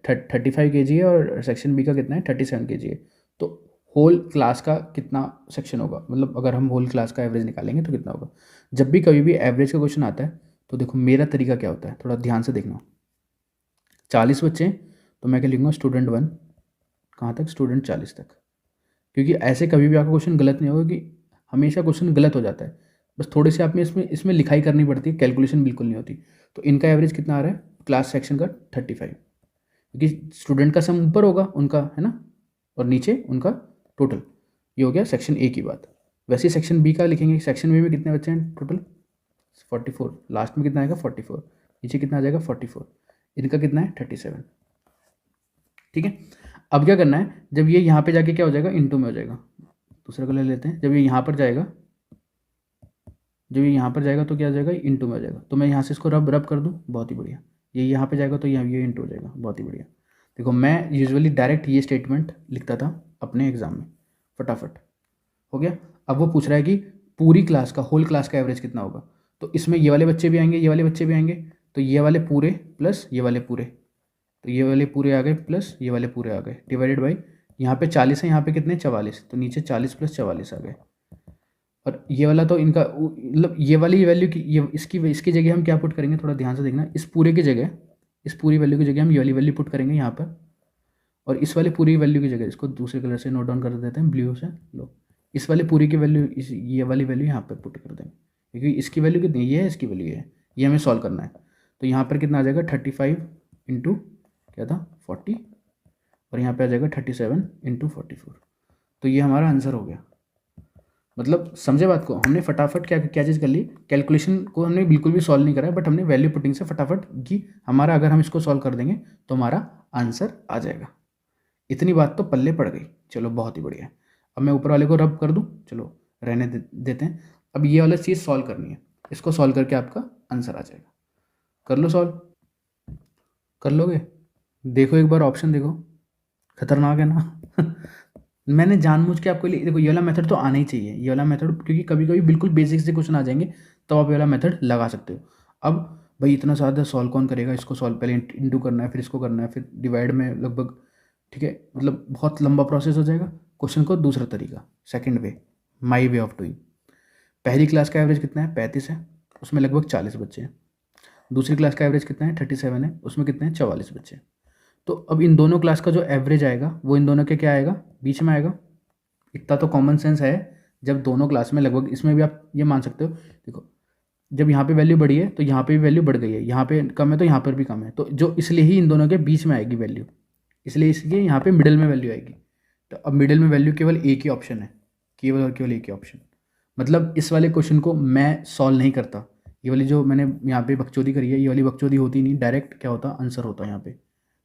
35 kg है, और सेक्शन बी का कितना है 37 kg है। तो होल क्लास का कितना सेक्शन होगा, मतलब अगर हम होल क्लास का एवरेज निकालेंगे तो कितना होगा। जब भी कभी भी एवरेज का क्वेश्चन आता है तो देखो मेरा तरीका क्या होता है, थोड़ा ध्यान से देखना। 40 बच्चे हैं तो मैं क्या लिखूँगा, स्टूडेंट 1 कहाँ तक, स्टूडेंट 40 तक। क्योंकि ऐसे कभी भी आपका क्वेश्चन गलत नहीं होगा, कि हमेशा क्वेश्चन गलत हो जाता है, बस थोड़ी सी आप में इसमें लिखाई करनी पड़ती है, कैलकुलेशन बिल्कुल नहीं होती। तो इनका एवरेज कितना आ रहा है क्लास सेक्शन का 35, क्योंकि स्टूडेंट का सम ऊपर होगा उनका, है ना, और नीचे उनका टोटल। ये हो गया सेक्शन ए की बात। वैसे ही सेक्शन बी का लिखेंगे, सेक्शन बी में कितने बच्चे हैं टोटल 44, लास्ट में कितना आएगा 44, नीचे कितना आ जाएगा 44, इनका कितना है 37। ठीक है, अब क्या करना है, जब ये यहाँ पे जाके क्या हो जाएगा इंटू में हो जाएगा, दूसरा कलर लेते हैं, जब ये यहाँ पर जाएगा, जब ये यहाँ पर जाएगा तो क्या आ जाएगा इंटू में हो जाएगा। तो मैं यहाँ से इसको रब रब कर दूँ, बहुत ही बढ़िया, ये यहाँ पे जाएगा तो ये इंटू हो जाएगा, बहुत ही बढ़िया। देखो मैं यूजुअली डायरेक्ट ये स्टेटमेंट लिखता था अपने एग्जाम में, फटाफट हो गया। अब वो पूछ रहा है कि पूरी क्लास का, होल क्लास का एवरेज कितना होगा, तो इसमें ये वाले बच्चे भी आएंगे, ये वाले बच्चे भी आएंगे, तो ये वाले पूरे प्लस ये वाले पूरे, तो ये वाले पूरे आ गए प्लस ये वाले पूरे आ गए, डिवाइडेड बाई यहाँ पे 40 है, यहाँ पे कितने 44, तो नीचे 40 प्लस 44 आ गए। और ये वाला तो इनका मतलब ये वाली वैल्यू की, ये इसकी जगह हम क्या पुट करेंगे, थोड़ा ध्यान से देखना, इस पूरे की जगह, इस पूरी वैल्यू की जगह हम ये वाली वैल्यू पुट करेंगे यहाँ पर, और इस वाले पूरी वैल्यू की जगह, इसको दूसरे कलर से नोट डाउन कर देते हैं ब्लू से, लो इस वाले पूरी की वैल्यू, इस ये वाली वैल्यू यहाँ पर पुट कर देंगे, क्योंकि इसकी वैल्यू कितनी ये है, इसकी वैल्यू ये है, ये हमें सॉल्व करना है। तो यहाँ पर कितना आ जाएगा 35 इंटू क्या था 40, और यहाँ पे आ जाएगा 37 इंटू 44, तो ये हमारा आंसर हो गया। मतलब समझे बात को, हमने फटाफट क्या क्या चीज़ कर ली, कैलकुलेशन को हमने बिल्कुल भी सॉल्व नहीं करा है, बट हमने वैल्यू पुटिंग से फटाफट की, हमारा अगर हम इसको सॉल्व कर देंगे तो हमारा आंसर आ जाएगा। इतनी बात तो पल्ले पड़ गई, चलो बहुत ही बढ़िया। अब मैं ऊपर वाले को रब कर दूँ, चलो रहने देते हैं। अब ये वाला चीज़ सॉल्व करनी है, इसको सॉल्व करके आपका आंसर आ जाएगा। कर लो सॉल्व, कर लोगे, देखो एक बार ऑप्शन देखो, खतरनाक है ना मैंने जानबूझ के आपको लिए, देखो ये वाला मेथड तो आना ही चाहिए, ये वाला मेथड, क्योंकि कभी कभी बिल्कुल बेसिक से क्वेश्चन आ जाएंगे तो आप ये वाला मेथड लगा सकते हो। अब भाई इतना ज़्यादा सॉल्व कौन करेगा, इसको सॉल्व पहले इंटू करना है, फिर इसको करना है, फिर डिवाइड में लगभग, ठीक है, मतलब बहुत लंबा प्रोसेस हो जाएगा। क्वेश्चन को दूसरा तरीका, second way, my way of doing. पहली क्लास का एवरेज कितना है 35 है, उसमें लगभग 40 बच्चे हैं। दूसरी क्लास का एवरेज कितना है 37 है, उसमें कितने हैं 44 बच्चे हैं। तो अब इन दोनों क्लास का जो एवरेज आएगा वो इन दोनों के क्या आएगा, बीच में आएगा। इतना तो कॉमन सेंस है, जब दोनों क्लास में लगभग, इसमें भी आप ये मान सकते हो, देखो जब यहाँ पे वैल्यू बढ़ी है तो यहाँ पे भी वैल्यू बढ़ गई है, यहाँ पे कम है तो यहाँ पर भी कम है, तो जो इसलिए ही इन दोनों के बीच में आएगी वैल्यू, इसलिए यहाँ पे मिडिल में वैल्यू आएगी। तो अब मिडिल में वैल्यू केवल एक ही ऑप्शन है, केवल और केवल एक ही ऑप्शन। मतलब इस वाले क्वेश्चन को मैं सॉल्व नहीं करता, ये वाली जो मैंने यहाँ पे बकचोदी करी है, ये वाली बकचोदी होती नहीं, डायरेक्ट क्या होता आंसर होता है यहाँ पे।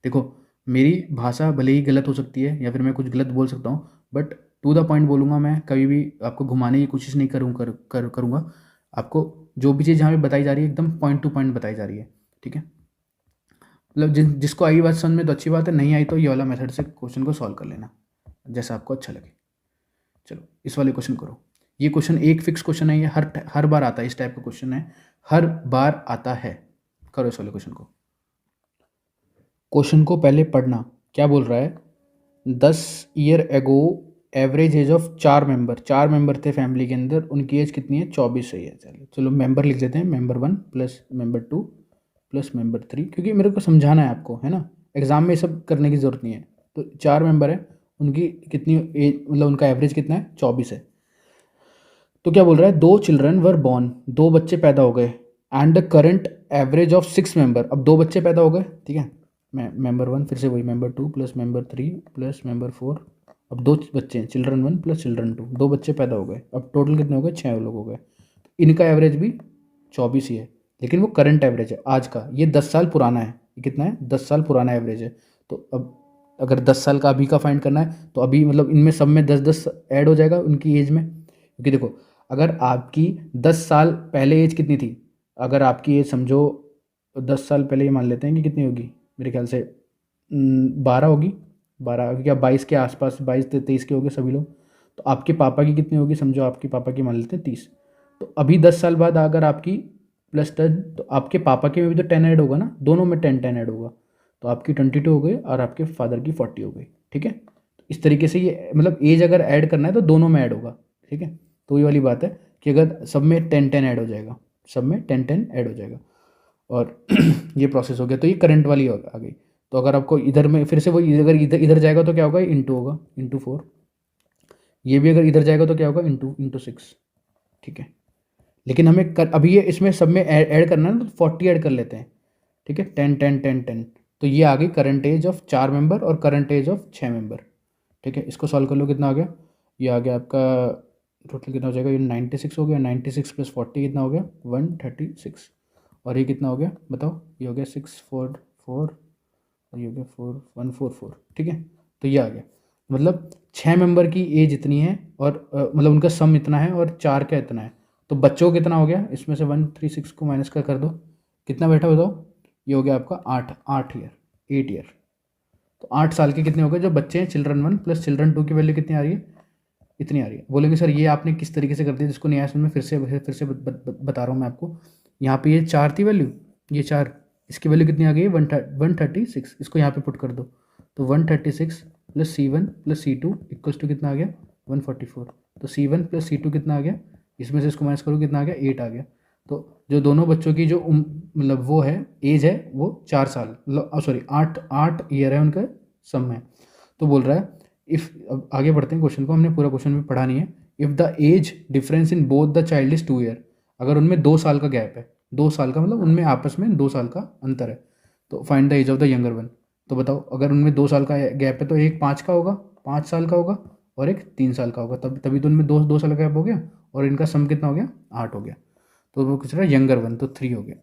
देखो मेरी भाषा भले ही गलत हो सकती है या फिर मैं कुछ गलत बोल सकता हूँ, बट टू द पॉइंट बोलूँगा मैं, कभी भी आपको घुमाने की कोशिश नहीं करूँगा। आपको जो भी चीज़ यहाँ पे बताई जा रही है एकदम पॉइंट टू पॉइंट बताई जा रही है, ठीक है। मतलब जिसको आई बात समझ में तो अच्छी बात है, नहीं आई तो ये वाला मेथड से क्वेश्चन को सॉल्व कर लेना जैसा आपको अच्छा लगे। चलो इस वाले क्वेश्चन करो, ये क्वेश्चन एक फिक्स क्वेश्चन है, ये हर बार आता है, इस टाइप का क्वेश्चन है, हर बार आता है। करो इस वाले क्वेश्चन को। क्वेश्चन को पहले पढ़ना, क्या बोल रहा है, 10 year ago average age of 4 member थे फैमिली के अंदर, उनकी एज कितनी है 24 है। चलो मेंबर लिख देते हैं, member 1 plus member 2 plus member 3, क्योंकि मेरे को समझाना है आपको, है ना, एग्जाम में ये सब करने की ज़रूरत नहीं है। तो 4 मेंबर है, उनकी कितनी एज, मतलब उनका एवरेज कितना है 24 है। तो क्या बोल रहा है, 2 चिल्ड्रन वर बॉर्न, 2 बच्चे पैदा हो गए, and the current average of 6 member, अब 2 बच्चे पैदा हो गए, ठीक है, मेंबर 1 फिर से वही, member 2 plus member 3 plus member 4, अब 2 बच्चे हैं, चिल्ड्रन 1 प्लस चिल्ड्रन 2, 2 बच्चे पैदा हो गए, अब टोटल कितने हो गए 6 लोग हो गए। इनका एवरेज भी 24 ही है, लेकिन वो करंट एवरेज है आज का, ये 10 साल पुराना है, ये कितना है 10 साल पुराना एवरेज है। तो अब अगर 10 साल का अभी का फाइंड करना है तो अभी मतलब इनमें सब में 10-10 ऐड हो जाएगा उनकी एज में, क्योंकि देखो अगर आपकी 10 साल पहले एज कितनी थी, अगर आपकी एज समझो 10 साल पहले, ये मान लेते हैं कि कितनी होगी, मेरे ख्याल से 12 होगी, 12 क्या 22 के आसपास, 22-23 के हो गए सभी लोग। तो आपके पापा की कितनी होगी, समझो आपके पापा की मान लेते हैं 30। तो अभी 10 साल बाद अगर आपकी +10, तो आपके पापा के में भी तो 10 ऐड होगा ना, दोनों में 10-10 ऐड होगा, तो आपकी 22 हो गई और आपके फादर की 40 हो गई, ठीक है। तो इस तरीके से ये मतलब एज अगर ऐड करना है तो दोनों में ऐड होगा, ठीक है। तो ये वाली बात है कि अगर सब में 10-10 ऐड हो जाएगा, सब में 10-10 ऐड हो जाएगा, और ये प्रोसेस हो गया। तो ये करंट वाली आ गई। तो अगर आपको इधर में फिर से वही, अगर इधर जाएगा तो क्या होगा, इंटू होगा, इंटू 4, ये भी अगर इधर जाएगा तो क्या होगा, इंटू 6, ठीक है। लेकिन हमें अभी ये इसमें सब में ऐड करना है तो 40 ऐड कर लेते हैं, ठीक है, 10-10-10-10, तो ये आ गई करंट एज ऑफ 4 मेंबर और करंट एज ऑफ 6 मेंबर, ठीक है। इसको सॉल्व कर लो, कितना आ गया, ये आ गया आपका टोटल कितना हो जाएगा, ये 96 हो गया, 96 प्लस 40 कितना हो गया 136, और ये कितना हो गया बताओ, ये हो गया 644, और ये हो गया 4144, ठीक है। तो ये आ गया, मतलब 6 मेंबर की एज इतनी है और मतलब उनका सम इतना है और 4 का इतना है, तो बच्चों को कितना हो गया, इसमें से 136 को माइनस कर दो, कितना बैठा बताओ, ये हो गया आपका 8 ईयर। तो 8 साल के कितने हो गए जो बच्चे हैं, चिल्ड्रन 1 प्लस चिल्ड्रन 2 की वैल्यू कितनी आ रही है, इतनी आ रही है। बोलेंगे सर ये आपने किस तरीके से कर दिया, जिसको नहीं आया समझ में, फिर से बता रहा हूँ मैं आपको। यहाँ पे ये 4 थी वैल्यू, ये 4, इसकी वैल्यू कितनी आ गई है 136, इसको यहाँ पे पुट कर दो, तो 136 plus C1 plus C2 equals to कितना आ गया 144, तो C1 प्लस C2 कितना आ गया, इसमें से इसको माइनस करो कितना आ गया 8 आ गया। तो जो दोनों बच्चों की जो मतलब वो है एज है वो 4 साल, मतलब सॉरी 8 ईयर है उनका सम है। तो बोल रहा है इफ़, अब आगे बढ़ते हैं क्वेश्चन को, हमने पूरा क्वेश्चन भी पढ़ा नहीं है। If the age difference in both the child is 2 year, अगर उनमें 2 साल का गैप है, 2 साल का मतलब उनमें आपस में 2 साल का अंतर है, तो find the age of the younger one. तो बताओ अगर उनमें 2 साल का गैप है तो एक 5 का होगा, 5 साल का होगा, और एक 3 साल का होगा, तभी तो उनमें 2 साल का गैप हो गया, और इनका सम कितना हो गया 8 हो गया। तो वो कुछ रहा यंगर वन, तो 3 हो गया।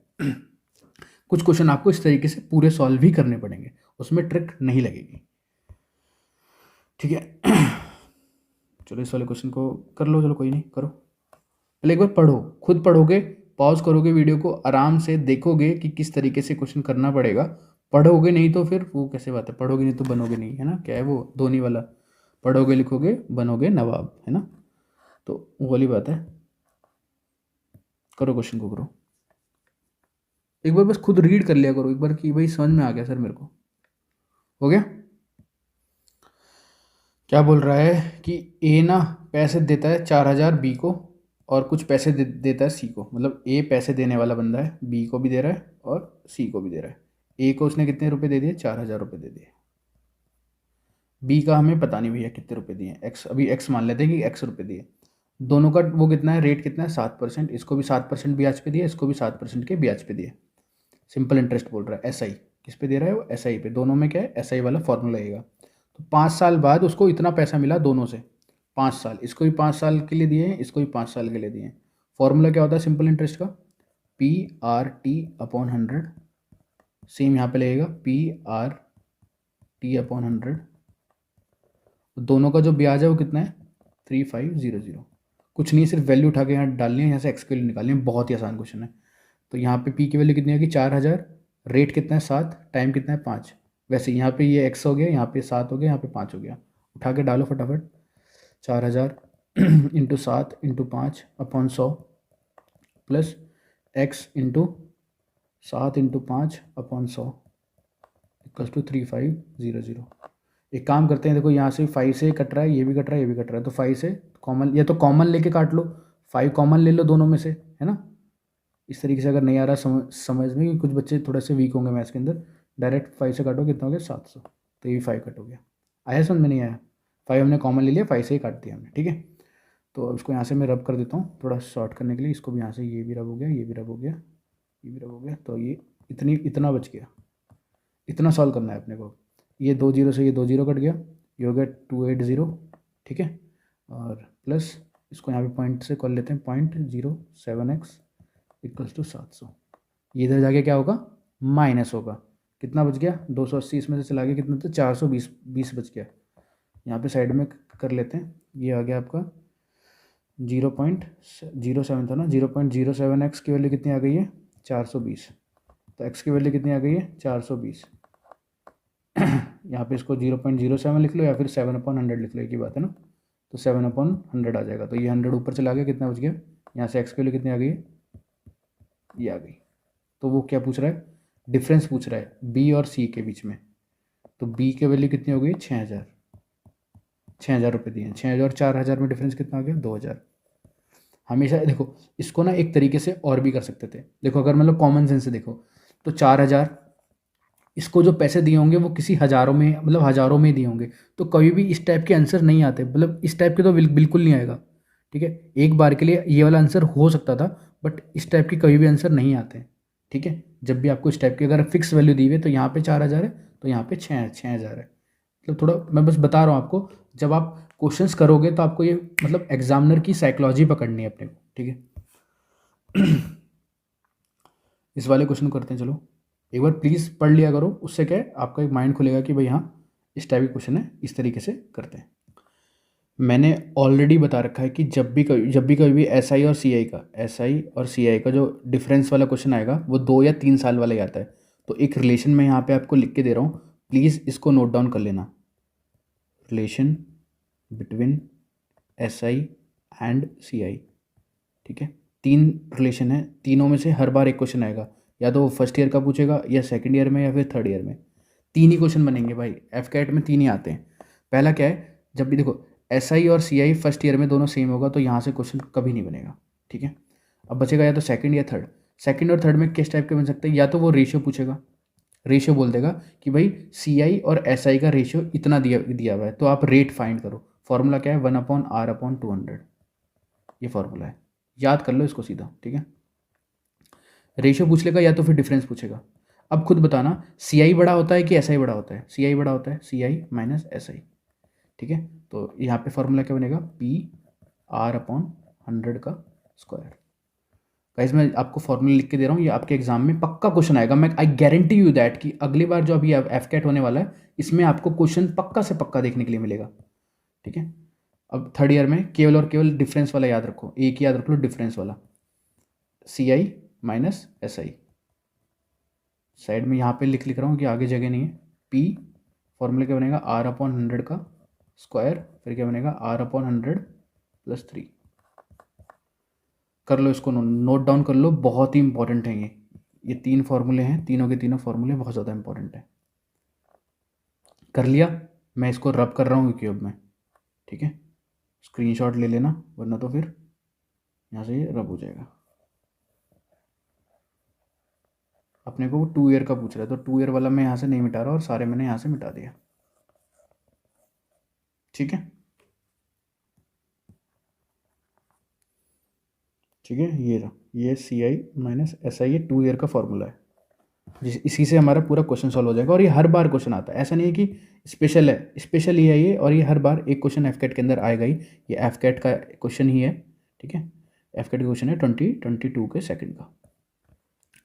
कुछ क्वेश्चन आपको इस तरीके से पूरे सॉल्व ही करने पड़ेंगे, उसमें ट्रिक नहीं लगेगी, ठीक है। चलो इस वाले क्वेश्चन को कर लो, चलो कोई नहीं करो, पहले एक बार पढ़ो, खुद पढ़ोगे, पॉज करोगे वीडियो को, आराम से देखोगे कि किस तरीके से क्वेश्चन करना पड़ेगा। पढ़ोगे नहीं तो फिर वो कैसे बात है, पढ़ोगे नहीं तो बनोगे नहीं, है ना, क्या है वो धोनी वाला, पढ़ोगे लिखोगे बनोगे नवाब, है ना, तो वो वाली बात है। करो क्वेश्चन को, करो एक बार, बस खुद रीड कर लिया करो एक बार कि भाई समझ में आ गया सर मेरे को, हो गया। क्या बोल रहा है कि ए ना पैसे देता है 4,000 बी को, और कुछ पैसे देता है सी को, मतलब ए पैसे देने वाला बंदा है, बी को भी दे रहा है और सी को भी दे रहा है। ए को उसने कितने रुपए दे दिए, 4,000 रुपये दे दिए। बी का हमें पता नहीं भैया कितने रुपए दिए, एक्स, अभी एक्स मान लेते हैं कि एक्स रुपये दिए। दोनों का वो कितना है, रेट कितना है 7%, इसको भी 7% ब्याज पे दिए, इसको भी 7% के ब्याज पे दिए। सिंपल इंटरेस्ट बोल रहा है, एस आई किस पे दे रहा है वो, एस आई पे। दोनों में क्या है, एस आई वाला फॉर्मूला लगेगा। तो 5 साल बाद उसको इतना पैसा मिला दोनों से, 5 साल, इसको भी 5 साल के लिए दिए हैं, इसको भी 5 साल के लिए दिए हैं। फॉर्मूला क्या होता है सिंपल इंटरेस्ट का, PRT/100, सेम यहाँ पे लगेगा PRT/100। दोनों का जो ब्याज है वो कितना है 3500, कुछ नहीं, सिर्फ वैल्यू उठा के यहाँ डालनी है, यहाँ से एक्स की वैल्यू निकालनी है, बहुत ही आसान क्वेश्चन है। तो यहाँ पे पी की वैल्यू कितनी होगी 4,000, रेट कितना है 7, टाइम कितना है 5, वैसे यहाँ पे ये एक्स हो गया, यहाँ पे 7 हो गया, यहाँ पे 5 हो गया, उठा के डालो फटाफट, 4,000 into 7 into 5/100 plus X into 7 into 5/100 equals to 3500। एक काम करते हैं, देखो यहाँ से 5 से कट रहा है, ये भी कट रहा है, ये भी कट रहा है, तो 5 से कॉमन, या तो कॉमन लेके काट लो, 5 कॉमन ले लो दोनों में से, है ना। इस तरीके से अगर नहीं आ रहा समझ में, कि कुछ बच्चे थोड़े से वीक होंगे मैथ्स के अंदर, डायरेक्ट 5 से काटो कितना हो गया 700, तो ये 5 कट हो गया। आया समझ में, नहीं आया, 5 हमने कॉमन ले लिया, 5 से ही काट दिया हमने, ठीक है। तो अब इसको यहाँ से मैं रब कर देता हूँ थोड़ा शॉर्ट करने के लिए, इसको भी यहाँ से, ये भी रब हो गया, ये भी रब हो गया, ये भी रब हो गया, तो ये इतना बच गया, इतना सॉल्व करना है अपने को। ये 2 जीरो से ये 2 जीरो कट गया, ये हो गया 280, ठीक है, और प्लस इसको यहाँ पे पॉइंट से कर लेते हैं, 0.07x इक्वल्स टू 700। ये इधर जाके क्या होगा, माइनस होगा, कितना बच गया 280, इसमें से चला गया कितना, तो 420 बच गया। यहाँ पे साइड में कर लेते हैं, ये आ गया आपका 0.07 था ना, 0.07x की वैल्यू कितनी आ गई है 420, तो x की वैल्यू कितनी आ गई है 420। यहाँ पे इसको 0.07 लिख लो या फिर 7/100 लिख लो, एक ही बात है ना, तो 7/100 आ जाएगा, तो ये 100 ऊपर चला गया, कितना बच गया, यहाँ से x की वैल्यू कितनी आ गई है, ये आ गई। तो वो क्या पूछ रहा है, डिफरेंस पूछ रहा है b और c के बीच में, तो b की वैल्यू कितनी हो गई 6,000 रुपये दिए हैं, 6,000 और 4,000 में डिफरेंस कितना आ गया 2,000। हमेशा देखो इसको ना एक तरीके से और भी कर सकते थे, देखो अगर मतलब कॉमन सेंस से देखो, तो 4,000, इसको जो पैसे दिए होंगे वो किसी हज़ारों में, मतलब हज़ारों में दिए होंगे, तो कभी भी इस टाइप के आंसर नहीं आते, मतलब इस टाइप के तो बिल्कुल नहीं आएगा, ठीक है। एक बार के लिए ये वाला आंसर हो सकता था, बट इस टाइप के कभी भी आंसर नहीं आते, ठीक है। जब भी आपको इस टाइप की अगर फिक्स वैल्यू दी हुई है, तो यहाँ पे 4,000 है, तो यहाँ पे 6,000 है, मतलब थोड़ा मैं बस बता रहा हूँ आपको, जब आप क्वेश्चंस करोगे तो आपको ये मतलब एग्जामिनर की साइकोलॉजी पकड़नी है अपने को, ठीक है। इस वाले क्वेश्चन को करते हैं, चलो एक बार प्लीज़ पढ़ लिया करो, उससे क्या है आपका एक माइंड खुलेगा कि भाई हाँ इस टाइप के क्वेश्चन है, इस तरीके से करते हैं। मैंने ऑलरेडी बता रखा है कि जब भी कभी भी एस आई और सी आई का जो डिफरेंस वाला क्वेश्चन आएगा वो 2 या 3 साल वाला ही आता है। तो एक रिलेशन मैं यहाँ पे आपको लिख के दे रहा हूँ, प्लीज़ इसको नोट डाउन कर लेना। Relation between S I and C I, ठीक है। 3 रिलेशन है, तीनों में से हर बार एक क्वेश्चन आएगा, या तो वो फर्स्ट ईयर का पूछेगा या सेकंड ईयर में या फिर थर्ड ईयर में। 3 ही क्वेश्चन बनेंगे भाई, एफ कैट में 3 ही आते हैं। पहला क्या है, जब भी देखो एस आई और सी आई फर्स्ट ईयर में दोनों सेम होगा तो यहाँ से क्वेश्चन कभी नहीं बनेगा, ठीक है। अब बचेगा या तो सेकंड या थर्ड। सेकंड और थर्ड में किस टाइप के बन सकते हैं, या तो वो रेशियो पूछेगा, रेशियो बोल देगा कि भाई सी आई और एस आई का रेशियो इतना दिया दिया हुआ है, तो आप रेट फाइंड करो। फॉर्मूला क्या है, 1/r/200, ये फॉर्मूला है, याद कर लो इसको सीधा, ठीक है। रेशियो पूछ लेगा या तो फिर डिफरेंस पूछेगा। अब खुद बताना, सी आई बड़ा होता है कि एस आई बड़ा होता है? सी आई बड़ा होता है, सी आई माइनस एस आई, ठीक है। तो यहाँ पे फॉर्मूला क्या बनेगा, PR/100 का स्क्वायर। गाइस मैं आपको फॉर्मूला लिख के दे रहा हूँ, ये आपके एग्जाम में पक्का क्वेश्चन आएगा, मैं आई गारंटी यू दैट कि अगली बार जो अभी एफ कैट होने वाला है इसमें आपको क्वेश्चन पक्का से पक्का देखने के लिए मिलेगा, ठीक है। अब थर्ड ईयर में केवल और केवल डिफरेंस वाला याद रखो, एक ही याद रख लो, डिफरेंस वाला, सी आई माइनस एस आई। साइड में यहाँ पे लिख रहा हूँ कि आगे जगह नहीं है। पी फॉर्मूला क्या बनेगा, R/100 का स्क्वायर, फिर क्या बनेगा R/100 + 3। कर लो इसको, नोट डाउन कर लो, बहुत ही इंपॉर्टेंट है ये 3 फॉर्मूले हैं, तीनों के तीनों फॉर्मूले बहुत ज़्यादा इंपॉर्टेंट है। कर लिया, मैं इसको रब कर रहा हूँ क्यूब में, ठीक है। स्क्रीनशॉट ले लेना वरना तो फिर यहाँ से ये रब हो जाएगा। अपने को वो 2 ईयर का पूछ रहा है, तो 2 ईयर वाला मैं यहाँ से नहीं मिटा रहा और सारे मैंने यहाँ से मिटा दिया, ठीक है। ठीक है, ये सी आई माइनस एस आई, ये 2 ईयर का फॉर्मूला है, इसी से हमारा पूरा क्वेश्चन सॉल्व हो जाएगा। और ये हर बार क्वेश्चन आता है, ऐसा नहीं है कि स्पेशल है, स्पेशल ही है ये, और ये हर बार एक क्वेश्चन एफ कैट के अंदर आएगा ही, ये एफ कैट का क्वेश्चन ही है, ठीक है। एफ कैट का क्वेश्चन है 2022 के सेकंड का।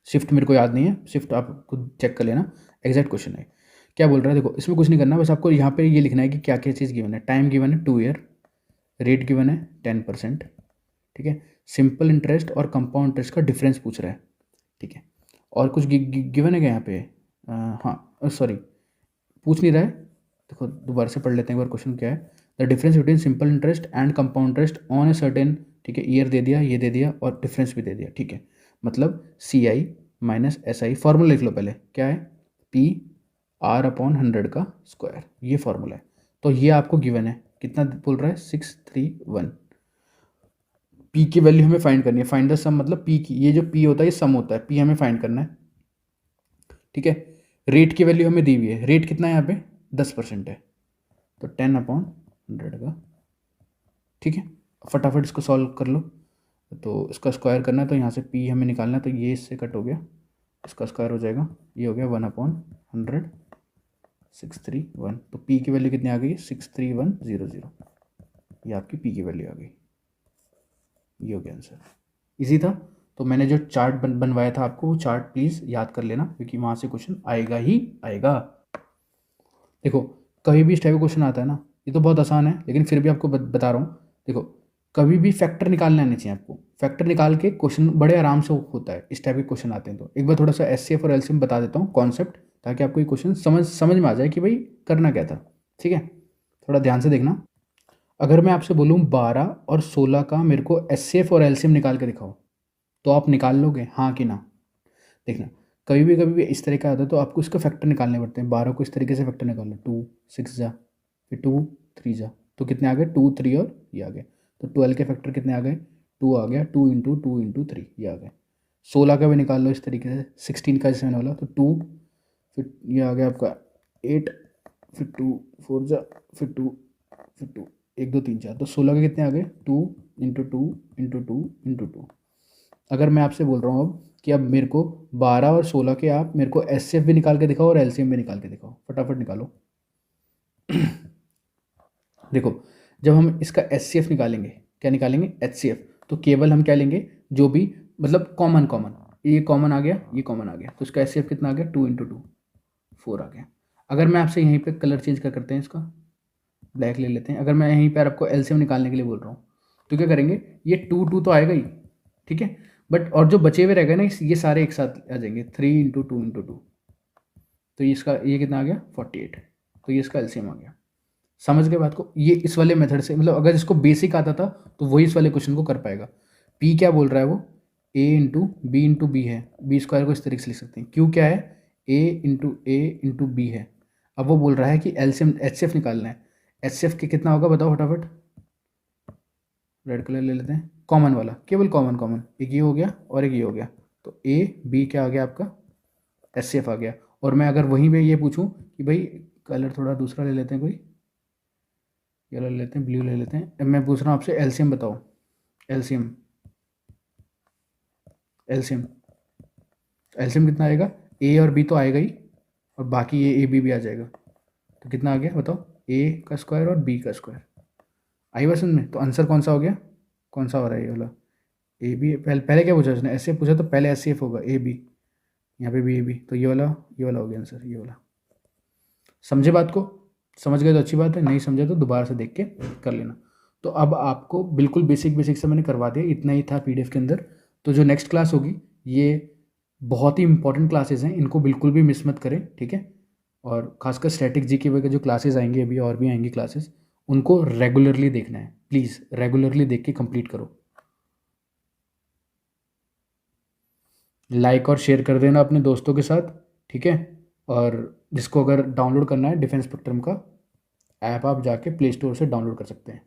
शिफ्ट मेरे को याद नहीं है, शिफ्ट आप खुद चेक कर लेना, एग्जैक्ट क्वेश्चन है। क्या बोल रहा है देखो, इसमें कुछ नहीं करना, बस आपको यहाँ पे ये लिखना है कि क्या क्या चीज़ गिवन है। टाइम गिवन है 2 ईयर, रेट गिवन है 10%, ठीक है। सिंपल इंटरेस्ट और कंपाउंड इंटरेस्ट का डिफरेंस पूछ रहा है, ठीक है। और कुछ गिवन है क्या यहाँ पे, हाँ सॉरी पूछ नहीं रहा है, देखो दोबारा से पढ़ लेते हैं एक बार क्वेश्चन क्या है। The difference between simple interest and compound interest on a certain, ठीक है, ईयर दे दिया, ये दे दिया और डिफरेंस भी दे दिया, ठीक है। मतलब सी आई माइनस एस आई, फॉर्मूला लिख लो पहले, क्या है, PR/100 का स्क्वायर, ये फॉर्मूला है। तो ये आपको गिवन है, कितना बोल रहा है, 631। पी की वैल्यू हमें फाइंड करनी है, फाइंड द सम, मतलब पी की, ये जो पी होता है ये सम होता है, पी हमें फाइंड करना है, ठीक है। रेट की वैल्यू हमें दी हुई है, रेट कितना है यहाँ पे 10% है, तो 10/100 का, ठीक है। फटाफट इसको सॉल्व कर लो, तो इसका स्क्वायर करना है तो यहाँ से पी हमें निकालना है, तो ये इससे कट हो गया, इसका स्क्वायर हो जाएगा, ये हो गया 1/100, 631। तो पी की वैल्यू कितनी आ गई, 63100, ये आपकी पी की वैल्यू आ गई, ये हो गया आंसर। इजी था। तो मैंने जो चार्ट बनवाया था आपको, वो चार्ट प्लीज़ याद कर लेना, क्योंकि वहाँ से क्वेश्चन आएगा ही आएगा। देखो कभी भी इस टाइप का क्वेश्चन आता है ना, ये तो बहुत आसान है लेकिन फिर भी आपको बता रहा हूँ। देखो कभी भी फैक्टर निकालना नहीं चाहिए आपको, फैक्टर निकाल के क्वेश्चन बड़े आराम से होता है, इस टाइप के क्वेश्चन आते हैं। तो एक बार थोड़ा सा एचसीएफ और एलसीएम बता देता हूँ कॉन्सेप्ट, ताकि आपको ये क्वेश्चन समझ में आ जाए कि भाई करना क्या था, ठीक है। थोड़ा ध्यान से देखना। अगर मैं आपसे बोलूँ 12 और 16 का मेरे को एचसीएफ और एलसीएम निकाल के दिखाओ, तो आप निकाल लोगे हाँ कि ना? देखना कभी भी इस तरह का आता है तो आपको इसका फैक्टर निकालने पड़ते हैं। 12 को इस तरीके से फैक्टर निकाल लो, 2 6 जा, फिर 2 3 जा, तो कितने आ गए, 2 3 और ये आ गए। तो 12 के फैक्टर कितने आ गए, 2 आ गया, 2 × 2 × 3 ये आ गए। 16 का भी निकाल लो इस तरीके से, 16 का जैसे मैंने बोला, तो 2 फिर ये आ गया आपका 8, फिर 2 4 जा, फिर 2 फिर 2 1 2 3 4, तो 16 के कितने आ गए, 2 × 2 × 2 × 2। अगर मैं आपसे बोल रहा हूँ अब कि अब मेरे को 12 और 16 के आप मेरे को एचसीएफ भी निकाल के दिखाओ और एलसीएम भी निकाल के दिखाओ, फटाफट निकालो। देखो, जब हम इसका HCF निकालेंगे, क्या निकालेंगे, HCF, तो केवल हम क्या लेंगे, जो भी मतलब कॉमन कॉमन, ये कॉमन आ गया, ये कॉमन आ गया, तो इसका HCF कितना आ गया, 2 × 2 4 आ गया। अगर मैं आपसे यहीं पे कलर चेंज करते हैं, इसका ब्लैक ले लेते हैं, अगर मैं यहीं पर आपको LCM निकालने के लिए बोल रहा हूँ, तो क्या करेंगे, ये 2 तो आएगा ही, ठीक है, बट और जो बचे हुए रहेगा ना, ये सारे एक साथ आ जाएंगे, 3 × 2 × 2, तो ये इसका ये कितना आ गया, 48, तो ये इसका LCM आ गया। समझ गए बात को, ये इस वाले मेथड से, मतलब अगर इसको बेसिक आता था तो वही इस वाले क्वेश्चन को कर पाएगा। P क्या बोल रहा है वो, A × B है, B स्क्वायर को इस तरीके से लिख सकते हैं, Q क्या है, A × B है। अब वो बोल रहा है कि LCM HCF निकालना है, HCF के कितना होगा बताओ फटाफट, रेड कलर ले लेते हैं, कॉमन वाला, केवल कॉमन कॉमन, एक ये हो गया और एक ये हो गया, तो A B क्या आ गया आपका, HCF आ गया। और मैं अगर वहीं पे ये पूछूं कि भाई कलर थोड़ा दूसरा ले लेते हैं, कोई येलो ले लेते हैं, ब्लू ले लेते हैं, अब मैं पूछ रहा हूँ आपसे LCM बताओ, LCM LCM LCM कितना आएगा, A और B तो आएगा ही, और बाकी ये AB भी आ जाएगा, तो कितना आ गया बताओ, A का स्क्वायर और B का स्क्वायर, आई बात समझ में। तो आंसर कौन सा हो गया, कौन सा हो रहा है, ये वाला AB, पहले क्या पूछा उसने, ऐसे पूछा तो पहले HCF होगा, AB, यहाँ पे भी AB, तो ये वाला हो गया आंसर, ये वाला। समझे बात को, समझ गए तो अच्छी बात है, नहीं समझे तो दोबारा से देख के कर लेना। तो अब आपको बिल्कुल बेसिक बेसिक से मैंने करवा दिया, इतना ही था PDF के अंदर। तो जो नेक्स्ट क्लास होगी, ये बहुत ही इंपॉर्टेंट क्लासेस हैं, इनको बिल्कुल भी मिस मत करें, ठीक है। और खासकर स्टैटिक GK वगैरह जो क्लासेस आएंगे अभी, और भी आएंगी क्लासेस, उनको रेगुलरली देखना है, प्लीज़ रेगुलरली देख के कंप्लीट करो। लाइक और शेयर कर देना अपने दोस्तों के साथ, ठीक है। और जिसको अगर डाउनलोड करना है डिफेंस स्पेक्ट्रम का ऐप, आप जाके प्ले स्टोर से डाउनलोड कर सकते हैं।